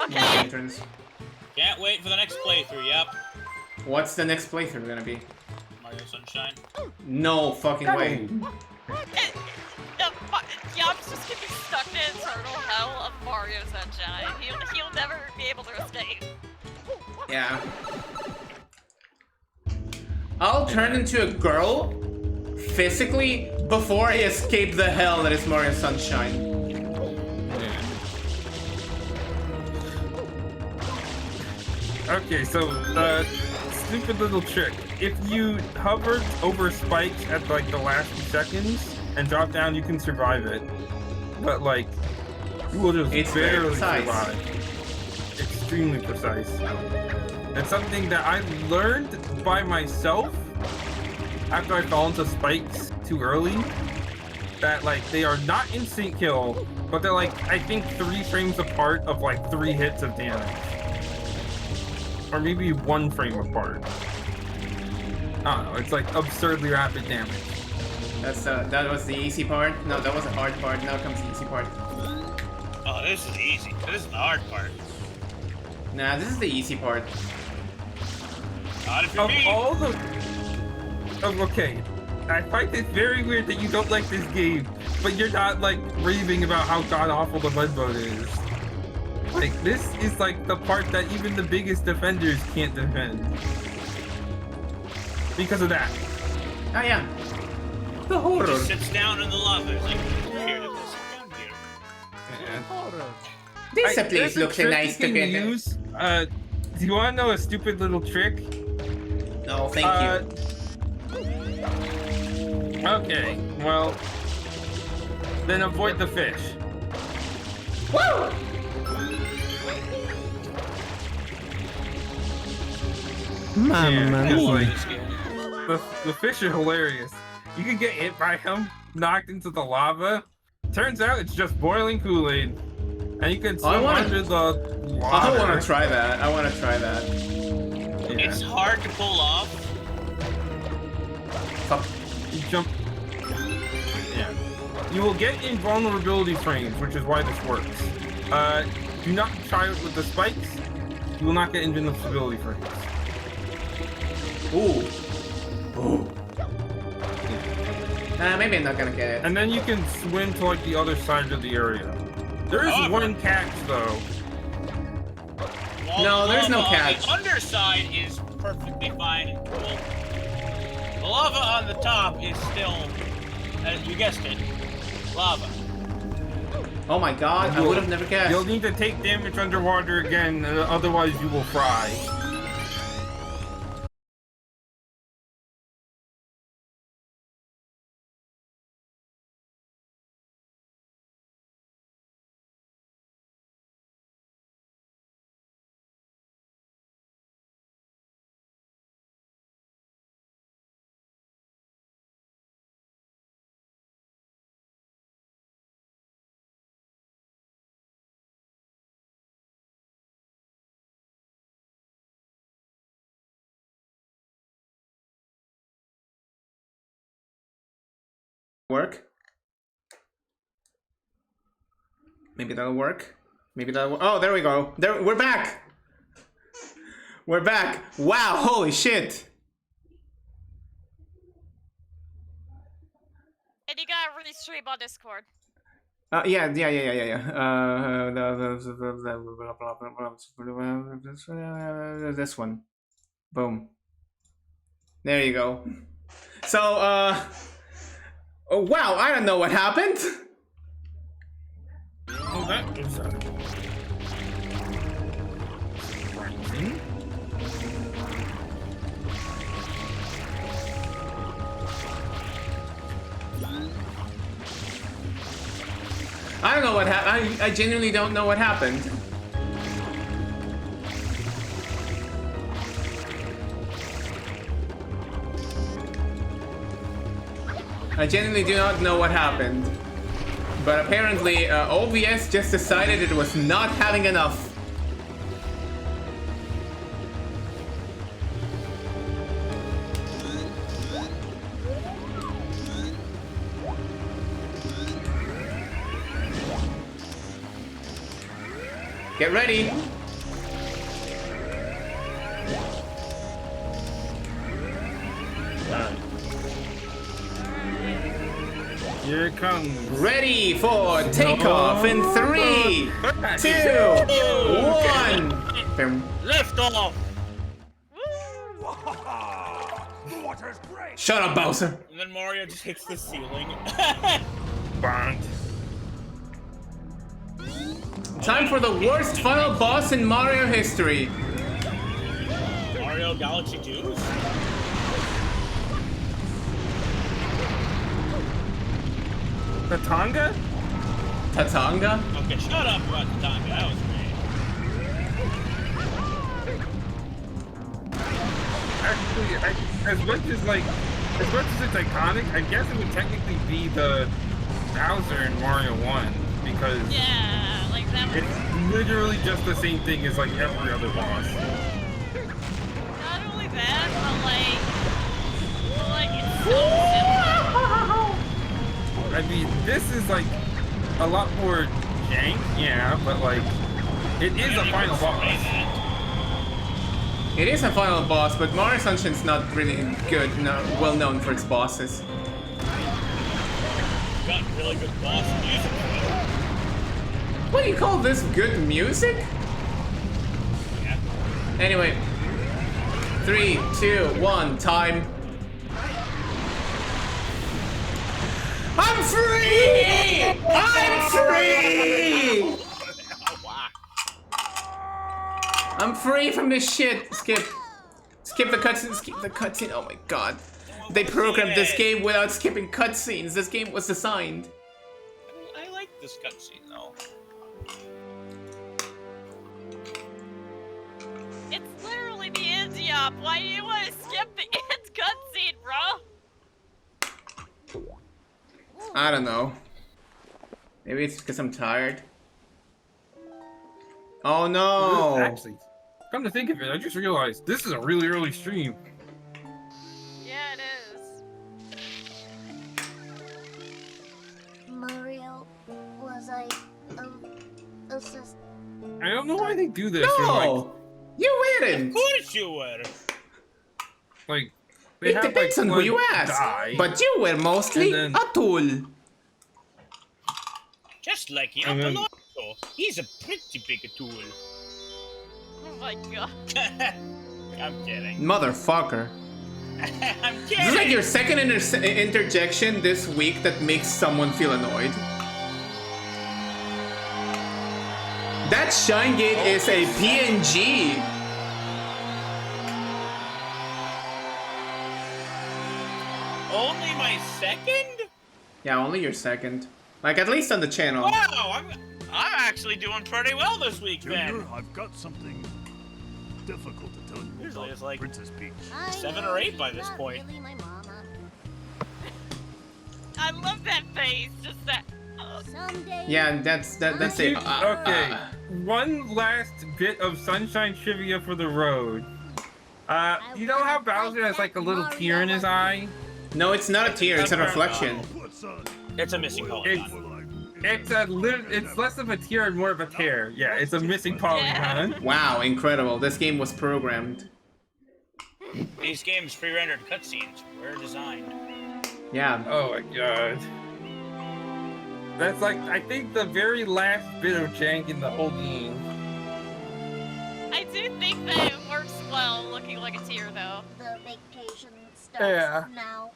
[SPEAKER 4] Okay.
[SPEAKER 1] Entrance.
[SPEAKER 5] Can't wait for the next playthrough, yep.
[SPEAKER 1] What's the next playthrough gonna be?
[SPEAKER 5] Mario Sunshine.
[SPEAKER 1] No fucking way.
[SPEAKER 4] Yop's just gonna be stuck in eternal hell of Mario Sunshine. He'll never be able to escape.
[SPEAKER 1] Yeah. I'll turn into a girl physically before I escape the hell that is Mario Sunshine.
[SPEAKER 3] Okay, so stupid little trick. If you hover over spikes at like the last few seconds and drop down, you can survive it. But like, you will just
[SPEAKER 1] It's very
[SPEAKER 3] barely
[SPEAKER 1] precise.
[SPEAKER 3] survive. Extremely precise. It's something that I learned by myself after I fell into spikes too early. that like they are not instant kill, but they're like I think 3 frames apart of like 3 hits of damage, or maybe 1 frame apart. I don't know. It's like absurdly rapid damage.
[SPEAKER 1] That was the easy part. No, that was the hard part. Now comes the easy part.
[SPEAKER 5] Oh, this is easy. This is the hard part.
[SPEAKER 1] Nah, this is the easy part.
[SPEAKER 5] Not if you're
[SPEAKER 3] Of
[SPEAKER 5] me.
[SPEAKER 3] all the... Oh, okay. I find it very weird that you don't like this game, but you're not, like, raving about how god-awful the mud mode is. Like, this is, like, the part that even the biggest defenders can't defend. Because of that.
[SPEAKER 1] Oh, yeah. The horror.
[SPEAKER 5] Just sits down in the lava. It's like, here, let's sit down here.
[SPEAKER 1] This place
[SPEAKER 3] There's a
[SPEAKER 1] looks
[SPEAKER 3] trick
[SPEAKER 1] nice
[SPEAKER 3] you
[SPEAKER 1] to
[SPEAKER 3] can
[SPEAKER 1] get.
[SPEAKER 3] use. Do you want to know a stupid little trick?
[SPEAKER 1] No, thank you.
[SPEAKER 3] Okay, well, then avoid the fish.
[SPEAKER 1] Woo!
[SPEAKER 3] Yeah, it's
[SPEAKER 5] Cool,
[SPEAKER 3] like,
[SPEAKER 5] this game.
[SPEAKER 3] the fish are hilarious. You can get hit by them, knocked into the lava. Turns out it's just boiling Kool-Aid. And you can swim under the water.
[SPEAKER 1] I want to try that. I want to try that.
[SPEAKER 3] Yeah.
[SPEAKER 5] It's hard to pull off.
[SPEAKER 1] Fuck.
[SPEAKER 3] You jump. Yeah. You will get invulnerability frames, which is why this works. Do not try it with the spikes. You will not get invulnerability frames.
[SPEAKER 1] Ooh. Ooh. Maybe I'm not gonna get it.
[SPEAKER 3] And then you can swim to like the other side of the area. There is one catch though.
[SPEAKER 1] No, there's no
[SPEAKER 5] lava
[SPEAKER 1] catch.
[SPEAKER 5] On the underside is perfectly fine and cool. The lava on the top is still, you guessed it, lava.
[SPEAKER 1] Oh my god, I would have never guessed.
[SPEAKER 3] You'll need to take damage underwater again, otherwise you will fry.
[SPEAKER 1] Work? Maybe that'll work. Maybe that'll. Oh, there we go. There, we're back. We're back. Wow! Holy shit!
[SPEAKER 4] And you gotta really stream on Discord.
[SPEAKER 1] Yeah. This one. Boom. There you go. So, oh, wow, I don't know what happened.
[SPEAKER 3] Oh, that is
[SPEAKER 1] I don't know what happened. I genuinely don't know what happened. I genuinely do not know what happened. But apparently, OBS just decided it was not having enough. Get ready.
[SPEAKER 3] Here it comes.
[SPEAKER 1] Ready for takeoff in 3, 2, 1.
[SPEAKER 5] Lift off!
[SPEAKER 1] Shut up, Bowser.
[SPEAKER 5] And then Mario just hits the ceiling.
[SPEAKER 3] Bonk.
[SPEAKER 1] Time for the worst final boss in Mario history.
[SPEAKER 5] Mario Galaxy 2?
[SPEAKER 3] Tatanga?
[SPEAKER 1] Tatanga?
[SPEAKER 5] Okay, shut up about the time. That was great.
[SPEAKER 3] Actually, as much as it's iconic, I guess it would technically be the Bowser in Mario 1 because
[SPEAKER 4] Yeah, like that was
[SPEAKER 3] it's literally just the same thing as like every other boss.
[SPEAKER 4] not only that, but like it's so simple.
[SPEAKER 3] I mean, this is like a lot more jank, yeah, but like it is a final boss.
[SPEAKER 1] It is a final boss, but Mario Sunshine's not really good, well known for its bosses.
[SPEAKER 5] Got really good boss music.
[SPEAKER 1] What do you call this good music?
[SPEAKER 5] Yeah.
[SPEAKER 1] Anyway, 3, 2, 1, time. I'm free! I'm free!
[SPEAKER 5] Wow.
[SPEAKER 1] I'm free from this shit. Skip. Skip the cutscene. Skip the cutscene. Oh my god. They programmed this game without skipping cutscenes. This game was designed.
[SPEAKER 5] I like this cutscene though.
[SPEAKER 4] It's literally the end op. Why do you want to skip the end cutscene, bro?
[SPEAKER 1] I don't know. Maybe it's because I'm tired. Oh no!
[SPEAKER 3] Actually, come to think of it, I just realized this is a really early stream.
[SPEAKER 4] Yeah, it is.
[SPEAKER 6] Mario was assist.
[SPEAKER 3] I don't know why they do this. Or,
[SPEAKER 1] No! You
[SPEAKER 5] Of
[SPEAKER 1] didn't!
[SPEAKER 5] course you were.
[SPEAKER 3] like they
[SPEAKER 1] It
[SPEAKER 3] have,
[SPEAKER 1] depends
[SPEAKER 3] like,
[SPEAKER 1] on who
[SPEAKER 3] one
[SPEAKER 1] you ask.
[SPEAKER 3] die,
[SPEAKER 1] But you were mostly
[SPEAKER 3] and then-
[SPEAKER 1] a tool.
[SPEAKER 5] Just like
[SPEAKER 3] And then-
[SPEAKER 5] Yapalorto. He's a pretty big tool.
[SPEAKER 4] Oh my god.
[SPEAKER 5] I'm kidding.
[SPEAKER 1] Motherfucker.
[SPEAKER 5] I'm
[SPEAKER 1] This is like
[SPEAKER 5] kidding.
[SPEAKER 1] your second interjection this week that makes someone feel annoyed. That Shine Gate is a PNG.
[SPEAKER 5] Only my second?
[SPEAKER 1] Yeah, only your second. Like, at least on the channel.
[SPEAKER 5] Wow, I'm actually doing pretty well this week then.
[SPEAKER 7] Junior, I've got something difficult to tell you
[SPEAKER 5] Usually
[SPEAKER 7] about
[SPEAKER 5] it's like-
[SPEAKER 7] Princess Peach.
[SPEAKER 5] 7 or 8 by this point.
[SPEAKER 6] Really my mama.
[SPEAKER 4] I love that face. Just that.
[SPEAKER 6] Someday.
[SPEAKER 1] Yeah, that's it.
[SPEAKER 3] Okay, one last bit of Sunshine trivia for the road. You know how Bowser has like a little tear in his eye?
[SPEAKER 1] No, it's not a tear, it's a reflection.
[SPEAKER 7] But son,
[SPEAKER 5] It's a missing polygon.
[SPEAKER 3] It's less of a tear and more of a tear. Yeah, it's a missing polygon.
[SPEAKER 1] Wow, incredible. This game was programmed.
[SPEAKER 5] These games pre-rendered cutscenes were designed.
[SPEAKER 1] Yeah.
[SPEAKER 3] Oh my god. That's like, I think, the very last bit of jank in the whole game.
[SPEAKER 4] I do think that it works well looking like a tear, though.
[SPEAKER 6] The vacation starts
[SPEAKER 3] Yeah.
[SPEAKER 6] now.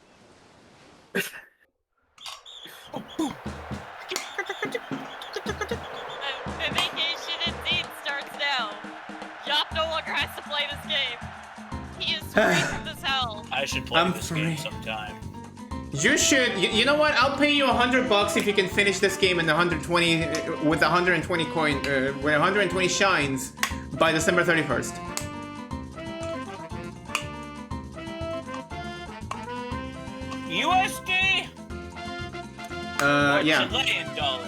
[SPEAKER 4] The vacation indeed starts now. Yop no longer has to play this game. He is free from this hell.
[SPEAKER 5] I should play
[SPEAKER 1] I'm
[SPEAKER 5] this
[SPEAKER 1] free.
[SPEAKER 5] game sometime.
[SPEAKER 1] You should. You know what? I'll pay you $100 if you can finish this game in 120 with 120 coin with 120 shines by December 31st.
[SPEAKER 5] USD? Or
[SPEAKER 1] Yeah.
[SPEAKER 5] Chilean dollars?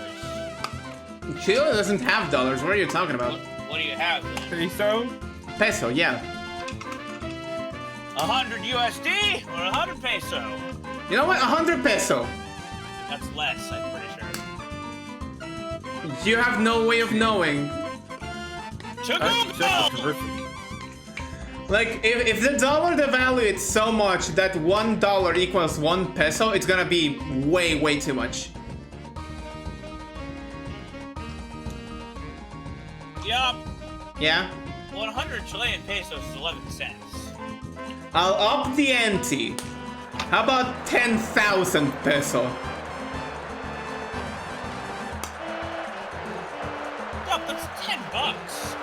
[SPEAKER 1] Chile doesn't have dollars. What are you talking about?
[SPEAKER 5] What do you have then?
[SPEAKER 3] Peso?
[SPEAKER 1] Peso, yeah.
[SPEAKER 5] 100 USD or 100 peso?
[SPEAKER 1] You know what? 100 peso.
[SPEAKER 5] That's less, I'm pretty sure.
[SPEAKER 1] You have no way of knowing.
[SPEAKER 3] That's
[SPEAKER 5] Chocobo!
[SPEAKER 3] just a conversion.
[SPEAKER 1] Like, if the dollar devaluates so much that $1 equals 1 peso, it's gonna be way, way too much.
[SPEAKER 5] Yup.
[SPEAKER 1] Yeah?
[SPEAKER 5] 100 Chilean pesos is 11 cents.
[SPEAKER 1] I'll up the ante. How about 10,000 peso?
[SPEAKER 5] Yup, that's 10 bucks.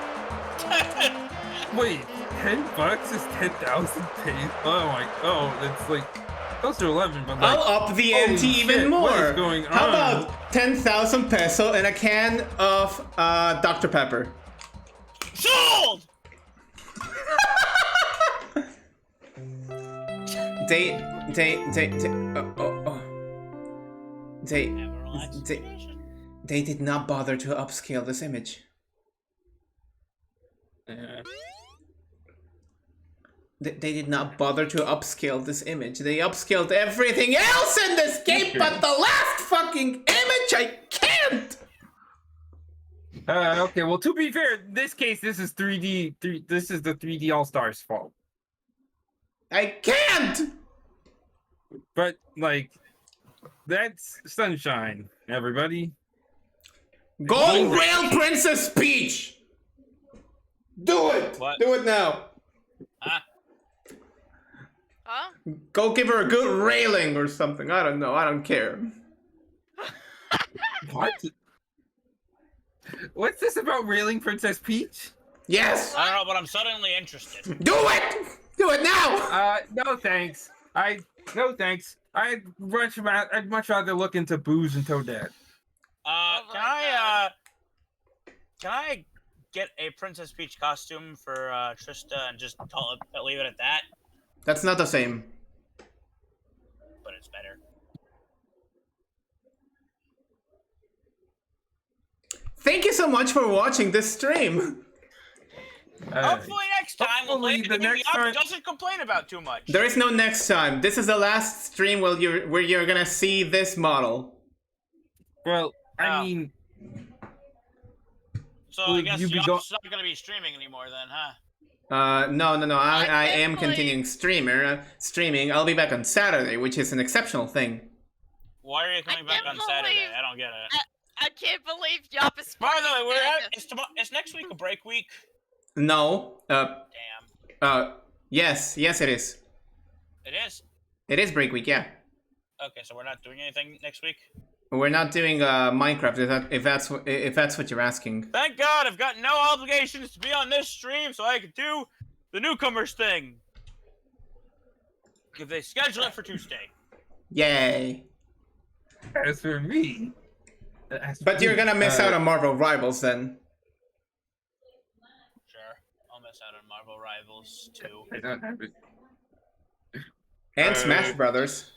[SPEAKER 3] Wait, $10 is 10,000 pesos? Oh my, it's like, those are 11, but like,
[SPEAKER 1] I'll up the
[SPEAKER 3] holy
[SPEAKER 1] ante even
[SPEAKER 3] shit,
[SPEAKER 1] more.
[SPEAKER 3] what is going
[SPEAKER 1] How
[SPEAKER 3] on?
[SPEAKER 1] about 10,000 peso and a can of Dr. Pepper?
[SPEAKER 5] Sold! Never relaxing vacation.
[SPEAKER 1] They did not bother to upscale this image. They did not bother to upscale this image. They upscaled everything else in this game, but the last fucking image, I can't!
[SPEAKER 3] Okay, well, to be fair, in this case, this is 3D. This is the 3D All-Stars fault.
[SPEAKER 1] I can't!
[SPEAKER 3] But, like, that's sunshine, everybody.
[SPEAKER 1] Go rail Princess Peach! Do it!
[SPEAKER 5] What?
[SPEAKER 1] Do it now!
[SPEAKER 5] Huh?
[SPEAKER 4] Huh?
[SPEAKER 1] Go give her a good railing or something. I don't know. I don't care.
[SPEAKER 3] What? What's this about railing Princess Peach?
[SPEAKER 1] Yes!
[SPEAKER 5] I don't know, but I'm suddenly interested.
[SPEAKER 1] Do it! Do it now!
[SPEAKER 3] No thanks. No thanks. I'd much rather look into Booze and Toadette.
[SPEAKER 5] Can I get a Princess Peach costume for Trista and just leave it at that?
[SPEAKER 1] That's not the same.
[SPEAKER 5] But it's better.
[SPEAKER 1] Thank you so much for watching this stream.
[SPEAKER 5] Hopefully next time we'll play
[SPEAKER 3] hopefully
[SPEAKER 5] the game doesn't complain about too much.
[SPEAKER 1] There is no next time. This is the last stream where you're gonna see this model.
[SPEAKER 3] Well, I
[SPEAKER 5] Oh.
[SPEAKER 3] mean,
[SPEAKER 5] So
[SPEAKER 3] Will
[SPEAKER 5] I guess
[SPEAKER 3] you be
[SPEAKER 5] you're not going to be streaming anymore then, huh?
[SPEAKER 1] No. I am
[SPEAKER 4] definitely-
[SPEAKER 1] continuing streaming. I'll be back on Saturday, which is an exceptional thing.
[SPEAKER 5] Why are you coming back
[SPEAKER 4] can't
[SPEAKER 5] on Saturday?
[SPEAKER 4] believe-
[SPEAKER 5] I don't get it.
[SPEAKER 4] I can't believe Yop is
[SPEAKER 5] By the way,
[SPEAKER 4] playing
[SPEAKER 5] is next week a break week?
[SPEAKER 1] No.
[SPEAKER 5] Damn.
[SPEAKER 1] Yes, it is.
[SPEAKER 5] It is?
[SPEAKER 1] It is break week, yeah.
[SPEAKER 5] Okay, so we're not doing anything next week?
[SPEAKER 1] We're not doing Minecraft if that's what you're asking.
[SPEAKER 5] Thank God, I've got no obligations to be on this stream, so I can do the newcomers thing. If they schedule it for Tuesday.
[SPEAKER 1] Yay!
[SPEAKER 3] as for me,
[SPEAKER 1] But you're gonna miss out on Marvel Rivals then.
[SPEAKER 5] Sure, I'll miss out on Marvel Rivals too.
[SPEAKER 3] I don't have it.
[SPEAKER 1] And Smash Brothers.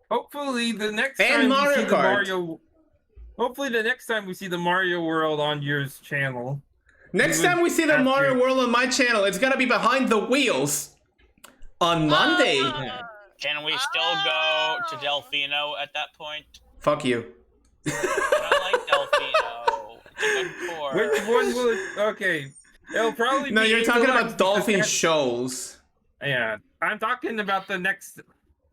[SPEAKER 3] Hopefully, the next
[SPEAKER 1] And
[SPEAKER 3] time
[SPEAKER 1] Mario
[SPEAKER 3] we see the
[SPEAKER 1] Kart.
[SPEAKER 3] Mario. Hopefully, the next time we see the Mario World on yours channel.
[SPEAKER 1] Next time we see the Mario World on my channel, it's gonna be Behind the Wheels on Monday.
[SPEAKER 5] Can we still go to Delfino at that point?
[SPEAKER 1] Fuck you.
[SPEAKER 5] I like Delfino. It's a good core.
[SPEAKER 3] Which one will it? Okay, it'll probably.
[SPEAKER 1] No,
[SPEAKER 3] be
[SPEAKER 1] you're talking
[SPEAKER 3] Angel
[SPEAKER 1] about
[SPEAKER 3] X
[SPEAKER 1] Dolphin
[SPEAKER 3] because
[SPEAKER 1] shows.
[SPEAKER 3] Yeah, I'm talking about the next.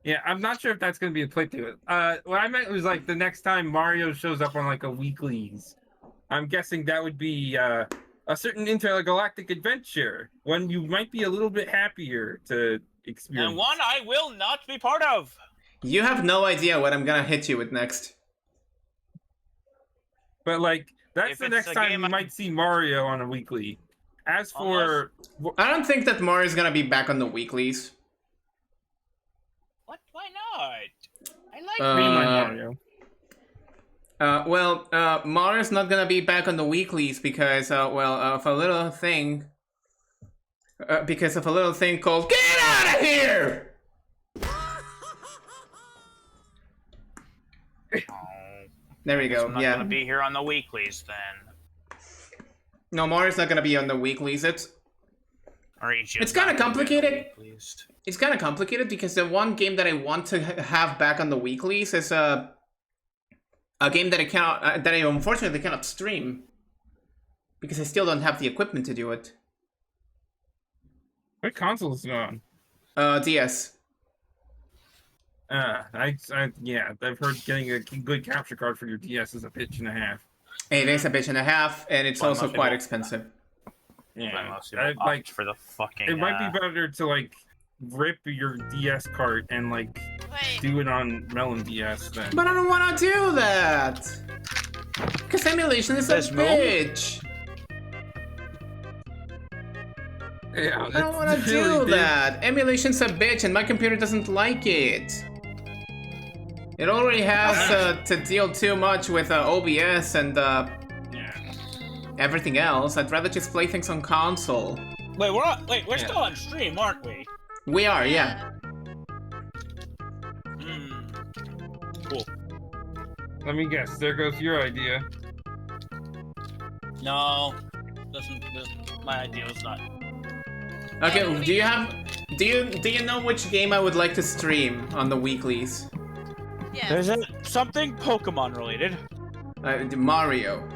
[SPEAKER 3] Yeah, I'm not sure if that's gonna be a playthrough. What I meant was like the next time Mario shows up on like a weeklies. I'm guessing that would be a certain intergalactic adventure, one you might be a little bit happier to experience.
[SPEAKER 5] And one I will not be part of.
[SPEAKER 1] You have no idea what I'm gonna hit you with next.
[SPEAKER 3] But like that's
[SPEAKER 5] If
[SPEAKER 3] the
[SPEAKER 5] it's
[SPEAKER 3] next
[SPEAKER 5] a
[SPEAKER 3] time
[SPEAKER 5] game
[SPEAKER 3] we
[SPEAKER 5] I-
[SPEAKER 3] might see Mario on a weekly. As for
[SPEAKER 1] I don't think that Mario's gonna be back on the weeklies.
[SPEAKER 5] What? Why not? I like
[SPEAKER 3] Mario.
[SPEAKER 1] Mario's not gonna be back on the weeklies because, of a little thing. Because of a little thing called "Get out of here!" There we go.
[SPEAKER 5] I'm not
[SPEAKER 1] Yeah.
[SPEAKER 5] gonna be here on the weeklies then.
[SPEAKER 1] No, Mario's not gonna be on the weeklies. It's kind of complicated. It's kind of complicated because the one game that I want to have back on the weeklies is a game that I unfortunately cannot stream because I still don't have the equipment to do it.
[SPEAKER 3] What console is it on?
[SPEAKER 1] DS.
[SPEAKER 3] I've heard getting a good capture card for your DS is a bitch and a half.
[SPEAKER 1] It is a bitch and a half, and it's
[SPEAKER 5] Well,
[SPEAKER 1] also
[SPEAKER 5] most
[SPEAKER 1] quite
[SPEAKER 5] people-
[SPEAKER 1] expensive.
[SPEAKER 3] Yeah,
[SPEAKER 5] Like for the fucking.
[SPEAKER 3] it might be better to like rip your DS cart and like
[SPEAKER 4] Wait,
[SPEAKER 3] do it on Melon DS then.
[SPEAKER 1] But I don't want to do that! Because emulation is a
[SPEAKER 5] This move?
[SPEAKER 1] bitch!
[SPEAKER 3] Yeah,
[SPEAKER 1] I don't want to do that! Emulation's a bitch and my computer doesn't like it! It already has to deal too much with OBS and everything else. I'd rather just play things on console.
[SPEAKER 5] Wait, we're still on stream, aren't we?
[SPEAKER 1] We are, yeah.
[SPEAKER 5] Cool.
[SPEAKER 3] Let me guess. There goes your idea.
[SPEAKER 2] No, my idea was not.
[SPEAKER 1] Okay, do you know which game I would like to stream on the weeklies?
[SPEAKER 4] Yes.
[SPEAKER 2] There's something Pokemon related.
[SPEAKER 1] Mario.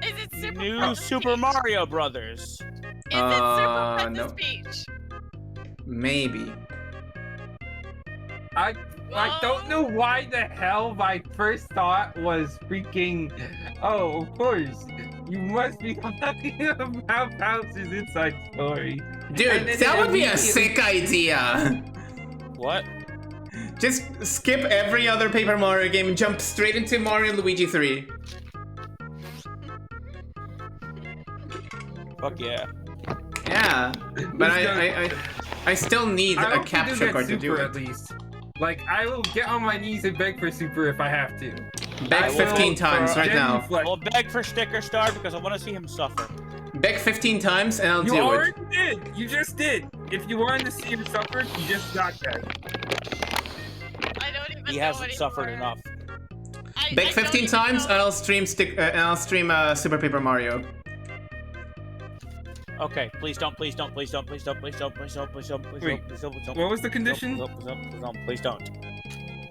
[SPEAKER 4] Is it Super
[SPEAKER 2] New
[SPEAKER 4] Princess
[SPEAKER 2] Super
[SPEAKER 4] Peach?
[SPEAKER 2] Mario Brothers.
[SPEAKER 4] Is it Super Princess
[SPEAKER 1] no.
[SPEAKER 4] Peach?
[SPEAKER 1] Maybe.
[SPEAKER 3] I don't know why the hell my first thought was freaking. Oh, of course. You must be talking about Bowser's Inside Story.
[SPEAKER 1] Dude, that would be a sick idea.
[SPEAKER 2] What?
[SPEAKER 1] Just skip every other Paper Mario game and jump straight into Mario and Luigi 3.
[SPEAKER 2] Fuck yeah.
[SPEAKER 1] Yeah, but I still need
[SPEAKER 3] I
[SPEAKER 1] a
[SPEAKER 3] hope you do
[SPEAKER 1] capture
[SPEAKER 3] get
[SPEAKER 1] card to do
[SPEAKER 3] Super
[SPEAKER 1] it.
[SPEAKER 3] at least. Like, I will get on my knees and beg for Super if I have to.
[SPEAKER 1] Beg
[SPEAKER 3] I
[SPEAKER 1] 15
[SPEAKER 3] will,
[SPEAKER 1] times right now.
[SPEAKER 3] genuflect.
[SPEAKER 2] I'll beg for Sticker Star because I want to see him suffer.
[SPEAKER 1] Beg 15 times and I'll
[SPEAKER 3] You
[SPEAKER 1] do it.
[SPEAKER 3] already did. You just did. If you wanted to see him suffer, you just got that.
[SPEAKER 4] I don't even
[SPEAKER 2] He
[SPEAKER 4] know
[SPEAKER 2] hasn't suffered
[SPEAKER 4] anymore.
[SPEAKER 2] enough.
[SPEAKER 1] Beg
[SPEAKER 4] I don't
[SPEAKER 1] 15
[SPEAKER 4] even
[SPEAKER 1] times
[SPEAKER 4] know.
[SPEAKER 1] and I'll stream Super Paper Mario.
[SPEAKER 2] Okay, please don't, please don't, please don't, please don't, please don't, please don't, please don't, please
[SPEAKER 3] Wait,
[SPEAKER 2] don't, please don't, please don't.
[SPEAKER 3] What was the condition?
[SPEAKER 2] Please don't.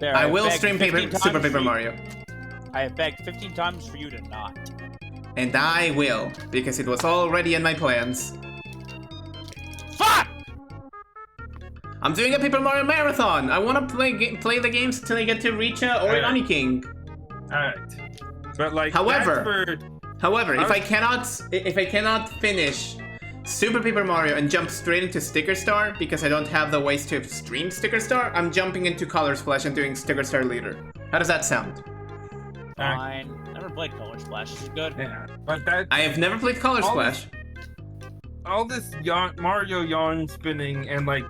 [SPEAKER 2] There,
[SPEAKER 1] I
[SPEAKER 2] have
[SPEAKER 1] will
[SPEAKER 2] begged
[SPEAKER 1] stream
[SPEAKER 2] 15
[SPEAKER 1] Super
[SPEAKER 2] times
[SPEAKER 1] Paper
[SPEAKER 2] for you-
[SPEAKER 1] Mario.
[SPEAKER 2] I have begged 15 times for you to not.
[SPEAKER 1] And I will, because it was already in my plans.
[SPEAKER 2] Fuck!
[SPEAKER 1] I'm doing a Paper Mario Marathon! I want to play the games until I get to reach Origami King.
[SPEAKER 3] Alright. But like,
[SPEAKER 1] However-
[SPEAKER 3] that's for...
[SPEAKER 1] However, if I cannot finish Super Paper Mario and jump straight into Sticker Star because I don't have the ways to stream Sticker Star, I'm jumping into Color Splash and doing Sticker Star later. How does that sound?
[SPEAKER 2] Fine. Never played Color Splash. This is good.
[SPEAKER 3] Yeah, but that...
[SPEAKER 1] I have never played Color
[SPEAKER 3] All
[SPEAKER 1] Splash.
[SPEAKER 3] all this Mario yarn spinning and like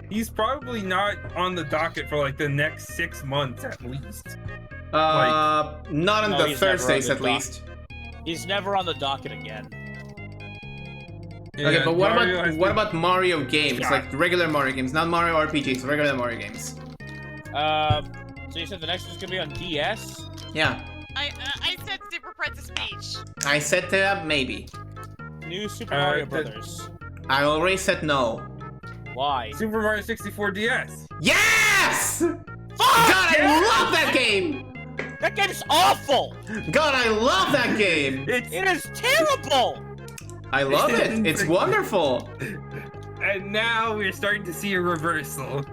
[SPEAKER 3] he's probably not on the docket for like the next 6 months at least.
[SPEAKER 1] Not on
[SPEAKER 2] No,
[SPEAKER 1] the
[SPEAKER 2] he's never on
[SPEAKER 1] Thursdays
[SPEAKER 2] the
[SPEAKER 1] at
[SPEAKER 2] dock.
[SPEAKER 1] least.
[SPEAKER 2] He's never on the docket again.
[SPEAKER 1] Okay, but what
[SPEAKER 3] Mario has
[SPEAKER 1] what
[SPEAKER 3] been-
[SPEAKER 1] about Mario games,
[SPEAKER 3] Yeah.
[SPEAKER 1] like regular Mario games, not Mario RPGs, regular Mario games?
[SPEAKER 2] So you said the next one's gonna be on DS?
[SPEAKER 1] Yeah,
[SPEAKER 4] I said Super Princess Peach.
[SPEAKER 1] I said maybe.
[SPEAKER 2] New Super Mario
[SPEAKER 3] the-
[SPEAKER 2] Brothers.
[SPEAKER 1] I already said no.
[SPEAKER 2] Why?
[SPEAKER 3] Super Mario 64 DS.
[SPEAKER 1] Yes! God, I love that game!
[SPEAKER 2] That game's awful!
[SPEAKER 1] God, I love that game!
[SPEAKER 2] It is terrible!
[SPEAKER 1] I love it. It's wonderful.
[SPEAKER 3] And now we're starting to see a reversal.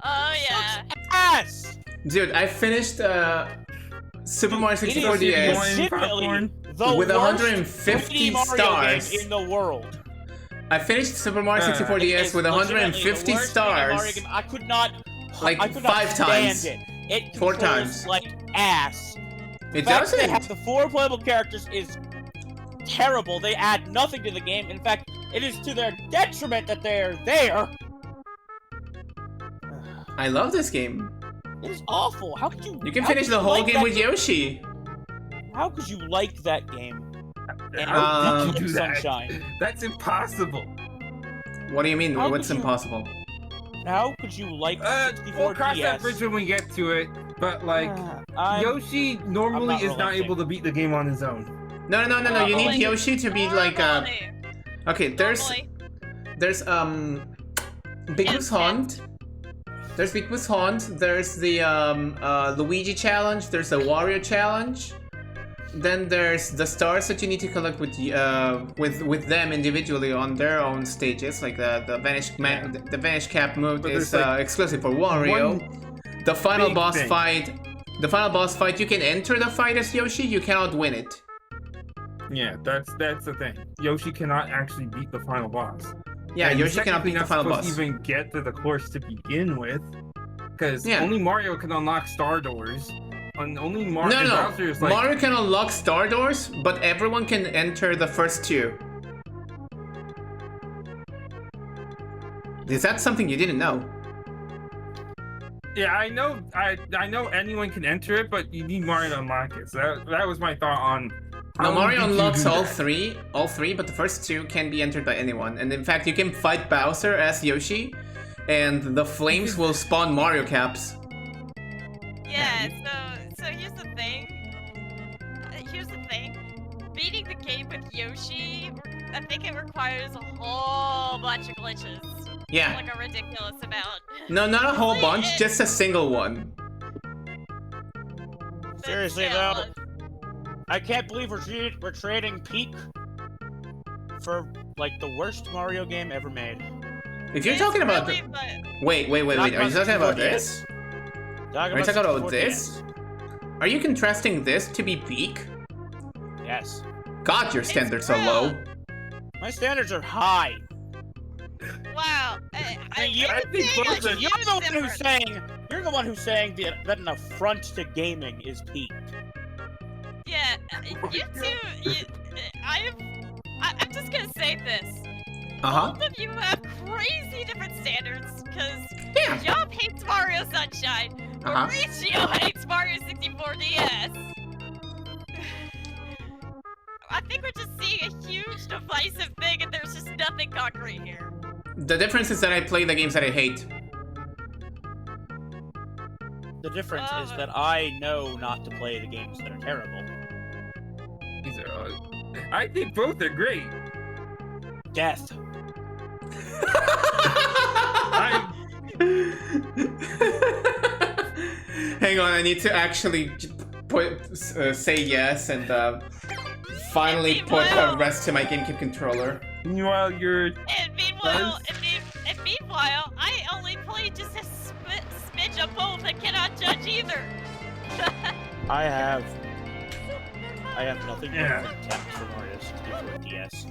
[SPEAKER 4] Oh yeah.
[SPEAKER 2] Ass!
[SPEAKER 1] Dude, I finished Super Mario
[SPEAKER 2] It
[SPEAKER 1] 64
[SPEAKER 2] is
[SPEAKER 1] DS
[SPEAKER 2] legitimately
[SPEAKER 3] popcorn
[SPEAKER 2] the
[SPEAKER 1] with
[SPEAKER 2] worst
[SPEAKER 1] 150
[SPEAKER 2] 3D Mario
[SPEAKER 1] stars.
[SPEAKER 2] game in the world.
[SPEAKER 1] I finished Super Mario 64
[SPEAKER 2] It
[SPEAKER 1] DS
[SPEAKER 2] is
[SPEAKER 1] with
[SPEAKER 2] legitimately
[SPEAKER 1] 150
[SPEAKER 2] the worst 3D Mario
[SPEAKER 1] stars.
[SPEAKER 2] game. I could not.
[SPEAKER 1] Like
[SPEAKER 2] I could not
[SPEAKER 1] 5
[SPEAKER 2] stand
[SPEAKER 1] times.
[SPEAKER 2] It. It
[SPEAKER 1] 4
[SPEAKER 2] controls
[SPEAKER 1] times.
[SPEAKER 2] like ass.
[SPEAKER 1] It
[SPEAKER 2] The fact that they
[SPEAKER 1] doesn't.
[SPEAKER 2] have the 4 playable characters is terrible. They add nothing to the game. In fact, it is to their detriment that they're there.
[SPEAKER 1] I love this game.
[SPEAKER 2] It is awful. How could you?
[SPEAKER 1] You can
[SPEAKER 2] how
[SPEAKER 1] finish
[SPEAKER 2] could
[SPEAKER 1] the
[SPEAKER 2] you
[SPEAKER 1] whole
[SPEAKER 2] like
[SPEAKER 1] game
[SPEAKER 2] that
[SPEAKER 1] with Yoshi.
[SPEAKER 2] How could you like that game? And
[SPEAKER 3] How
[SPEAKER 1] Um,
[SPEAKER 3] could you do that?
[SPEAKER 2] Sunshine.
[SPEAKER 3] That's impossible.
[SPEAKER 1] What do you mean?
[SPEAKER 2] How
[SPEAKER 1] What's
[SPEAKER 2] could you-
[SPEAKER 1] impossible?
[SPEAKER 2] How could you like 64
[SPEAKER 3] We'll cross that
[SPEAKER 2] DS?
[SPEAKER 3] bridge when we get to it. But like,
[SPEAKER 2] I'm-
[SPEAKER 3] Yoshi normally
[SPEAKER 2] not
[SPEAKER 3] is not
[SPEAKER 2] relenting.
[SPEAKER 3] able to beat the game on his own.
[SPEAKER 1] No. You need
[SPEAKER 4] Normally.
[SPEAKER 1] Yoshi to be like
[SPEAKER 4] Normally.
[SPEAKER 1] Okay, there's Big Boo's Haunt. There's Big Boo's Haunt. There's the Luigi challenge. There's a Wario challenge. Then there's the stars that you need to collect with them individually on their own stages. Like the Vanish Cap move
[SPEAKER 3] But
[SPEAKER 1] is
[SPEAKER 3] there's, like,
[SPEAKER 1] exclusive for Wario. The final
[SPEAKER 3] big
[SPEAKER 1] boss
[SPEAKER 3] thing.
[SPEAKER 1] fight. The final boss fight. You can enter the fight as Yoshi. You cannot win it.
[SPEAKER 3] Yeah, that's the thing. Yoshi cannot actually beat the final boss.
[SPEAKER 1] Yeah,
[SPEAKER 3] And
[SPEAKER 1] Yoshi
[SPEAKER 3] he's
[SPEAKER 1] cannot beat the final
[SPEAKER 3] supposed
[SPEAKER 1] boss.
[SPEAKER 3] to even get to the course to begin with, because
[SPEAKER 1] Yeah.
[SPEAKER 3] only Mario can unlock star doors. And only Mario.
[SPEAKER 1] No.
[SPEAKER 3] Bowser is like,
[SPEAKER 1] Mario can unlock star doors, but everyone can enter the first 2. Is that something you didn't know?
[SPEAKER 3] Yeah, I know. I know anyone can enter it, but you need Mario to unlock it. So that was my thought on.
[SPEAKER 1] No,
[SPEAKER 3] how
[SPEAKER 1] Mario
[SPEAKER 3] did you
[SPEAKER 1] unlocks
[SPEAKER 3] do
[SPEAKER 1] all
[SPEAKER 3] that?
[SPEAKER 1] three, but the first 2 can be entered by anyone. And in fact, you can fight Bowser as Yoshi, and the flames will spawn Mario caps.
[SPEAKER 4] Yeah, so think with Yoshi, I think it requires a whole bunch of glitches.
[SPEAKER 1] Yeah.
[SPEAKER 4] Like a ridiculous amount.
[SPEAKER 1] No, not a whole bunch, just a single one.
[SPEAKER 4] But
[SPEAKER 2] Seriously
[SPEAKER 4] still,
[SPEAKER 2] though, I can't believe we're trading Peak for like the worst Mario game ever made.
[SPEAKER 1] If you're
[SPEAKER 4] it's
[SPEAKER 1] talking about
[SPEAKER 4] really,
[SPEAKER 1] the...
[SPEAKER 4] but-
[SPEAKER 1] Wait. Are you talking about this? Are you talking about
[SPEAKER 2] 64
[SPEAKER 1] this? Are you contrasting this to be Peak?
[SPEAKER 2] Yes.
[SPEAKER 1] God, your standards are low.
[SPEAKER 2] My standards are high.
[SPEAKER 4] Wow.
[SPEAKER 3] I think both are-
[SPEAKER 2] You're the one who's saying. You're the one who's saying that an affront to gaming is Peak.
[SPEAKER 4] Yeah, you two. I'm just gonna say this. Both of you have crazy different standards, because
[SPEAKER 1] Yeah.
[SPEAKER 4] Job hates Mario Sunshine, Mauricio hates Mario 64 DS. I think we're just seeing a huge divisive thing, and there's just nothing concrete here.
[SPEAKER 1] The difference is that I play the games that I hate.
[SPEAKER 2] The difference is that I know not to play the games that are terrible.
[SPEAKER 3] These are, I think both are great.
[SPEAKER 2] Death.
[SPEAKER 1] Hang on, I need to actually say yes and finally put a rest to my GameCube controller.
[SPEAKER 3] Meanwhile, you're...
[SPEAKER 4] And meanwhile, I only play just a smidge of both and cannot judge either.
[SPEAKER 2] I have nothing but
[SPEAKER 3] Yeah.
[SPEAKER 2] contempt for Mario 64 DS,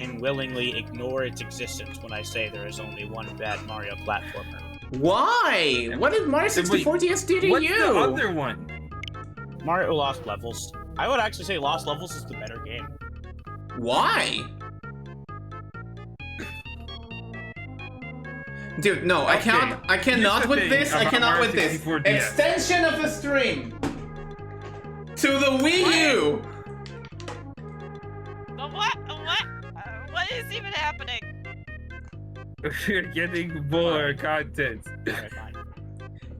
[SPEAKER 2] and willingly ignore its existence when I say there is only one bad Mario platformer.
[SPEAKER 1] Why? What did Mario 64 DS do to
[SPEAKER 3] What's
[SPEAKER 1] you?
[SPEAKER 3] the other one?
[SPEAKER 2] Mario Lost Levels. I would actually say Lost Levels is the better game.
[SPEAKER 1] Why? Dude, no, I cannot
[SPEAKER 3] Here's the
[SPEAKER 1] with
[SPEAKER 3] thing
[SPEAKER 1] this, I
[SPEAKER 3] about
[SPEAKER 1] cannot
[SPEAKER 3] Mario
[SPEAKER 1] with this.
[SPEAKER 3] 64 DS.
[SPEAKER 1] Extension of the stream to the Wii U!
[SPEAKER 4] But what is even happening?
[SPEAKER 3] We're getting more content.
[SPEAKER 2] Alright, fine.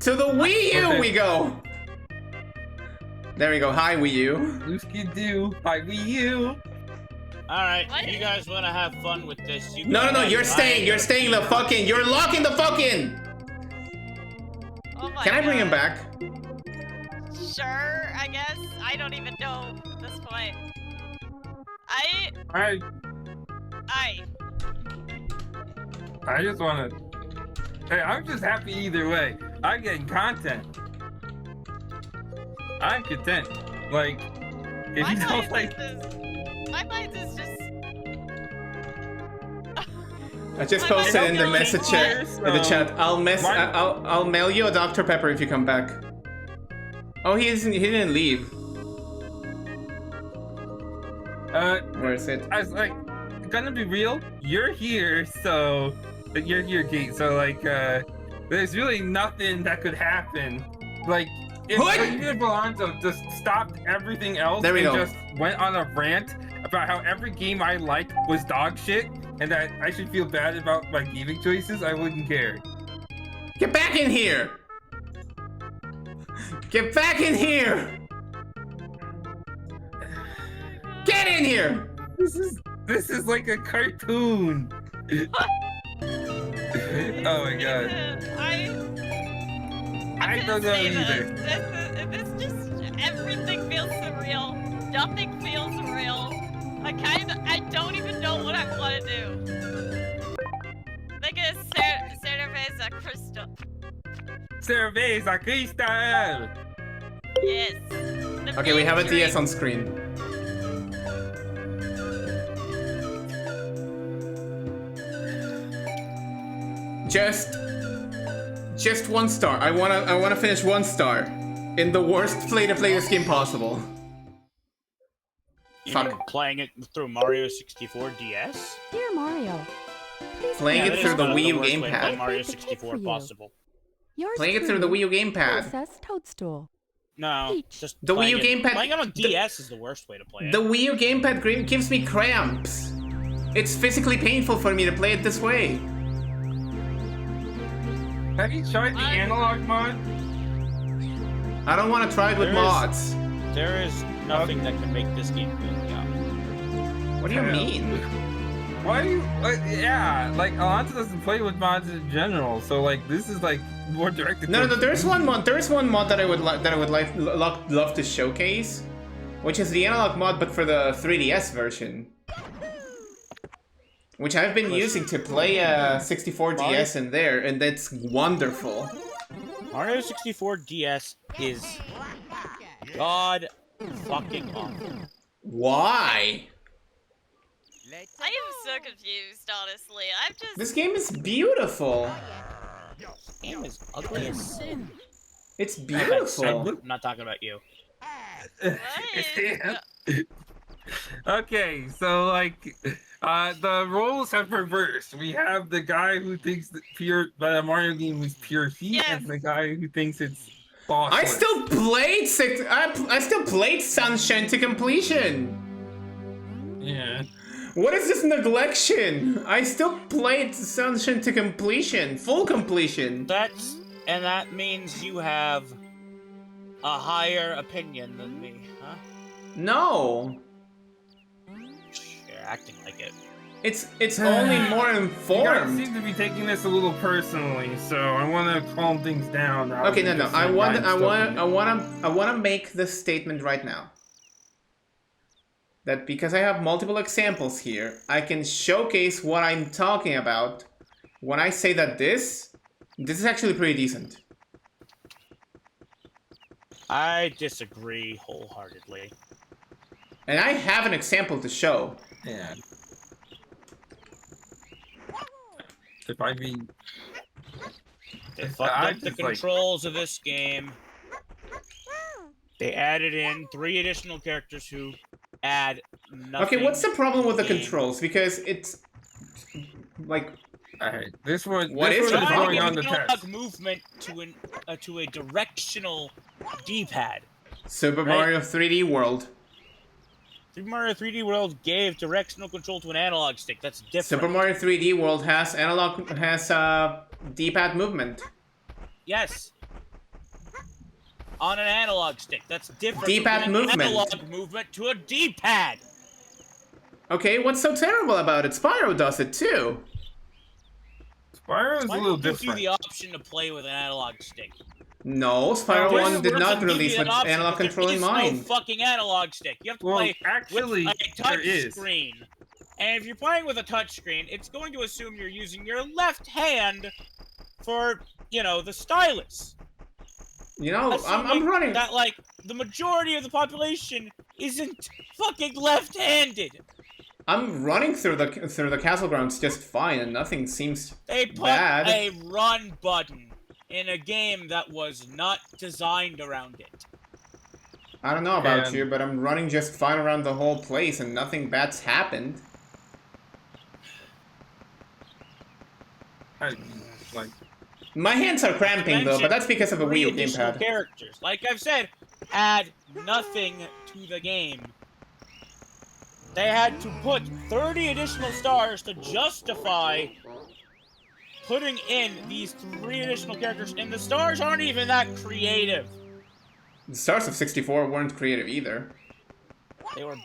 [SPEAKER 1] To the Wii U
[SPEAKER 3] Okay.
[SPEAKER 1] we go! There we go, hi Wii U.
[SPEAKER 3] Luski do. Hi, Wii U.
[SPEAKER 2] Alright,
[SPEAKER 4] What?
[SPEAKER 2] you guys wanna have fun with this? You
[SPEAKER 1] No,
[SPEAKER 2] go ahead.
[SPEAKER 1] you're staying the fucking, you're locking the fucking!
[SPEAKER 4] Oh my
[SPEAKER 1] Can I bring him
[SPEAKER 4] God.
[SPEAKER 1] back?
[SPEAKER 4] Sure, I guess. I don't even know at this point.
[SPEAKER 3] I just wanna... Hey, I'm just happy either way. I'm getting content. I'm content. Like, if
[SPEAKER 4] My
[SPEAKER 3] you don't
[SPEAKER 4] mind
[SPEAKER 3] like...
[SPEAKER 4] my mind is just.
[SPEAKER 1] I just
[SPEAKER 4] I
[SPEAKER 1] posted
[SPEAKER 4] might
[SPEAKER 1] in the
[SPEAKER 4] be
[SPEAKER 1] message
[SPEAKER 4] really
[SPEAKER 1] chat,
[SPEAKER 3] close,
[SPEAKER 1] in the chat.
[SPEAKER 3] Mine-
[SPEAKER 1] I'll mail you a Dr. Pepper if you come back. Oh, he didn't leave. Where is it?
[SPEAKER 3] I was like, gonna be real, you're here, so... You're here, Kate, so like, there's really nothing that could happen. Like,
[SPEAKER 1] What?
[SPEAKER 3] even if Alonso just stopped everything else
[SPEAKER 1] There we
[SPEAKER 3] and
[SPEAKER 1] go.
[SPEAKER 3] just went on a rant about how every game I like was dog shit, and that I should feel bad about my gaming choices, I wouldn't care.
[SPEAKER 1] Get back in here! Get back in here! Get in here!
[SPEAKER 3] This is like a cartoon. Oh my god. I don't know either.
[SPEAKER 4] This just everything feels surreal. Nothing feels real. I don't even know what I want to do. Like a cerveza crystal.
[SPEAKER 3] Cerveza Cristal!
[SPEAKER 4] Yes. The
[SPEAKER 1] Okay, we have a
[SPEAKER 4] big
[SPEAKER 1] DS
[SPEAKER 4] drink.
[SPEAKER 1] on screen. Just 1 star. I wanna finish 1 star in the worst play to play this game possible.
[SPEAKER 2] You
[SPEAKER 1] Fuck.
[SPEAKER 2] mean playing it through Mario 64 DS?
[SPEAKER 8] Dear Mario, please
[SPEAKER 1] Playing
[SPEAKER 2] Yeah,
[SPEAKER 1] it
[SPEAKER 2] that
[SPEAKER 1] through
[SPEAKER 2] is
[SPEAKER 1] the
[SPEAKER 2] one of
[SPEAKER 1] Wii U
[SPEAKER 2] worst way to play
[SPEAKER 1] gamepad.
[SPEAKER 2] Mario
[SPEAKER 8] It's a kid
[SPEAKER 2] 64
[SPEAKER 8] for you.
[SPEAKER 2] possible.
[SPEAKER 8] yours
[SPEAKER 1] Playing it through the
[SPEAKER 8] truly,
[SPEAKER 1] Wii U gamepad.
[SPEAKER 8] Princess Toadstool.
[SPEAKER 2] No,
[SPEAKER 8] Peach.
[SPEAKER 2] just
[SPEAKER 1] The Wii
[SPEAKER 2] playing
[SPEAKER 1] U
[SPEAKER 2] it-
[SPEAKER 1] gamepad-
[SPEAKER 2] Playing it on
[SPEAKER 1] the-
[SPEAKER 2] DS is the worst way to play it.
[SPEAKER 1] The Wii U gamepad gives me cramps. It's physically painful for me to play it this way.
[SPEAKER 3] Have you tried the analog mod?
[SPEAKER 1] I don't want to try it with
[SPEAKER 2] There is-
[SPEAKER 1] mods.
[SPEAKER 2] There is nothing that can make this game cool. Yeah.
[SPEAKER 1] What do you mean?
[SPEAKER 3] Why do you? Yeah, like Alonso doesn't play with mods in general, so like this is like more directed.
[SPEAKER 1] No,
[SPEAKER 3] towards
[SPEAKER 1] there's
[SPEAKER 3] you.
[SPEAKER 1] one mod. There's one mod that I would love to showcase, which is the analog mod, but for the 3DS version, which I've been using to play 64 DS in there, and that's wonderful.
[SPEAKER 5] Mario 64 DS is god fucking awful.
[SPEAKER 1] Why?
[SPEAKER 4] I am so confused, honestly. I'm just.
[SPEAKER 1] This game is beautiful.
[SPEAKER 5] This game is ugly as sin.
[SPEAKER 1] It's
[SPEAKER 5] I'm
[SPEAKER 1] beautiful.
[SPEAKER 5] not talking about you.
[SPEAKER 4] What?
[SPEAKER 3] Okay, so like, the roles have reversed. We have the guy who thinks that the Mario game is pure heat,
[SPEAKER 4] Yes.
[SPEAKER 3] and the guy who thinks it's bossless.
[SPEAKER 1] I still played Sunshine to completion.
[SPEAKER 3] Yeah.
[SPEAKER 1] What is this neglection? I still played Sunshine to completion, full completion.
[SPEAKER 5] That means you have a higher opinion than me, huh?
[SPEAKER 1] No,
[SPEAKER 5] You're acting like it.
[SPEAKER 1] it's only more
[SPEAKER 3] You guys
[SPEAKER 1] informed.
[SPEAKER 3] seem to be taking this a little personally, so I want to calm things down.
[SPEAKER 1] Okay, no. I want to make this statement right now. That because I have multiple examples here, I can showcase what I'm talking about when I say that this is actually pretty decent.
[SPEAKER 5] I disagree wholeheartedly.
[SPEAKER 1] And I have an example to show.
[SPEAKER 3] Yeah. If I mean,
[SPEAKER 5] They
[SPEAKER 3] I
[SPEAKER 5] fucked up the
[SPEAKER 3] just, like-
[SPEAKER 5] controls of this game. They added in 3 additional characters who add nothing.
[SPEAKER 1] Okay, what's the problem with the
[SPEAKER 5] to game.
[SPEAKER 1] controls? Because it's like
[SPEAKER 3] alright, this one.
[SPEAKER 1] What
[SPEAKER 3] this
[SPEAKER 1] is
[SPEAKER 3] one
[SPEAKER 1] the
[SPEAKER 3] is
[SPEAKER 1] problem?
[SPEAKER 3] going on the
[SPEAKER 5] analog
[SPEAKER 3] test.
[SPEAKER 5] movement to a directional D-pad.
[SPEAKER 1] Super
[SPEAKER 5] Right.
[SPEAKER 1] Mario 3D World.
[SPEAKER 5] Super Mario 3D World gave directional control to an analog stick. That's different.
[SPEAKER 1] Super Mario 3D World has D-pad movement.
[SPEAKER 5] Yes. On an analog stick. That's different.
[SPEAKER 1] D-pad
[SPEAKER 5] from an
[SPEAKER 1] movement.
[SPEAKER 5] Analog movement to a D-pad.
[SPEAKER 1] Okay, what's so terrible about it? Spyro does it too.
[SPEAKER 3] Spyro is a
[SPEAKER 5] Why
[SPEAKER 3] little
[SPEAKER 5] don't give you
[SPEAKER 3] different.
[SPEAKER 5] the option to play with an analog stick?
[SPEAKER 1] No, Spyro
[SPEAKER 3] No,
[SPEAKER 1] 1 did
[SPEAKER 5] Works
[SPEAKER 1] not
[SPEAKER 5] and give
[SPEAKER 1] release
[SPEAKER 5] you
[SPEAKER 1] with
[SPEAKER 5] that option,
[SPEAKER 1] analog
[SPEAKER 5] but there
[SPEAKER 1] control in
[SPEAKER 5] is
[SPEAKER 1] mind.
[SPEAKER 5] No fucking analog stick. You have to
[SPEAKER 3] Well,
[SPEAKER 5] play
[SPEAKER 3] actually,
[SPEAKER 5] with a
[SPEAKER 3] there
[SPEAKER 5] touch
[SPEAKER 3] is.
[SPEAKER 5] screen. And if you're playing with a touch screen, it's going to assume you're using your left hand for, the stylus.
[SPEAKER 1] You know, I'm
[SPEAKER 5] Assuming
[SPEAKER 1] running.
[SPEAKER 5] that, like, the majority of the population isn't fucking left-handed.
[SPEAKER 1] I'm running through the castle grounds just fine, and nothing seems
[SPEAKER 5] They put
[SPEAKER 1] bad.
[SPEAKER 5] a run button in a game that was not designed around it.
[SPEAKER 1] I don't know about
[SPEAKER 3] And-
[SPEAKER 1] you, but I'm running just fine around the whole place, and nothing bad's happened.
[SPEAKER 3] Like,
[SPEAKER 1] My hands are cramping though, but that's because of a
[SPEAKER 5] 3
[SPEAKER 1] Wii U
[SPEAKER 5] additional
[SPEAKER 1] gamepad.
[SPEAKER 5] characters. Like I've said, add nothing to the game. They had to put 30 additional stars to justify putting in these 3 additional characters, and the stars aren't even that creative.
[SPEAKER 1] The stars of 64 weren't creative either.
[SPEAKER 5] They were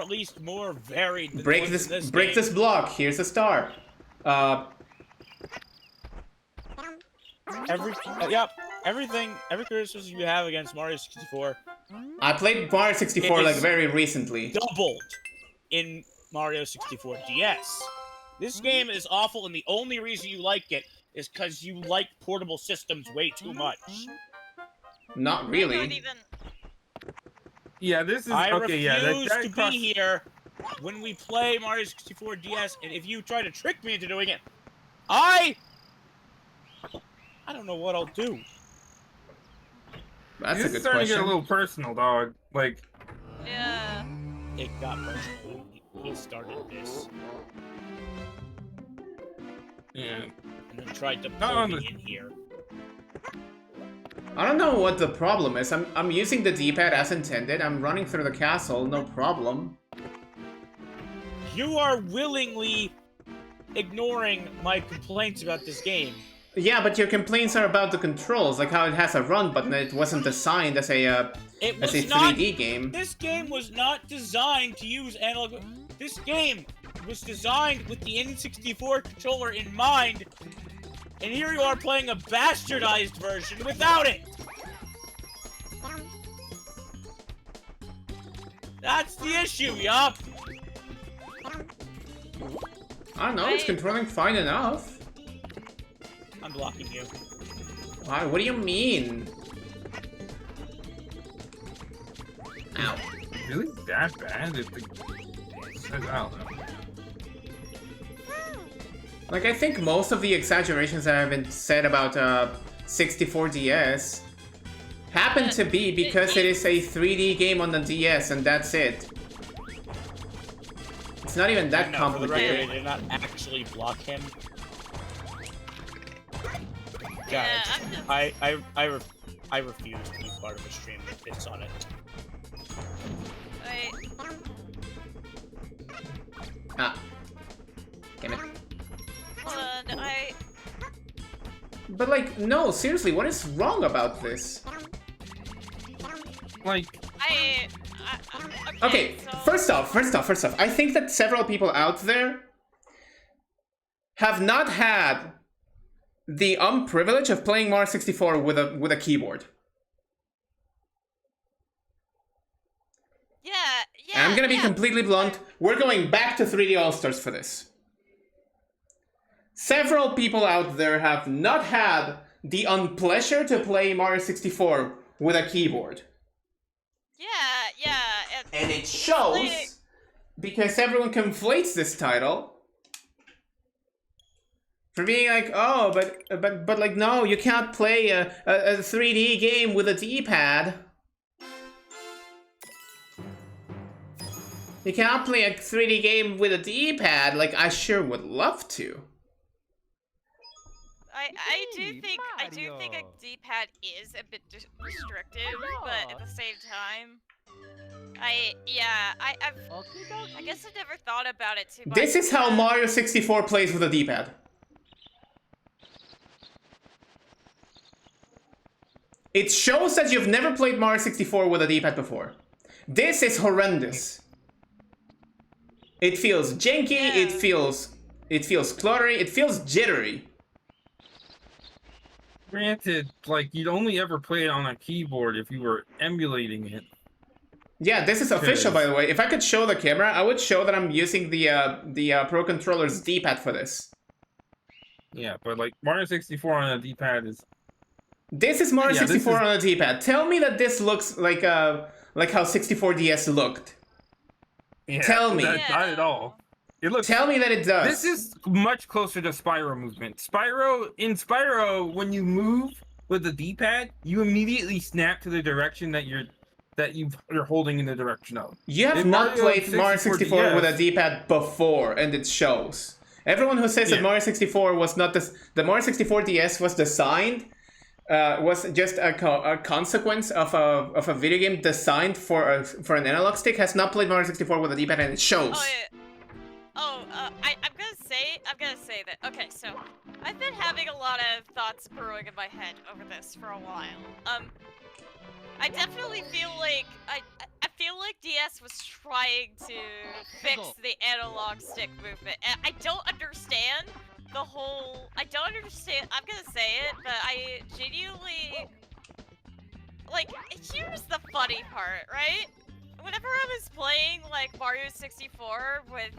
[SPEAKER 5] at least more varied. Than
[SPEAKER 1] Break
[SPEAKER 5] the ones in
[SPEAKER 1] break
[SPEAKER 5] game.
[SPEAKER 1] this block. Here's a star.
[SPEAKER 5] Every criticism you have against Mario 64
[SPEAKER 1] I played Mario 64
[SPEAKER 5] It
[SPEAKER 1] like
[SPEAKER 5] is-
[SPEAKER 1] very recently.
[SPEAKER 5] doubled in Mario 64 DS. This game is awful, and the only reason you like it is because you like portable systems way too much.
[SPEAKER 1] Not
[SPEAKER 4] I don't
[SPEAKER 1] really.
[SPEAKER 4] even.
[SPEAKER 3] yeah, this is
[SPEAKER 5] I
[SPEAKER 3] okay. Yeah,
[SPEAKER 5] refuse
[SPEAKER 3] that
[SPEAKER 5] to
[SPEAKER 3] cross-
[SPEAKER 5] be here when we play Mario 64 DS, and if you try to trick me into doing it, I don't know what I'll do.
[SPEAKER 1] That's
[SPEAKER 3] This
[SPEAKER 1] a
[SPEAKER 3] is
[SPEAKER 1] good
[SPEAKER 3] starting to get a
[SPEAKER 1] question.
[SPEAKER 3] little personal, dog. Like,
[SPEAKER 4] Yeah.
[SPEAKER 5] It got personal when he started this,
[SPEAKER 3] yeah.
[SPEAKER 5] and then tried to
[SPEAKER 3] Not
[SPEAKER 5] pull
[SPEAKER 3] on
[SPEAKER 5] me
[SPEAKER 3] the-
[SPEAKER 5] in here.
[SPEAKER 1] I don't know what the problem is. I'm using the D-pad as intended. I'm running through the castle, no problem.
[SPEAKER 5] You are willingly ignoring my complaints about this game.
[SPEAKER 1] Yeah, but your complaints are about the controls, like how it has a run button. It wasn't designed as a
[SPEAKER 5] It
[SPEAKER 1] as a
[SPEAKER 5] was not.
[SPEAKER 1] 3D game.
[SPEAKER 5] This game was not designed to use analog. This game was designed with the N64 controller in mind, and here you are playing a bastardized version without it. That's the issue, yup.
[SPEAKER 1] I don't know, it's controlling fine enough.
[SPEAKER 5] I'm blocking you.
[SPEAKER 1] Why? What do you mean? Ow.
[SPEAKER 3] Really that bad? If the... I don't know.
[SPEAKER 1] Like, I think most of the exaggerations that have been said about 64DS happen to be because it is a 3D game on the DS, and that's it. It's not even that
[SPEAKER 5] No, for the record, I
[SPEAKER 1] complicated.
[SPEAKER 5] did not actually block him. God,
[SPEAKER 4] Yeah,
[SPEAKER 5] I refuse to be part of a stream that fits on it.
[SPEAKER 4] Wait.
[SPEAKER 1] Ah. Damn it.
[SPEAKER 4] Hold on,
[SPEAKER 1] But like, no, seriously, what is wrong about this?
[SPEAKER 3] Like,
[SPEAKER 1] Okay,
[SPEAKER 4] so...
[SPEAKER 1] first off, I think that several people out there have not had the privilege of playing Mario 64 with a keyboard.
[SPEAKER 4] Yeah.
[SPEAKER 1] And I'm gonna be
[SPEAKER 4] yeah.
[SPEAKER 1] completely blunt, we're going back to 3D All-Stars for this. Several people out there have not had the unpleasure to play Mario 64 with a keyboard.
[SPEAKER 4] Yeah.
[SPEAKER 1] And it shows because everyone conflates this title for being like, oh, but like, no, you can't play a 3D game with a D-pad. You cannot play a 3D game with a D-pad. Like, I sure would love to.
[SPEAKER 4] I do think a D-pad is a bit restrictive, but at the same time, I guess I've never thought about it too much.
[SPEAKER 1] This is how Mario 64 plays with a D-pad. It shows that you've never played Mario 64 with a D-pad before. This is horrendous. It feels janky,
[SPEAKER 4] Yeah.
[SPEAKER 1] it feels cluttery, it feels jittery.
[SPEAKER 3] granted, like, you'd only ever play it on a keyboard if you were emulating it.
[SPEAKER 1] Yeah, this is official, by the way. If I could show the camera, I would show that I'm using the Pro Controller's D-pad for this.
[SPEAKER 3] Yeah, but like Mario 64 on a D-pad is.
[SPEAKER 1] This is Mario 64 on a D-pad. Tell me that this looks like how 64DS looked.
[SPEAKER 3] Yeah,
[SPEAKER 1] Tell me.
[SPEAKER 3] Not at all. It looks.
[SPEAKER 1] Tell me that it does.
[SPEAKER 3] This is much closer to Spyro movement. In Spyro, when you move with the D-pad, you immediately snap to the direction that you're holding in the direction of.
[SPEAKER 1] You have
[SPEAKER 3] In
[SPEAKER 1] not
[SPEAKER 3] Mario
[SPEAKER 1] played Mario 64
[SPEAKER 3] DS,
[SPEAKER 1] with a D-pad before, and it shows. Everyone who says that Mario 64 was not the Mario 64 DS was designed was just a consequence of a video game designed for an analog stick has not played Mario 64 with a D-pad, and it shows.
[SPEAKER 4] I'm gonna say that. Okay, so I've been having a lot of thoughts brewing in my head over this for a while. I definitely feel like I feel like DS was trying to fix the analog stick movement. And I don't understand the whole. I don't understand. I'm gonna say it, but I genuinely like. Here's the funny part, right? Whenever I was playing like Mario 64 with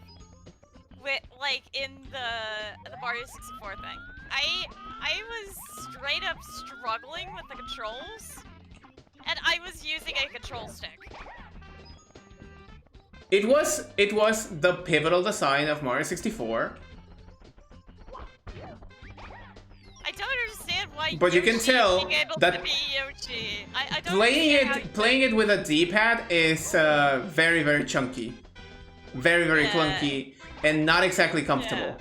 [SPEAKER 4] like in the Mario 64 thing, I was straight up struggling with the controls. And I was using a control stick.
[SPEAKER 1] It was the pivotal design of Mario 64.
[SPEAKER 4] I don't understand why.
[SPEAKER 1] But you can tell
[SPEAKER 4] being able
[SPEAKER 1] that
[SPEAKER 4] to be Yoshi. I don't
[SPEAKER 1] playing it with a D-pad is very, very chunky, very, very clunky, and not exactly comfortable.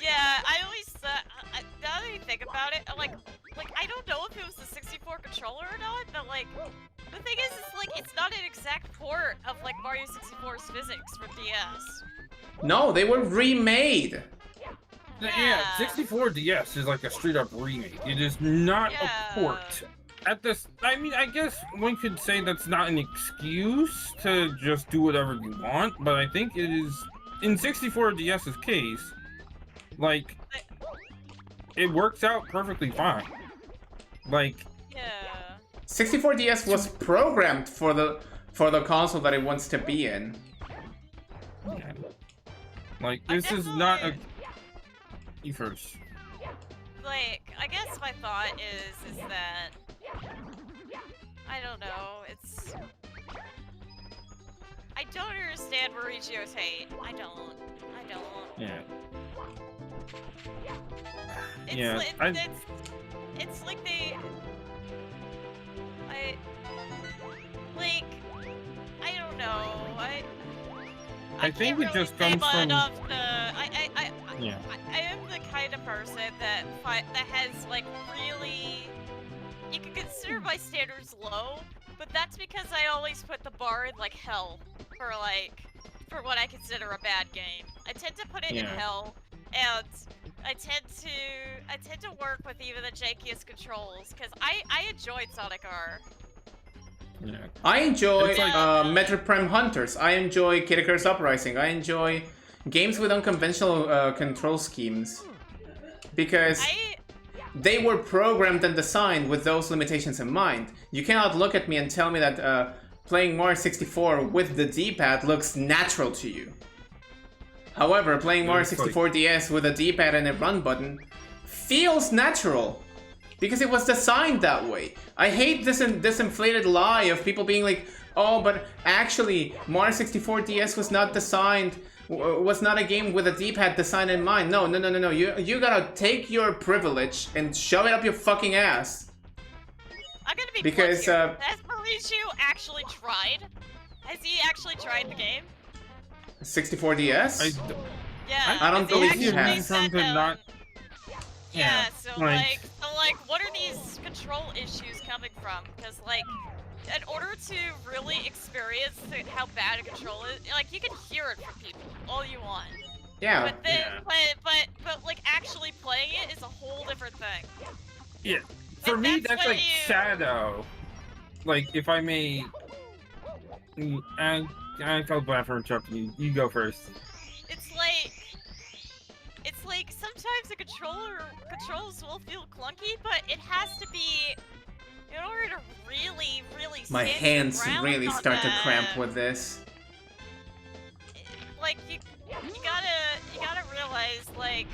[SPEAKER 4] Yeah, I always thought. Now that I think about it, like I don't know if it was the 64 controller or not, but like the thing is like it's not an exact port of like Mario 64's physics from DS.
[SPEAKER 1] No, they were remade.
[SPEAKER 3] Yeah, 64 DS is like a straight up remake. It is not a port. At this, I mean, I guess one could say that's not an excuse to just do whatever you want, but I think it is, in 64 DS's case, like, it works out perfectly fine. Like,
[SPEAKER 4] Yeah.
[SPEAKER 1] 64DS was programmed for the console that it wants to be in.
[SPEAKER 3] yeah. Like, this is not a... You first.
[SPEAKER 4] Like, I guess my thought is that I don't know. It's I don't understand Mauricio's hate. I don't.
[SPEAKER 3] Yeah.
[SPEAKER 4] It's
[SPEAKER 3] Yeah,
[SPEAKER 4] it's like they I don't know.
[SPEAKER 3] I think
[SPEAKER 4] can't
[SPEAKER 3] it
[SPEAKER 4] really
[SPEAKER 3] just
[SPEAKER 4] say
[SPEAKER 3] comes from...
[SPEAKER 4] enough to,
[SPEAKER 3] Yeah.
[SPEAKER 4] I am the kind of person that has like really. You can consider my standards low, but that's because I always put the bar in like hell for what I consider a bad game. I tend to put it in hell, and I tend to work with even the jankiest controls because I enjoyed Sonic R.
[SPEAKER 3] Yeah.
[SPEAKER 1] I enjoy
[SPEAKER 3] It's like-
[SPEAKER 1] Metroid Prime Hunters. I enjoy Kid Icarus Uprising. I enjoy games with unconventional control schemes. Because they were programmed and designed with those limitations in mind. You cannot look at me and tell me that playing Mario 64 with the D-pad looks natural to you. However, playing Mario 64 DS with a D-pad and a run button feels natural. Because it was designed that way. I hate this inflated lie of people being like, oh, but actually, Mario 64 DS was not designed, was not a game with a D-pad designed in mind. No. You gotta take your privilege and shove it up your fucking ass.
[SPEAKER 4] I'm gonna be
[SPEAKER 1] because
[SPEAKER 4] blunt here. Has Mauricio actually tried? Has he actually tried the game?
[SPEAKER 1] 64 DS?
[SPEAKER 4] Yeah.
[SPEAKER 1] I don't
[SPEAKER 4] has he
[SPEAKER 1] believe he
[SPEAKER 4] actually
[SPEAKER 1] has.
[SPEAKER 4] sat down? Yeah, so
[SPEAKER 3] like-
[SPEAKER 4] what are these control issues coming from? Because like, in order to really experience how bad a control is, like you can hear it from people all you want.
[SPEAKER 1] Yeah.
[SPEAKER 4] But then, but like actually playing it is a whole different thing.
[SPEAKER 3] Yeah. For me,
[SPEAKER 4] that's
[SPEAKER 3] that's
[SPEAKER 4] when
[SPEAKER 3] like
[SPEAKER 4] you-
[SPEAKER 3] Shadow. Like, if I may... I felt bad for interrupting you. You go first.
[SPEAKER 4] It's like sometimes the controls will feel clunky, but it has to be in order to really
[SPEAKER 1] My
[SPEAKER 4] stand
[SPEAKER 1] hands
[SPEAKER 4] your ground
[SPEAKER 1] really
[SPEAKER 4] on
[SPEAKER 1] start to
[SPEAKER 4] that.
[SPEAKER 1] cramp with this.
[SPEAKER 4] Like you gotta realize like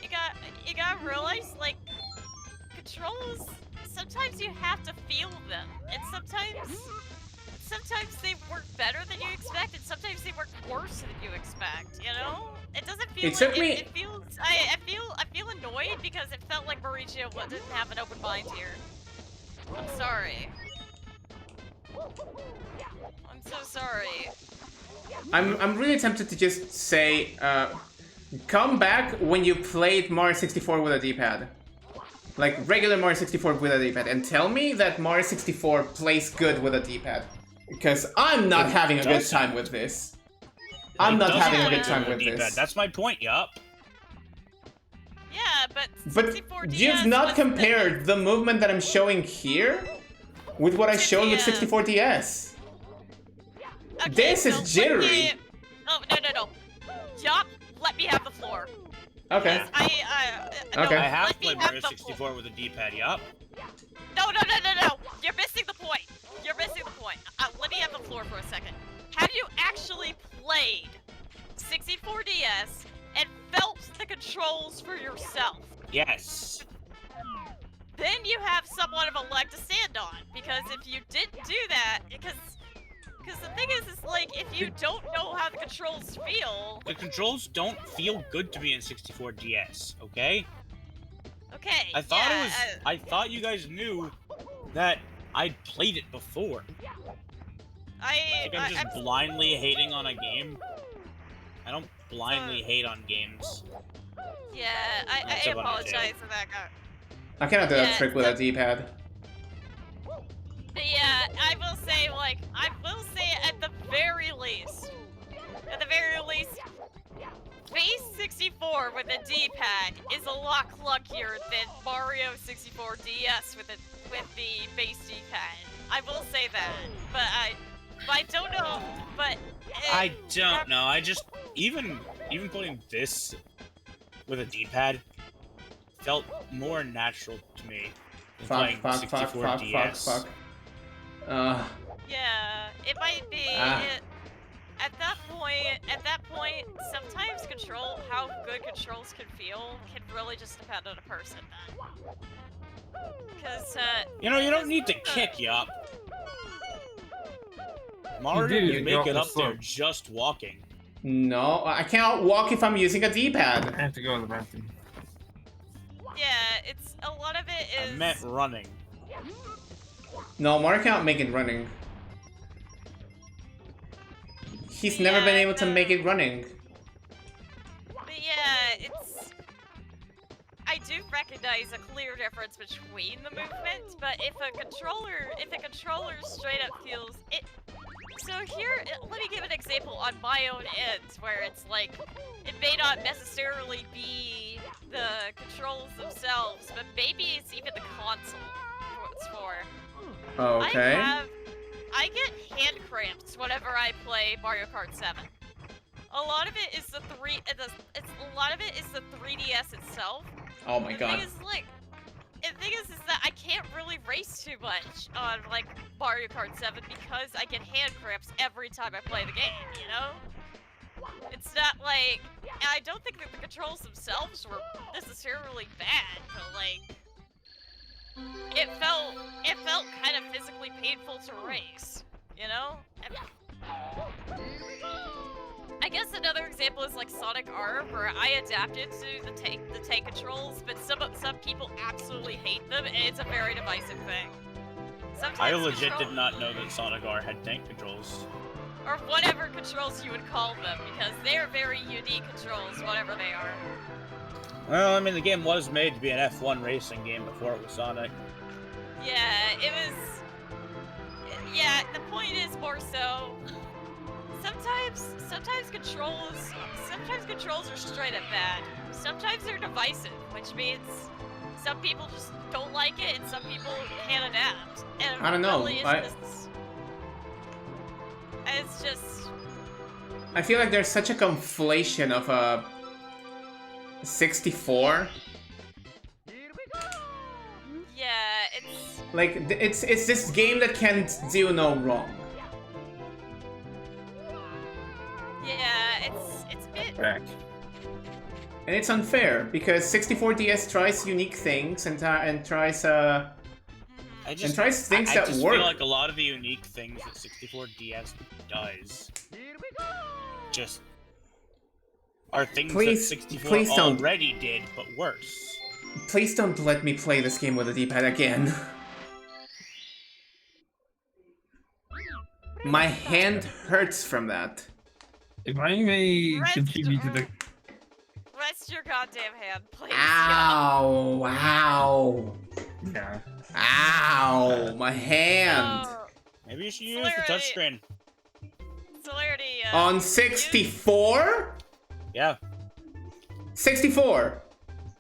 [SPEAKER 4] you gotta realize like controls. Sometimes you have to feel them, and sometimes they work better than you expect, and sometimes they work worse than you expect. You know, it doesn't feel.
[SPEAKER 1] It took
[SPEAKER 4] like,
[SPEAKER 1] me-
[SPEAKER 4] It feels. I feel annoyed because it felt like Mauricio didn't have an open mind here. I'm sorry. I'm so sorry.
[SPEAKER 1] I'm really tempted to just say, come back when you played Mario 64 with a D-pad. Like regular Mario 64 with a D-pad, and tell me that Mario 64 plays good with a D-pad. Because I'm not having a good time with this. I'm not having a good time with this.
[SPEAKER 5] That's my point, yup.
[SPEAKER 4] Yeah, but
[SPEAKER 1] But
[SPEAKER 4] 64
[SPEAKER 1] you've
[SPEAKER 4] DS
[SPEAKER 1] not
[SPEAKER 4] was
[SPEAKER 1] compared the movement that I'm showing here with what I showed with 64 DS.
[SPEAKER 4] Okay,
[SPEAKER 1] This is
[SPEAKER 4] so let
[SPEAKER 1] jittery.
[SPEAKER 4] me- Oh no! Yup, let me have the floor.
[SPEAKER 1] Okay.
[SPEAKER 4] No,
[SPEAKER 1] Okay.
[SPEAKER 5] I have
[SPEAKER 4] let me
[SPEAKER 5] played
[SPEAKER 4] have
[SPEAKER 5] Mario
[SPEAKER 4] the
[SPEAKER 5] 64 with a D-pad, yup.
[SPEAKER 4] No! You're missing the point. You're missing the point. Let me have the floor for a second. Have you actually played 64 DS and felt the controls for yourself?
[SPEAKER 5] Yes.
[SPEAKER 4] Then you have somewhat of a leg to stand on, because if you didn't do that, because the thing is like, if you don't know how the controls feel,
[SPEAKER 5] The controls don't feel good to me in 64 DS, okay?
[SPEAKER 4] okay,
[SPEAKER 5] I thought
[SPEAKER 4] yeah,
[SPEAKER 5] it was. I thought you guys knew that I'd played it before. Like I'm just blindly hating on a game. I don't blindly hate on games.
[SPEAKER 4] yeah, I
[SPEAKER 5] That's about it,
[SPEAKER 4] apologize for that guy.
[SPEAKER 1] I cannot do that
[SPEAKER 4] Yeah,
[SPEAKER 1] trick with a D-pad.
[SPEAKER 4] But yeah, I will say at the very least, Base 64 with a D-pad is a lot clunkier than Mario 64 DS with the base D-pad. I will say that, but I don't know. But
[SPEAKER 5] I don't know. I just even putting this with a D-pad felt more natural to me than playing 64 DS.
[SPEAKER 4] Yeah, it might be. At that point, sometimes how good controls can feel can really just depend on a person then. Because,
[SPEAKER 5] You don't need to kick you up. Mario
[SPEAKER 3] You do,
[SPEAKER 5] can
[SPEAKER 3] you
[SPEAKER 5] make it
[SPEAKER 3] go
[SPEAKER 5] up there
[SPEAKER 3] slow.
[SPEAKER 5] just walking.
[SPEAKER 1] No, I can't walk if I'm using a D-pad.
[SPEAKER 3] I have to go to the bathroom.
[SPEAKER 4] yeah, a lot of it
[SPEAKER 5] I
[SPEAKER 4] is...
[SPEAKER 5] meant running.
[SPEAKER 1] No, Mario can't make it running. He's never been able to make it running.
[SPEAKER 4] But yeah, I do recognize a clear difference between the movements, but if a controller straight up feels it. So here, let me give an example on my own end, where it's like, it may not necessarily be the controls themselves, but maybe it's even the console it's for.
[SPEAKER 1] Okay.
[SPEAKER 4] I get hand cramps whenever I play Mario Kart 7. A lot of it is the 3DS itself.
[SPEAKER 1] Oh my god.
[SPEAKER 4] The thing is that I can't really race too much on like Mario Kart 7 because I get hand cramps every time I play the game, you know? It's not like, I don't think that the controls themselves were necessarily bad, but like, it felt kind of physically painful to race, you know? I guess another example is like Sonic R, where I adapted to the tank controls, but some people absolutely hate them, and it's a very divisive thing. Sometimes
[SPEAKER 5] I legit did not know that Sonic R had tank controls.
[SPEAKER 4] or whatever controls you would call them, because they are very unique controls, whatever they are.
[SPEAKER 5] Well, I mean, the game was made to be an F1 racing game before it was Sonic.
[SPEAKER 4] Yeah, it was... Yeah, the point is more so... Sometimes controls are straight up bad. Sometimes they're divisive, which means some people just don't like it and some people can't adapt. And
[SPEAKER 1] I don't know.
[SPEAKER 4] Really it's just...
[SPEAKER 1] I feel like there's such a conflation of a 64.
[SPEAKER 4] Yeah, it's...
[SPEAKER 1] Like it's this game that can do no wrong.
[SPEAKER 4] Yeah, it's a bit...
[SPEAKER 3] Back.
[SPEAKER 1] And it's unfair because 64DS tries unique things and tries things
[SPEAKER 5] I
[SPEAKER 1] that
[SPEAKER 5] just
[SPEAKER 1] work.
[SPEAKER 5] feel like a lot of the unique things that 64DS does just are things that 64
[SPEAKER 1] don't.
[SPEAKER 5] already did, but worse.
[SPEAKER 1] Please don't let me play this game with a D-pad again. My hand hurts from that.
[SPEAKER 3] If I may contribute to the...
[SPEAKER 4] Rest your goddamn hand, please.
[SPEAKER 1] Ow! Ow!
[SPEAKER 3] Yeah.
[SPEAKER 1] Ow! My hand!
[SPEAKER 4] Oh,
[SPEAKER 5] Maybe you should use the touchscreen.
[SPEAKER 4] Celerity,
[SPEAKER 1] On 64?
[SPEAKER 5] Yeah.
[SPEAKER 1] 64.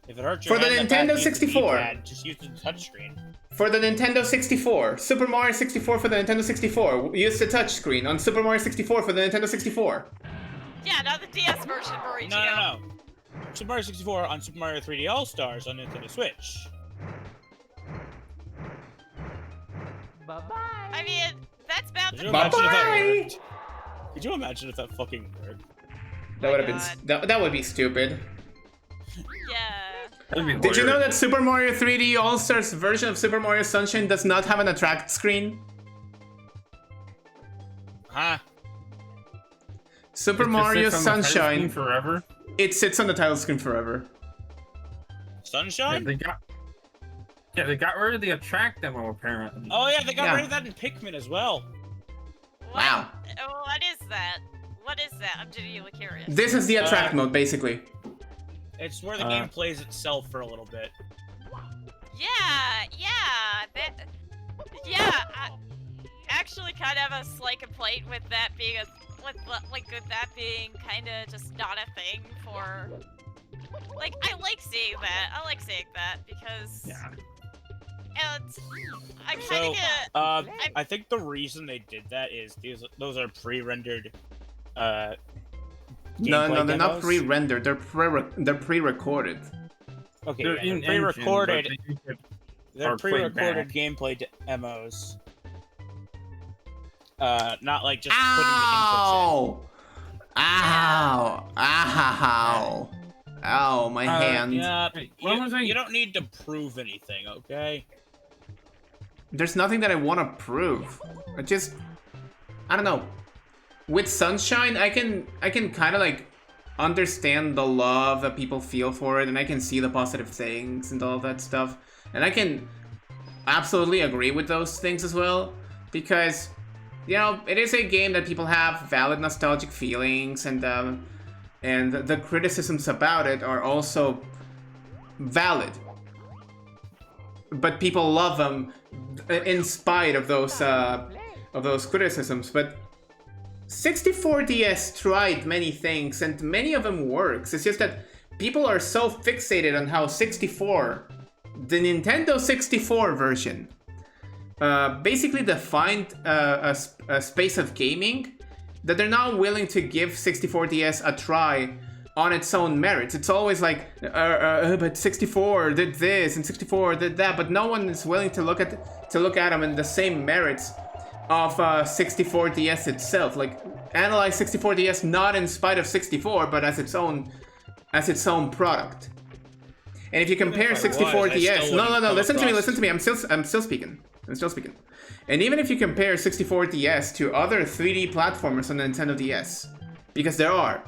[SPEAKER 5] If it hurts your
[SPEAKER 1] For the
[SPEAKER 5] hand that bad,
[SPEAKER 1] Nintendo
[SPEAKER 5] use the
[SPEAKER 1] 64.
[SPEAKER 5] D-pad, just use the touchscreen.
[SPEAKER 1] For the Nintendo 64. Super Mario 64 for the Nintendo 64. Use the touchscreen on Super Mario 64 for the Nintendo 64.
[SPEAKER 4] Yeah, not the DS version, Mauricio.
[SPEAKER 5] No. Super Mario 64 on Super Mario 3D All-Stars on Nintendo Switch.
[SPEAKER 4] I mean, that's bad.
[SPEAKER 5] Could you imagine if that
[SPEAKER 1] Bye-bye!
[SPEAKER 5] worked? Could you imagine if that fucking worked?
[SPEAKER 1] That would have been that would be stupid.
[SPEAKER 4] Yeah.
[SPEAKER 1] Did you know that Super Mario 3D All-Stars version of Super Mario Sunshine does not have an attract screen?
[SPEAKER 5] Huh?
[SPEAKER 1] Super
[SPEAKER 3] It just
[SPEAKER 1] Mario
[SPEAKER 3] sits on the title screen
[SPEAKER 1] Sunshine,
[SPEAKER 3] forever.
[SPEAKER 1] it sits on the title screen forever.
[SPEAKER 5] Sunshine?
[SPEAKER 3] They got rid of the attract demo apparently.
[SPEAKER 5] Oh yeah, they got
[SPEAKER 1] Yeah.
[SPEAKER 5] rid of that in Pikmin as well.
[SPEAKER 1] Wow.
[SPEAKER 4] What is that? What is that? I'm genuinely curious.
[SPEAKER 1] This is the attract mode, basically.
[SPEAKER 5] It's where the game plays itself for a little bit.
[SPEAKER 4] Yeah. I actually kind of have a slight complaint with that being with that being kind of just not a thing for, like, I like seeing that. I like seeing that because.
[SPEAKER 3] Yeah.
[SPEAKER 4] And I kind
[SPEAKER 5] So,
[SPEAKER 4] of get.
[SPEAKER 5] I think the reason they did that is those are pre-rendered.
[SPEAKER 1] No,
[SPEAKER 5] gameplay
[SPEAKER 1] they're not
[SPEAKER 5] demos.
[SPEAKER 1] pre-rendered. They're pre-recorded.
[SPEAKER 5] Okay,
[SPEAKER 3] They're
[SPEAKER 5] yeah,
[SPEAKER 3] in
[SPEAKER 5] they're pre-recorded.
[SPEAKER 3] engine, but they
[SPEAKER 5] They're
[SPEAKER 3] are played
[SPEAKER 5] pre-recorded
[SPEAKER 3] back.
[SPEAKER 5] gameplay demos. Not like just putting the inputs
[SPEAKER 1] Ow! Ow! Ow! Ow! My hand.
[SPEAKER 5] in. Yeah,
[SPEAKER 3] Wait, what was I-
[SPEAKER 5] you don't need to prove anything, okay?
[SPEAKER 1] There's nothing that I want to prove. I don't know. With Sunshine, I can kind of like understand the love that people feel for it, and I can see the positive things and all that stuff, and I can absolutely agree with those things as well, because you know it is a game that people have valid nostalgic feelings, and the criticisms about it are also valid. But people love them in spite of those criticisms. But 64DS tried many things, and many of them works. It's just that people are so fixated on how 64, the Nintendo 64 version, basically defined a space of gaming, that they're not willing to give 64DS a try on its own merits. It's always like, but 64 did this and 64 did that, but no one is willing to look at them in the same merits of 64DS itself. Like, analyze 64DS not in spite of 64, but as its own product. And if you compare
[SPEAKER 5] if I
[SPEAKER 1] 64DS,
[SPEAKER 5] was,
[SPEAKER 1] no, listen to me,
[SPEAKER 5] across-
[SPEAKER 1] I'm still speaking. And even if you compare 64DS to other 3D platformers on the Nintendo DS, because there are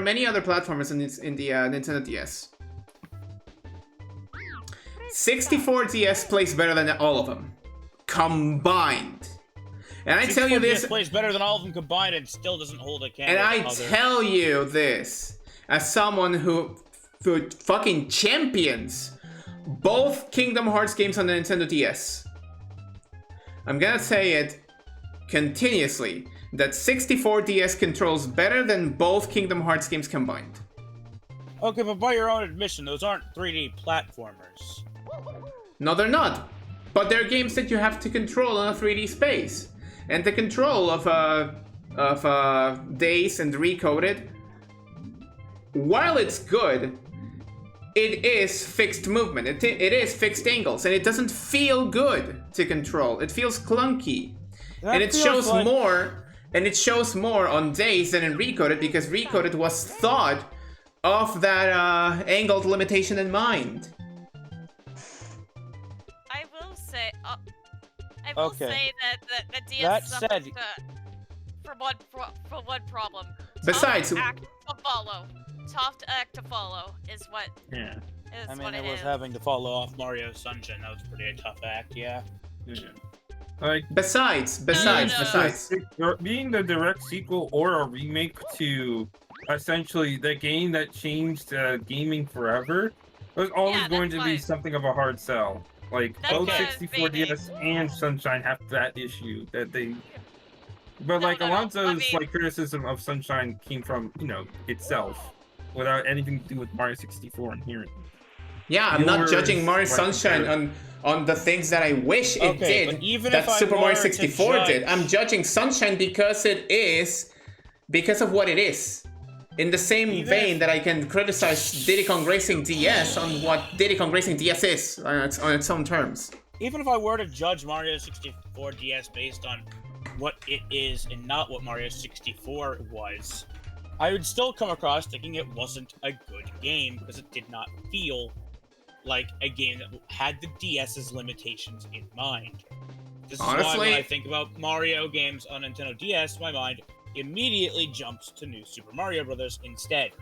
[SPEAKER 1] many other platformers in the Nintendo DS. 64DS plays better than all of them combined. And I tell you this,
[SPEAKER 5] plays better than all of them combined and still doesn't hold a candle.
[SPEAKER 1] and I
[SPEAKER 5] to other-
[SPEAKER 1] tell you this as someone who fucking champions both Kingdom Hearts games on the Nintendo DS. I'm gonna say it continuously, that 64DS controls better than both Kingdom Hearts games combined.
[SPEAKER 5] Okay, but by your own admission, those aren't 3D platformers.
[SPEAKER 1] No, they're not. But they're games that you have to control in a 3D space. And the control of Days and Recoded, while it's good, it is fixed movement. It is fixed angles, and it doesn't feel good to control. It feels clunky.
[SPEAKER 5] That
[SPEAKER 1] And it
[SPEAKER 5] feels
[SPEAKER 1] shows
[SPEAKER 5] like-
[SPEAKER 1] more, and it shows more on Days than in Recoded, because Recoded was thought of that angled limitation in mind.
[SPEAKER 4] I will say
[SPEAKER 5] Okay.
[SPEAKER 4] that the DS
[SPEAKER 5] That
[SPEAKER 4] suffers
[SPEAKER 5] said-
[SPEAKER 4] for one problem.
[SPEAKER 1] Besides-
[SPEAKER 4] Tough act to follow. Tough act to follow is what
[SPEAKER 3] Yeah.
[SPEAKER 4] is
[SPEAKER 5] I mean,
[SPEAKER 4] what
[SPEAKER 5] it
[SPEAKER 4] it
[SPEAKER 5] was
[SPEAKER 4] is.
[SPEAKER 5] having to follow off Mario Sunshine. That was pretty a tough act, yeah.
[SPEAKER 3] Yeah. Like,
[SPEAKER 1] Besides.
[SPEAKER 3] being the direct sequel or a remake to essentially the game that changed gaming forever was always
[SPEAKER 4] Yeah,
[SPEAKER 3] going to
[SPEAKER 4] that's
[SPEAKER 3] be
[SPEAKER 4] fine.
[SPEAKER 3] something of a hard sell. Like,
[SPEAKER 4] That's
[SPEAKER 3] both
[SPEAKER 4] why
[SPEAKER 3] 64DS and Sunshine have that issue that they. But
[SPEAKER 4] No,
[SPEAKER 3] like
[SPEAKER 4] no, no,
[SPEAKER 3] Alonso's
[SPEAKER 4] I mean-
[SPEAKER 3] like criticism of Sunshine came from itself, without anything to do with Mario 64 inherently.
[SPEAKER 1] Yeah, I'm not
[SPEAKER 3] Yours,
[SPEAKER 1] judging Mario
[SPEAKER 3] like,
[SPEAKER 1] Sunshine on the things that I wish it
[SPEAKER 5] Okay,
[SPEAKER 1] did
[SPEAKER 5] but even
[SPEAKER 1] that
[SPEAKER 5] if I
[SPEAKER 1] Super Mario
[SPEAKER 5] were to
[SPEAKER 1] 64 did.
[SPEAKER 5] judge-
[SPEAKER 1] I'm judging Sunshine because of what it is. In the same
[SPEAKER 5] Even
[SPEAKER 1] vein
[SPEAKER 5] if-
[SPEAKER 1] that I can criticize Diddy Kong Racing DS on what Diddy Kong Racing DS is on its own terms.
[SPEAKER 5] Even if I were to judge Mario 64 DS based on what it is and not what Mario 64 was, I would still come across thinking it wasn't a good game because it did not feel like a game that had the DS's limitations in mind. This is why
[SPEAKER 1] Honestly-
[SPEAKER 5] when I think about Mario games on Nintendo DS, my mind immediately jumps to New Super Mario Bros. Instead.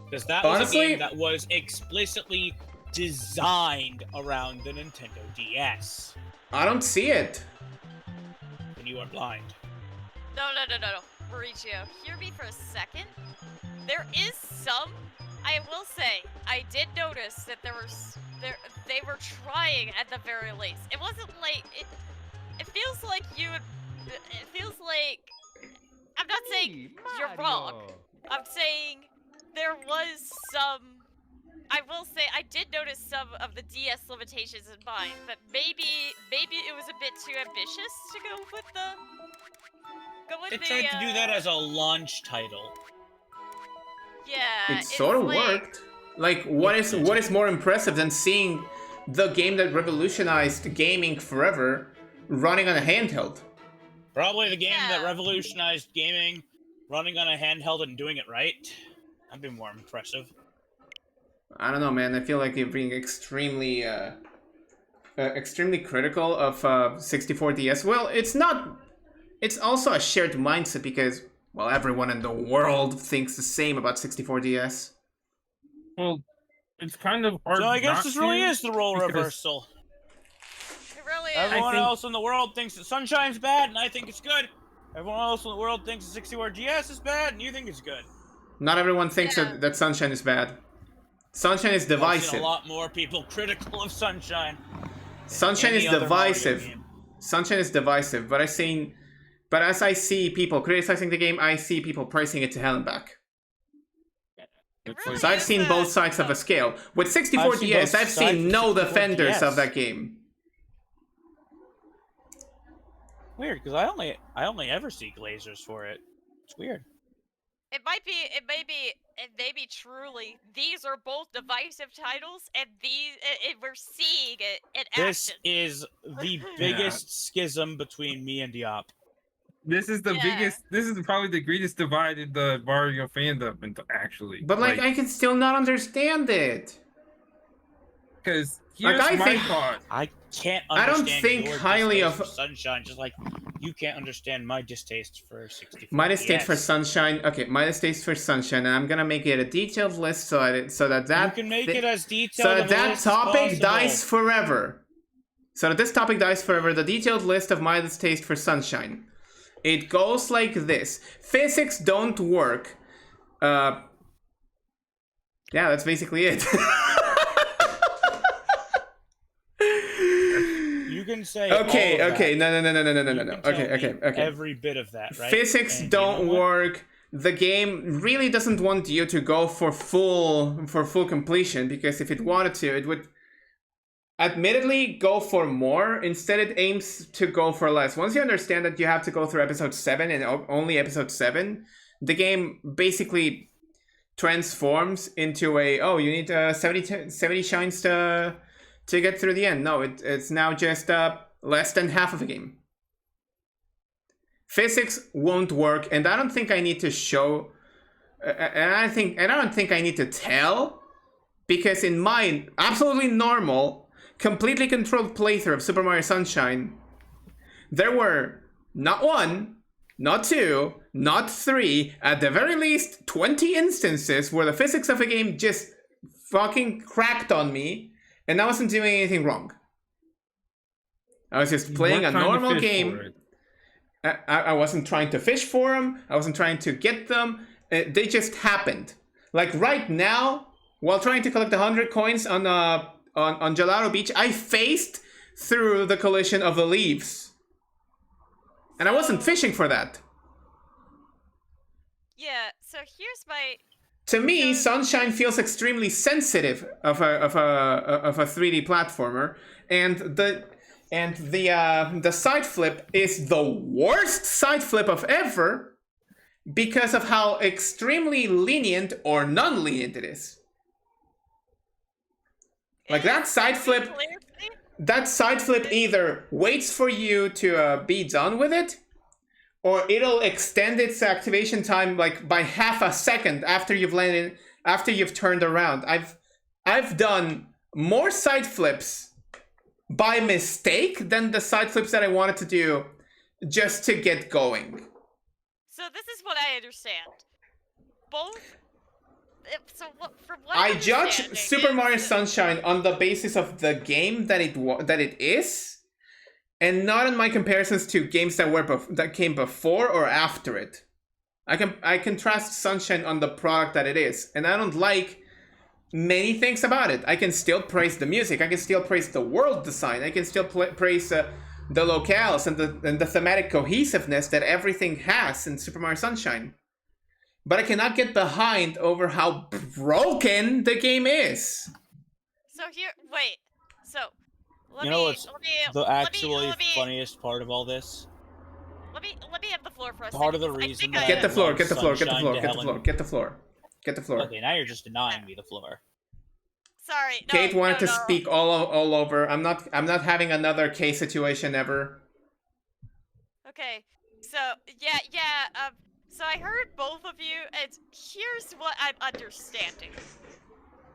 [SPEAKER 5] Because that was a
[SPEAKER 1] Honestly-
[SPEAKER 5] game that was explicitly designed around the Nintendo DS.
[SPEAKER 1] I don't see it.
[SPEAKER 5] Then you are blind.
[SPEAKER 4] No. Mauricio, hear me for a second. There is some. I will say, I did notice that they were trying at the very least. It wasn't like it feels like you. It feels like I'm not saying you're wrong. I'm saying there was some. I will say I did notice some of the DS limitations in mine, but maybe it was a bit too ambitious to go with
[SPEAKER 5] They
[SPEAKER 4] the.
[SPEAKER 5] tried to do that as a launch title.
[SPEAKER 4] Yeah,
[SPEAKER 1] It
[SPEAKER 4] it's
[SPEAKER 1] sort of
[SPEAKER 4] like,
[SPEAKER 1] worked. Like, what is more impressive than seeing the game that revolutionized gaming forever running on a handheld?
[SPEAKER 5] Probably the game that
[SPEAKER 4] Yeah.
[SPEAKER 5] revolutionized gaming, running on a handheld and doing it right. That'd be more impressive.
[SPEAKER 1] I don't know, man. I feel like you're being extremely critical of 64DS. Well, it's not. It's also a shared mindset because, well, everyone in the world thinks the same about 64DS.
[SPEAKER 3] Well, it's kind of hard.
[SPEAKER 5] So I guess
[SPEAKER 3] not
[SPEAKER 5] this really
[SPEAKER 3] to,
[SPEAKER 5] is the role
[SPEAKER 3] because-
[SPEAKER 5] reversal.
[SPEAKER 4] it really is.
[SPEAKER 5] Everyone
[SPEAKER 3] think-
[SPEAKER 5] else in the world thinks that Sunshine's bad, and I think it's good. Everyone else in the world thinks that 64DS is bad, and you think it's good.
[SPEAKER 1] Not everyone thinks
[SPEAKER 4] Yeah.
[SPEAKER 1] that Sunshine is bad. Sunshine is
[SPEAKER 5] I've seen
[SPEAKER 1] divisive.
[SPEAKER 5] a lot more people critical of Sunshine.
[SPEAKER 1] Sunshine
[SPEAKER 5] any
[SPEAKER 1] is
[SPEAKER 5] other Mario
[SPEAKER 1] divisive.
[SPEAKER 5] game.
[SPEAKER 1] Sunshine is divisive, but as I see people criticizing the game, I see people praising it to hell and back.
[SPEAKER 4] It
[SPEAKER 3] It's
[SPEAKER 4] really
[SPEAKER 3] like-
[SPEAKER 1] So I've
[SPEAKER 4] is
[SPEAKER 1] seen
[SPEAKER 4] a-
[SPEAKER 1] both sides of a scale. With 64DS,
[SPEAKER 5] both
[SPEAKER 1] I've
[SPEAKER 5] sides
[SPEAKER 1] seen
[SPEAKER 5] of
[SPEAKER 1] no defenders
[SPEAKER 5] 64DS.
[SPEAKER 1] of that game.
[SPEAKER 5] Weird, because I only ever see glazers for it. It's weird.
[SPEAKER 4] It may be truly these are both divisive titles, and we're seeing it in
[SPEAKER 5] This
[SPEAKER 4] action.
[SPEAKER 5] is the biggest schism between me and Diop.
[SPEAKER 3] This is the
[SPEAKER 4] Yeah.
[SPEAKER 3] biggest. This is probably the greatest divide in the Mario fandom, actually.
[SPEAKER 1] But like, I can still not understand it.
[SPEAKER 3] because
[SPEAKER 1] like,
[SPEAKER 3] here's
[SPEAKER 1] I
[SPEAKER 3] my
[SPEAKER 1] think-
[SPEAKER 3] thought.
[SPEAKER 5] I can't
[SPEAKER 1] I don't
[SPEAKER 5] understand
[SPEAKER 1] think
[SPEAKER 5] your
[SPEAKER 1] highly
[SPEAKER 5] distaste
[SPEAKER 1] of-
[SPEAKER 5] for Sunshine, just like you can't understand my distaste for 64.
[SPEAKER 1] My distaste for Sunshine. Okay, my distaste for Sunshine, and I'm gonna make it a detailed list so that
[SPEAKER 5] You can make
[SPEAKER 1] thi-
[SPEAKER 5] it as detailed
[SPEAKER 1] so
[SPEAKER 5] of a
[SPEAKER 1] that
[SPEAKER 5] list as
[SPEAKER 1] topic
[SPEAKER 5] possible.
[SPEAKER 1] dies forever. So that this topic dies forever. The detailed list of my distaste for Sunshine. It goes like this: physics don't work. Yeah, that's basically it.
[SPEAKER 5] You can say
[SPEAKER 1] Okay,
[SPEAKER 5] all of
[SPEAKER 1] okay,
[SPEAKER 5] that.
[SPEAKER 1] no.
[SPEAKER 5] You can tell
[SPEAKER 1] Okay.
[SPEAKER 5] me every bit of that, right?
[SPEAKER 1] Physics
[SPEAKER 5] And you
[SPEAKER 1] don't
[SPEAKER 5] know what?
[SPEAKER 1] work. The game really doesn't want you to go for full completion, because if it wanted to, it would admittedly go for more. Instead, it aims to go for less. Once you understand that you have to go through episode 7 and only episode 7, the game basically transforms into you need 70 shines to get through the end. No, it's now just less than half of the game. Physics won't work, and I don't think I need to show, and I don't think I need to tell, because in my absolutely normal, completely controlled playthrough of Super Mario Sunshine, there were not 1, not 2, not 3, at the very least 20 instances where the physics of the game just fucking cracked on me, and I wasn't doing anything wrong. I was just playing a
[SPEAKER 3] Weren't trying to
[SPEAKER 1] normal
[SPEAKER 3] fish
[SPEAKER 1] game.
[SPEAKER 3] for it.
[SPEAKER 1] I wasn't trying to fish for them. I wasn't trying to get them. They just happened. Like right now, while trying to collect 100 coins on Gelato Beach, I phased through the collision of the leaves, and I wasn't fishing for that.
[SPEAKER 4] Yeah. So here's my.
[SPEAKER 1] To me, Sunshine feels extremely sensitive of a 3D platformer, and the side flip is the worst side flip of ever because of how extremely lenient or non-lenient it is. Like that side flip either waits for you to be done with it, or it'll extend its activation time like by half a second after you've landed, after you've turned around. I've done more side flips by mistake than the side flips that I wanted to do just to get going.
[SPEAKER 4] So this is what I understand. Both. From what
[SPEAKER 1] I
[SPEAKER 4] I'm
[SPEAKER 1] judge
[SPEAKER 4] understanding
[SPEAKER 1] Super
[SPEAKER 4] is-
[SPEAKER 1] Mario Sunshine on the basis of the game that it is, and not on my comparisons to games that came before or after it. I contrast Sunshine on the product that it is, and I don't like many things about it. I can still praise the music. I can still praise the world design. I can still praise the locales and the thematic cohesiveness that everything has in Super Mario Sunshine. But I cannot get behind over how broken the game is.
[SPEAKER 4] So here, wait. So let
[SPEAKER 5] You
[SPEAKER 4] me
[SPEAKER 5] know what's
[SPEAKER 4] let me
[SPEAKER 5] the
[SPEAKER 4] let me
[SPEAKER 5] actually
[SPEAKER 4] let me
[SPEAKER 5] funniest part of all this?
[SPEAKER 4] let me have the floor for a
[SPEAKER 5] Part
[SPEAKER 4] second.
[SPEAKER 5] of the
[SPEAKER 4] 'Cause I
[SPEAKER 5] reason
[SPEAKER 4] think
[SPEAKER 5] that
[SPEAKER 4] I,
[SPEAKER 1] Get the floor,
[SPEAKER 5] love
[SPEAKER 1] get the floor, get the
[SPEAKER 5] Sunshine
[SPEAKER 1] floor,
[SPEAKER 5] to
[SPEAKER 1] get the
[SPEAKER 5] Helen-
[SPEAKER 1] floor, get the floor. Get the floor.
[SPEAKER 5] Okay, now you're just denying me the floor.
[SPEAKER 4] Sorry. No,
[SPEAKER 1] Kate wanted
[SPEAKER 4] no,
[SPEAKER 1] to
[SPEAKER 4] no.
[SPEAKER 1] speak all over. I'm not having another K situation ever.
[SPEAKER 4] Okay. So yeah. So I heard both of you, and here's what I'm understanding.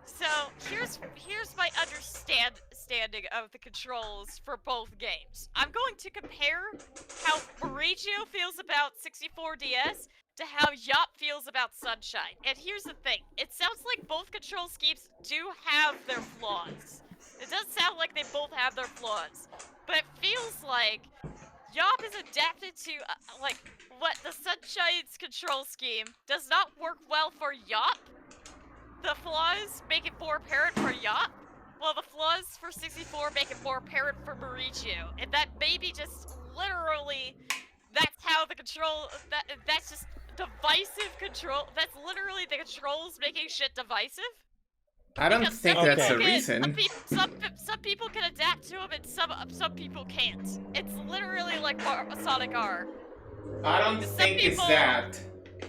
[SPEAKER 4] So here's my understanding of the controls for both games. I'm going to compare how Mauricio feels about 64DS to how Yop feels about Sunshine. And here's the thing: it sounds like both control schemes do have their flaws. It does sound like they both have their flaws, but it feels like Yop is adapted to like what the Sunshine's control scheme does not work well for Yop. The flaws make it more apparent for Yop, while the flaws for 64 make it more apparent for Mauricio. And that maybe just literally, that's how the control, that's just divisive control, that's literally the controls making shit divisive.
[SPEAKER 1] I don't
[SPEAKER 4] Because
[SPEAKER 1] think
[SPEAKER 4] some
[SPEAKER 1] that's
[SPEAKER 4] people
[SPEAKER 1] the
[SPEAKER 4] can-
[SPEAKER 1] reason.
[SPEAKER 4] Some people can adapt to them, and some people can't. It's literally like Sonic R.
[SPEAKER 1] I don't
[SPEAKER 4] Some
[SPEAKER 1] think it's
[SPEAKER 4] people-
[SPEAKER 1] that.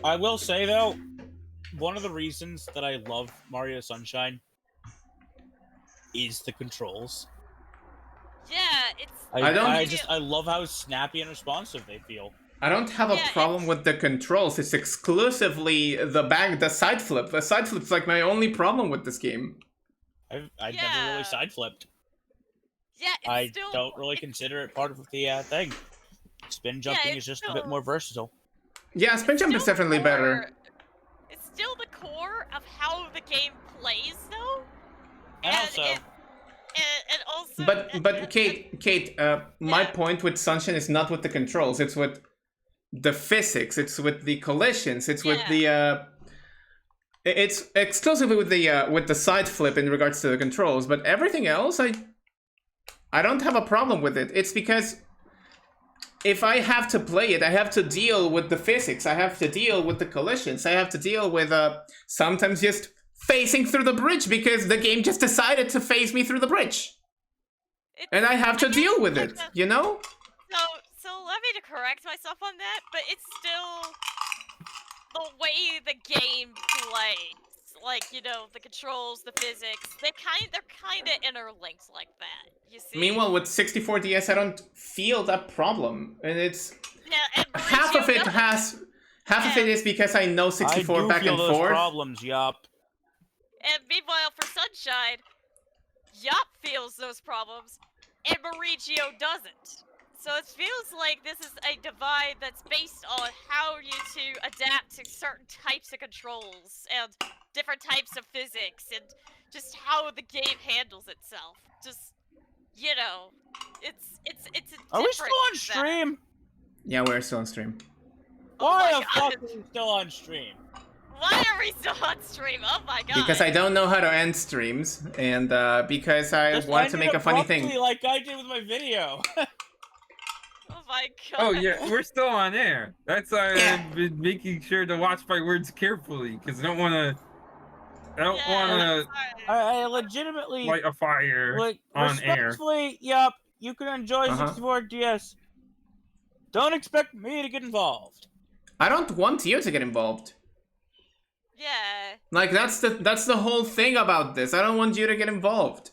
[SPEAKER 5] I will say though, one of the reasons that I love Mario Sunshine is the controls.
[SPEAKER 4] Yeah, it's.
[SPEAKER 5] I love how snappy and responsive they feel.
[SPEAKER 1] I don't have a
[SPEAKER 4] Yeah,
[SPEAKER 1] problem with the controls. It's exclusively the side flip. The side flip's like my only problem with this game.
[SPEAKER 5] I've never
[SPEAKER 4] Yeah.
[SPEAKER 5] really side flipped.
[SPEAKER 4] Yeah, it's
[SPEAKER 5] I
[SPEAKER 4] still.
[SPEAKER 5] don't really
[SPEAKER 4] it's-
[SPEAKER 5] consider it part of the thing. Spin jumping
[SPEAKER 4] it's
[SPEAKER 5] is just a
[SPEAKER 4] still-
[SPEAKER 5] bit more versatile.
[SPEAKER 1] Yeah, spin
[SPEAKER 4] it's
[SPEAKER 1] jump is
[SPEAKER 4] still
[SPEAKER 1] definitely
[SPEAKER 4] core-
[SPEAKER 1] better.
[SPEAKER 4] It's still the core of how the game plays, though.
[SPEAKER 5] And also,
[SPEAKER 4] And also.
[SPEAKER 1] But Kate, my
[SPEAKER 4] Yeah.
[SPEAKER 1] point with Sunshine is not with the controls. It's with the physics. It's with the collisions. It's with the it's exclusively with the side flip in regards to the controls. But everything else, I don't have a problem with it. It's because if I have to play it, I have to deal with the physics. I have to deal with the collisions. I have to deal with sometimes just facing through the bridge because the game just decided to phase me through the bridge. And I have to deal with it, you know?
[SPEAKER 4] So allow me to correct myself on that, but it's still the way the game plays. Like, you know, the controls, the physics, they're kind of interlinked like that. You see?
[SPEAKER 1] Meanwhile, with 64DS, I don't feel that problem, and it's
[SPEAKER 4] Yeah, and
[SPEAKER 1] half of it
[SPEAKER 4] Mauricio
[SPEAKER 1] half of it is because I know 64
[SPEAKER 5] I do
[SPEAKER 1] back
[SPEAKER 5] feel
[SPEAKER 1] and
[SPEAKER 5] those
[SPEAKER 1] forth.
[SPEAKER 5] problems, yup.
[SPEAKER 4] And meanwhile, for Sunshine, Yop feels those problems, and Mauricio doesn't. So it feels like this is a divide that's based on how you two adapt to certain types of controls and different types of physics and just how the game handles itself. Just, you know, it's a
[SPEAKER 5] Are we
[SPEAKER 4] different
[SPEAKER 5] still on
[SPEAKER 4] setup.
[SPEAKER 1] Oh
[SPEAKER 5] stream?
[SPEAKER 1] Yeah, we're still on stream.
[SPEAKER 5] Why
[SPEAKER 4] my
[SPEAKER 5] the
[SPEAKER 4] God.
[SPEAKER 5] fuck are we still on stream?
[SPEAKER 4] Why are we still on stream? Oh my god.
[SPEAKER 1] Because I don't know how to end streams, and because I
[SPEAKER 5] Just
[SPEAKER 1] wanted to
[SPEAKER 5] end it
[SPEAKER 1] make a funny
[SPEAKER 5] abruptly
[SPEAKER 1] thing.
[SPEAKER 5] like I did with my video.
[SPEAKER 4] Oh my god.
[SPEAKER 3] Oh yeah, we're still on air. That's why
[SPEAKER 1] Yeah.
[SPEAKER 3] I've been making sure to watch my words carefully because I don't want to. I don't want to
[SPEAKER 5] I legitimately,
[SPEAKER 3] light a fire
[SPEAKER 5] like,
[SPEAKER 3] on air.
[SPEAKER 5] respectfully, yup, you can enjoy
[SPEAKER 1] Uh-huh.
[SPEAKER 5] 64 DS. Don't expect me to get involved.
[SPEAKER 1] I don't want you to get involved.
[SPEAKER 4] Yeah.
[SPEAKER 1] Like that's the whole thing about this. I don't want you to get involved.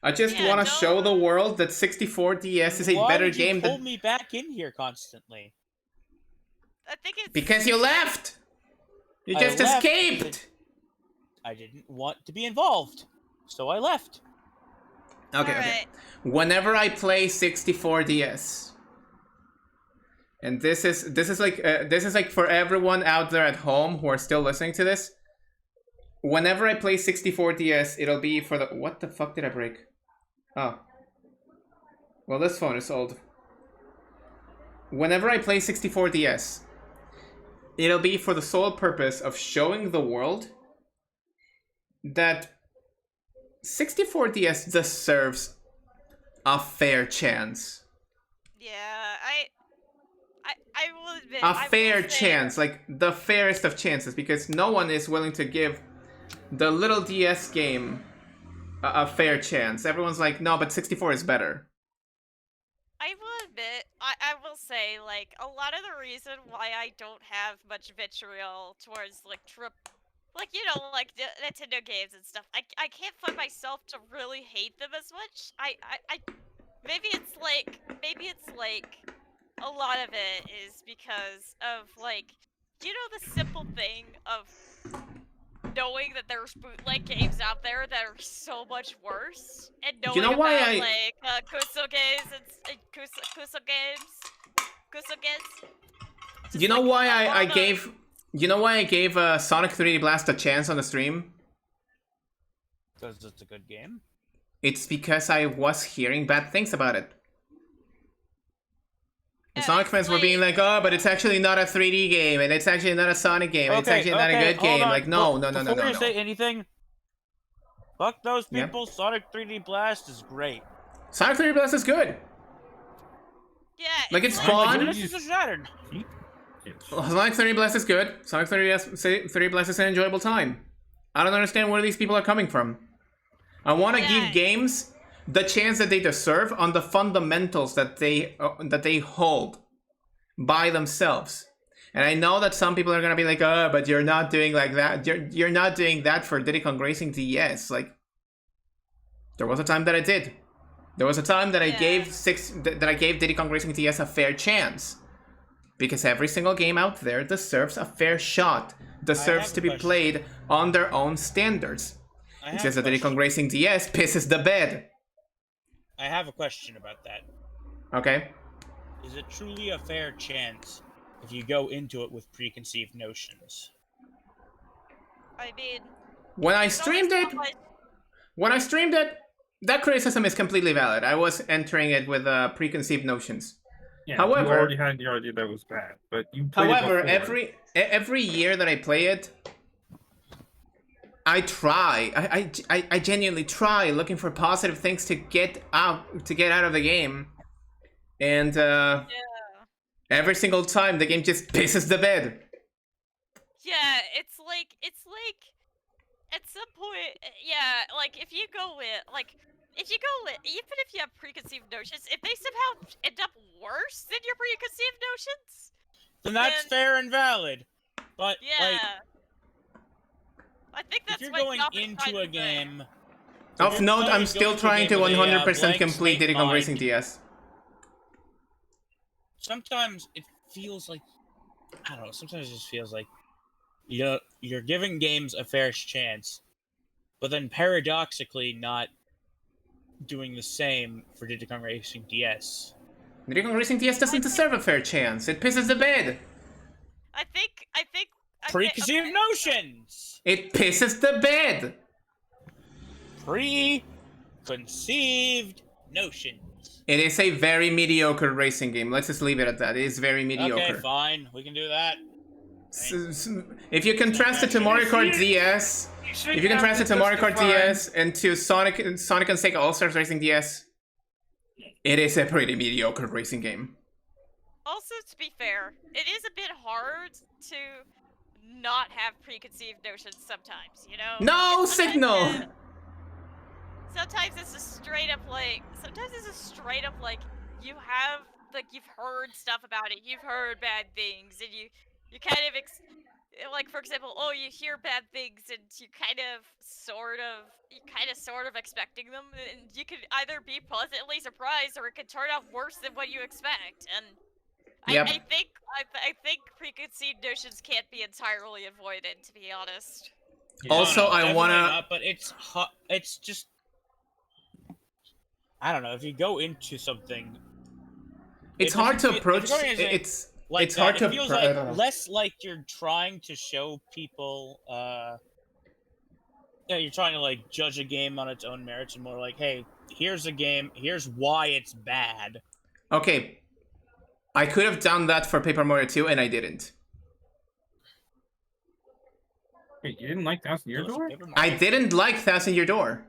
[SPEAKER 1] I just
[SPEAKER 4] Yeah,
[SPEAKER 1] want to show
[SPEAKER 4] don't-
[SPEAKER 1] the world that 64DS is a
[SPEAKER 5] Why
[SPEAKER 1] better
[SPEAKER 5] did you
[SPEAKER 1] game
[SPEAKER 5] pull
[SPEAKER 1] than
[SPEAKER 5] me back in here constantly?
[SPEAKER 4] I think it's
[SPEAKER 1] because you left. You
[SPEAKER 5] I
[SPEAKER 1] just
[SPEAKER 5] left
[SPEAKER 1] escaped.
[SPEAKER 5] I didn't want to be involved, so I left.
[SPEAKER 1] Okay, okay.
[SPEAKER 4] Alright.
[SPEAKER 1] Whenever I play 64DS, and this is like for everyone out there at home who are still listening to this. Whenever I play 64DS, it'll be for the what the fuck did I break? Oh. Well, this phone is old. Whenever I play 64DS, it'll be for the sole purpose of showing the world that 64DS deserves a fair chance.
[SPEAKER 4] Yeah, I will admit,
[SPEAKER 1] A
[SPEAKER 4] I will
[SPEAKER 1] fair
[SPEAKER 4] say,
[SPEAKER 1] chance, like the fairest of chances, because no one is willing to give the little DS game a fair chance. Everyone's like, no, but 64 is better.
[SPEAKER 4] I will admit, I will say, like, a lot of the reason why I don't have much vitriol towards, like, like, you know, like, Nintendo games and stuff, I can't find myself to really hate them as much. Maybe it's like, a lot of it is because of, like, you know, the simple thing of knowing that there's bootleg games out there that are so much worse, and
[SPEAKER 1] You know
[SPEAKER 4] knowing
[SPEAKER 1] why
[SPEAKER 4] about,
[SPEAKER 1] I...
[SPEAKER 4] like, Kuso games,
[SPEAKER 1] You
[SPEAKER 4] just
[SPEAKER 1] know
[SPEAKER 4] like
[SPEAKER 1] why I
[SPEAKER 4] all the.
[SPEAKER 1] gave... You know why I gave Sonic 3D Blast a chance on the stream?
[SPEAKER 2] Because it's a good game.
[SPEAKER 1] It's because I was hearing bad things about it. And
[SPEAKER 4] Yeah,
[SPEAKER 1] Sonic
[SPEAKER 4] it's
[SPEAKER 1] fans were being like, oh, but it's actually not a 3D game, and it's actually not a Sonic game, and it's actually not a good
[SPEAKER 2] hold
[SPEAKER 1] game.
[SPEAKER 2] on.
[SPEAKER 1] Like, no, no, no, no,
[SPEAKER 2] Before
[SPEAKER 1] no,
[SPEAKER 2] you say
[SPEAKER 1] no.
[SPEAKER 2] anything, fuck those
[SPEAKER 1] Yeah.
[SPEAKER 2] people. Sonic 3D Blast is great.
[SPEAKER 1] Sonic 3D Blast is good.
[SPEAKER 4] yeah,
[SPEAKER 1] Like, it's
[SPEAKER 4] like,
[SPEAKER 1] fun.
[SPEAKER 2] Genesis is Saturn.
[SPEAKER 1] Sonic 3D Blast is good. Sonic 3D Blast is an enjoyable time. I don't understand where these people are coming from. I want to
[SPEAKER 4] Yeah.
[SPEAKER 1] give games the chance that they deserve on the fundamentals that they hold by themselves. And I know that some people are gonna be like, "Oh, but you're not doing like that. You're not doing that for Diddy Kong Racing DS." Like, there was a time that I did. There was a time that I gave Diddy Kong Racing DS a fair chance. Because every single game out there deserves a fair shot, deserves to be played on their own standards. It's just that Diddy Kong Racing DS pisses the bed.
[SPEAKER 5] I have a question about that.
[SPEAKER 1] Okay?
[SPEAKER 5] Is it truly a fair chance if you go into it with preconceived notions?
[SPEAKER 4] I mean,
[SPEAKER 1] When I
[SPEAKER 4] it's always
[SPEAKER 1] streamed it, that criticism is completely valid. I was entering it with preconceived notions.
[SPEAKER 3] Yeah,
[SPEAKER 1] However-
[SPEAKER 3] you already had the idea that was bad, but you played
[SPEAKER 1] However,
[SPEAKER 3] it before.
[SPEAKER 1] every year that I play it, I try. I genuinely try looking for positive things to get out of the game, and
[SPEAKER 4] yeah.
[SPEAKER 1] every single time the game just pisses the bed.
[SPEAKER 4] Yeah, it's like at some point, yeah, like if you go with even if you have preconceived notions, if they somehow end up worse than your preconceived notions,
[SPEAKER 5] Then that's
[SPEAKER 4] Then-
[SPEAKER 5] fair and valid. But
[SPEAKER 4] yeah,
[SPEAKER 5] like,
[SPEAKER 4] I think that's
[SPEAKER 5] if you're
[SPEAKER 4] what
[SPEAKER 5] going
[SPEAKER 4] Yop is trying
[SPEAKER 5] into
[SPEAKER 4] to
[SPEAKER 5] a
[SPEAKER 4] say.
[SPEAKER 5] game,
[SPEAKER 1] Of
[SPEAKER 5] you're
[SPEAKER 1] note,
[SPEAKER 5] planning
[SPEAKER 1] I'm
[SPEAKER 5] to go
[SPEAKER 1] still
[SPEAKER 5] into a
[SPEAKER 1] trying to
[SPEAKER 5] game with a,
[SPEAKER 1] 100%
[SPEAKER 5] blank
[SPEAKER 1] complete
[SPEAKER 5] slate
[SPEAKER 1] Diddy Kong
[SPEAKER 5] mind,
[SPEAKER 1] Racing DS.
[SPEAKER 5] sometimes it feels like, I don't know. Sometimes it just feels like you're giving games a fair chance, but then paradoxically not doing the same for Diddy Kong Racing DS.
[SPEAKER 1] Diddy Kong Racing DS doesn't deserve a fair chance. It pisses the bed.
[SPEAKER 4] I think
[SPEAKER 5] Preconceived notions.
[SPEAKER 1] It pisses the bed.
[SPEAKER 5] Preconceived notions.
[SPEAKER 1] It is a very mediocre racing game. Let's just leave it at that. It is very mediocre.
[SPEAKER 5] Okay, fine. We can do that.
[SPEAKER 1] If you contrast it to Mario Kart DS, if you contrast it to Mario Kart DS and to Sonic and Sega All-Stars Racing DS, it is a pretty mediocre racing game.
[SPEAKER 4] Also, to be fair, it is a bit hard to not have preconceived notions sometimes, you know?
[SPEAKER 1] No
[SPEAKER 4] It's sometimes
[SPEAKER 1] signal!
[SPEAKER 4] Sometimes it's just straight up like, you have, like, you've heard stuff about it, you've heard bad things, and you kind of, like, for example, oh, you hear bad things, and you kind of, sort of expecting them, and you could either be pleasantly surprised, or it could turn out worse than what you expect, and
[SPEAKER 1] Yep.
[SPEAKER 4] I think preconceived notions can't be entirely avoided, to be honest.
[SPEAKER 1] Also, I
[SPEAKER 5] definitely
[SPEAKER 1] wanna-
[SPEAKER 5] not, but it's just, I don't know. If you go into something,
[SPEAKER 1] It's
[SPEAKER 5] it
[SPEAKER 1] hard
[SPEAKER 5] doesn't
[SPEAKER 1] to
[SPEAKER 5] feel-
[SPEAKER 1] approach.
[SPEAKER 5] if you're going into
[SPEAKER 1] It's
[SPEAKER 5] like
[SPEAKER 1] it's hard
[SPEAKER 5] that,
[SPEAKER 1] to.
[SPEAKER 5] It feels
[SPEAKER 1] I don't know.
[SPEAKER 5] like less like you're trying to show people. Yeah, you're trying to like judge a game on its own merits, and more like, hey, here's a game. Here's why it's bad.
[SPEAKER 1] Okay, I could have done that for Paper Mario 2, and I didn't.
[SPEAKER 3] Wait, you didn't like Thousand Year Door?
[SPEAKER 5] Paper Mario.
[SPEAKER 1] I didn't like Thousand Year Door.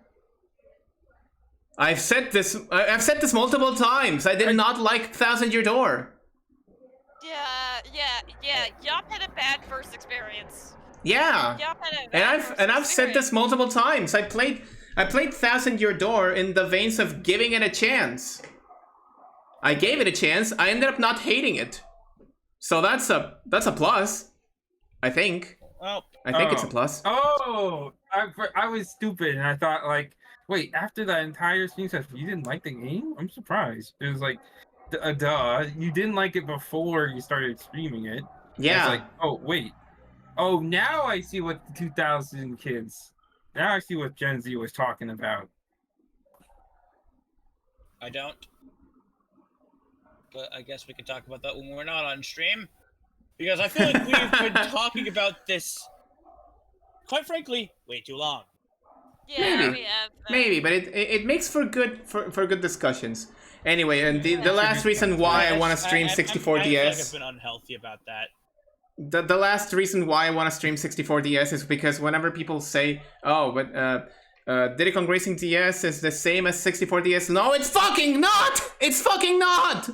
[SPEAKER 1] I've said this multiple times. I did not like 1000 Year Door.
[SPEAKER 4] Yeah. Yop had a bad first experience.
[SPEAKER 1] Yeah.
[SPEAKER 4] Yop had a
[SPEAKER 1] And
[SPEAKER 4] bad
[SPEAKER 1] I've
[SPEAKER 4] first
[SPEAKER 1] said this
[SPEAKER 4] experience.
[SPEAKER 1] multiple times. I played 1000 Year Door in the veins of giving it a chance. I gave it a chance. I ended up not hating it. So that's a plus. I think.
[SPEAKER 5] Well,
[SPEAKER 1] I think it's a plus.
[SPEAKER 3] Oh, I was stupid and I thought like, wait, after that entire stream session, you didn't like the game? I'm surprised. It was like, duh, you didn't like it before you started streaming it.
[SPEAKER 1] Yeah.
[SPEAKER 3] And it's like, oh wait, oh now I see what the 2000 kids. Now I see what Gen Z was talking about.
[SPEAKER 5] I don't. But I guess we can talk about that when we're not on stream. Because I feel like we've been talking about this, quite frankly, way too long.
[SPEAKER 4] Yeah,
[SPEAKER 1] Maybe.
[SPEAKER 4] we have.
[SPEAKER 1] Maybe, but it makes for good discussions. Anyway, and the last reason why I want to stream
[SPEAKER 5] I feel like
[SPEAKER 1] 64DS.
[SPEAKER 5] I've been unhealthy about that.
[SPEAKER 1] The last reason why I want to stream 64DS is because whenever people say, "Oh, but Diddy Kong Racing DS is the same as 64DS," no, it's fucking not. It's fucking not.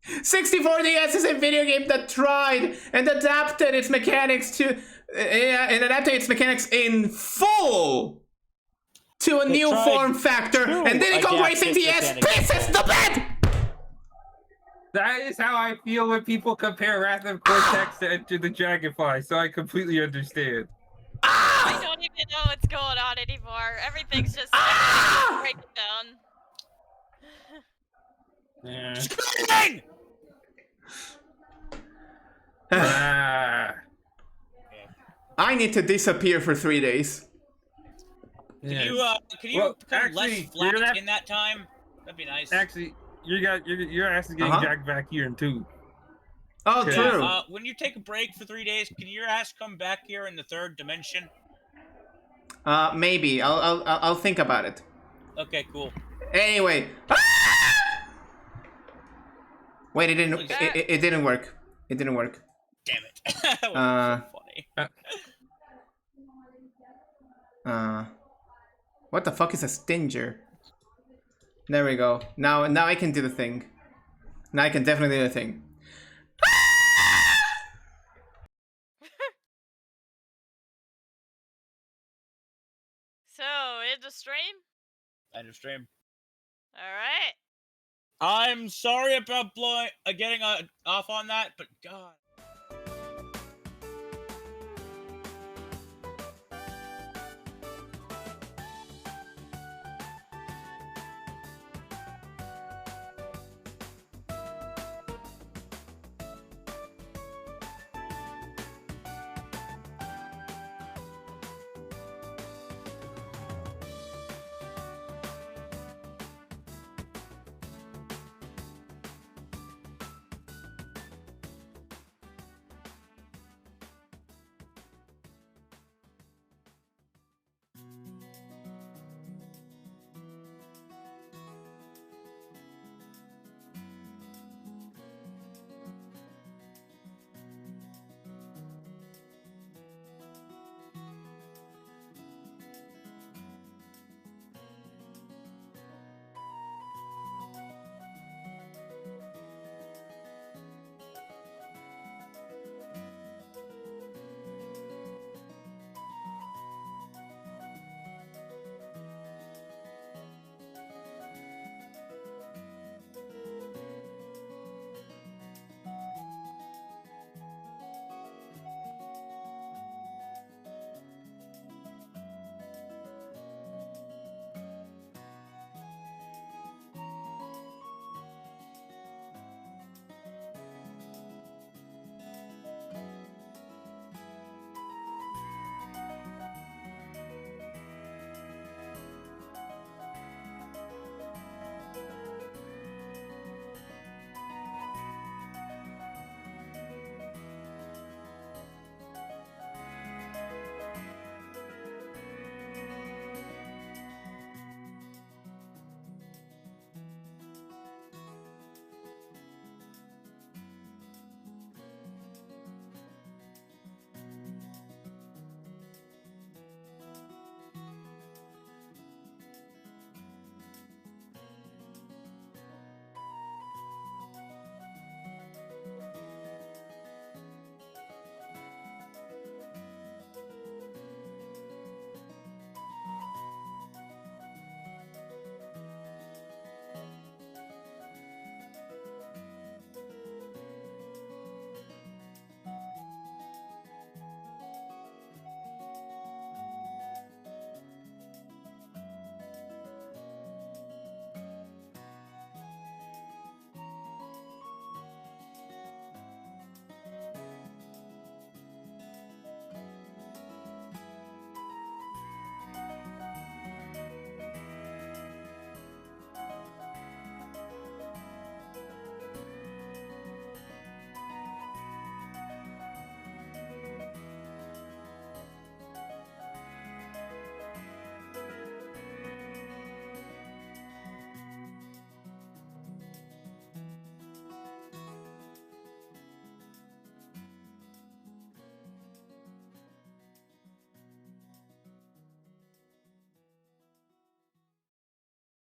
[SPEAKER 1] 64DS is a video game that tried and adapted its mechanics in full to a new
[SPEAKER 2] tried
[SPEAKER 1] form factor,
[SPEAKER 2] to
[SPEAKER 1] and Diddy Kong
[SPEAKER 2] adapt
[SPEAKER 1] Racing
[SPEAKER 2] its
[SPEAKER 1] DS
[SPEAKER 2] mechanics in
[SPEAKER 1] pisses
[SPEAKER 2] full.
[SPEAKER 1] the bed.
[SPEAKER 3] That is how I feel when people compare Wrath of Cortex to Enter the Dragonfly, so I completely understand.
[SPEAKER 4] I don't even know what's going on anymore. Everything's just breaking down.
[SPEAKER 3] Yeah.
[SPEAKER 5] Screaming!
[SPEAKER 3] Ah.
[SPEAKER 1] I need to disappear for 3 days.
[SPEAKER 5] Can
[SPEAKER 3] Yes.
[SPEAKER 5] you
[SPEAKER 3] Well,
[SPEAKER 5] become
[SPEAKER 3] actually,
[SPEAKER 5] less
[SPEAKER 3] you're
[SPEAKER 5] flat
[SPEAKER 3] gonna have-
[SPEAKER 5] in that time? That'd be nice.
[SPEAKER 3] Actually, your ass is getting
[SPEAKER 1] Uh-huh.
[SPEAKER 3] dragged back here in two.
[SPEAKER 1] Oh,
[SPEAKER 3] Okay.
[SPEAKER 1] true.
[SPEAKER 5] When you take a break for 3 days, can your ass come back here in the third dimension?
[SPEAKER 1] Maybe I'll think about it.
[SPEAKER 5] Okay, cool.
[SPEAKER 1] Anyway. Wait, it didn't. It didn't work. It didn't work.
[SPEAKER 5] Damn it. That was so funny.
[SPEAKER 1] What the fuck is a stinger? There we go. Now I can do the thing. Now I can definitely do the thing.
[SPEAKER 4] So, end of stream?
[SPEAKER 5] End of stream.
[SPEAKER 4] Alright.
[SPEAKER 5] I'm sorry about getting off on that, but God.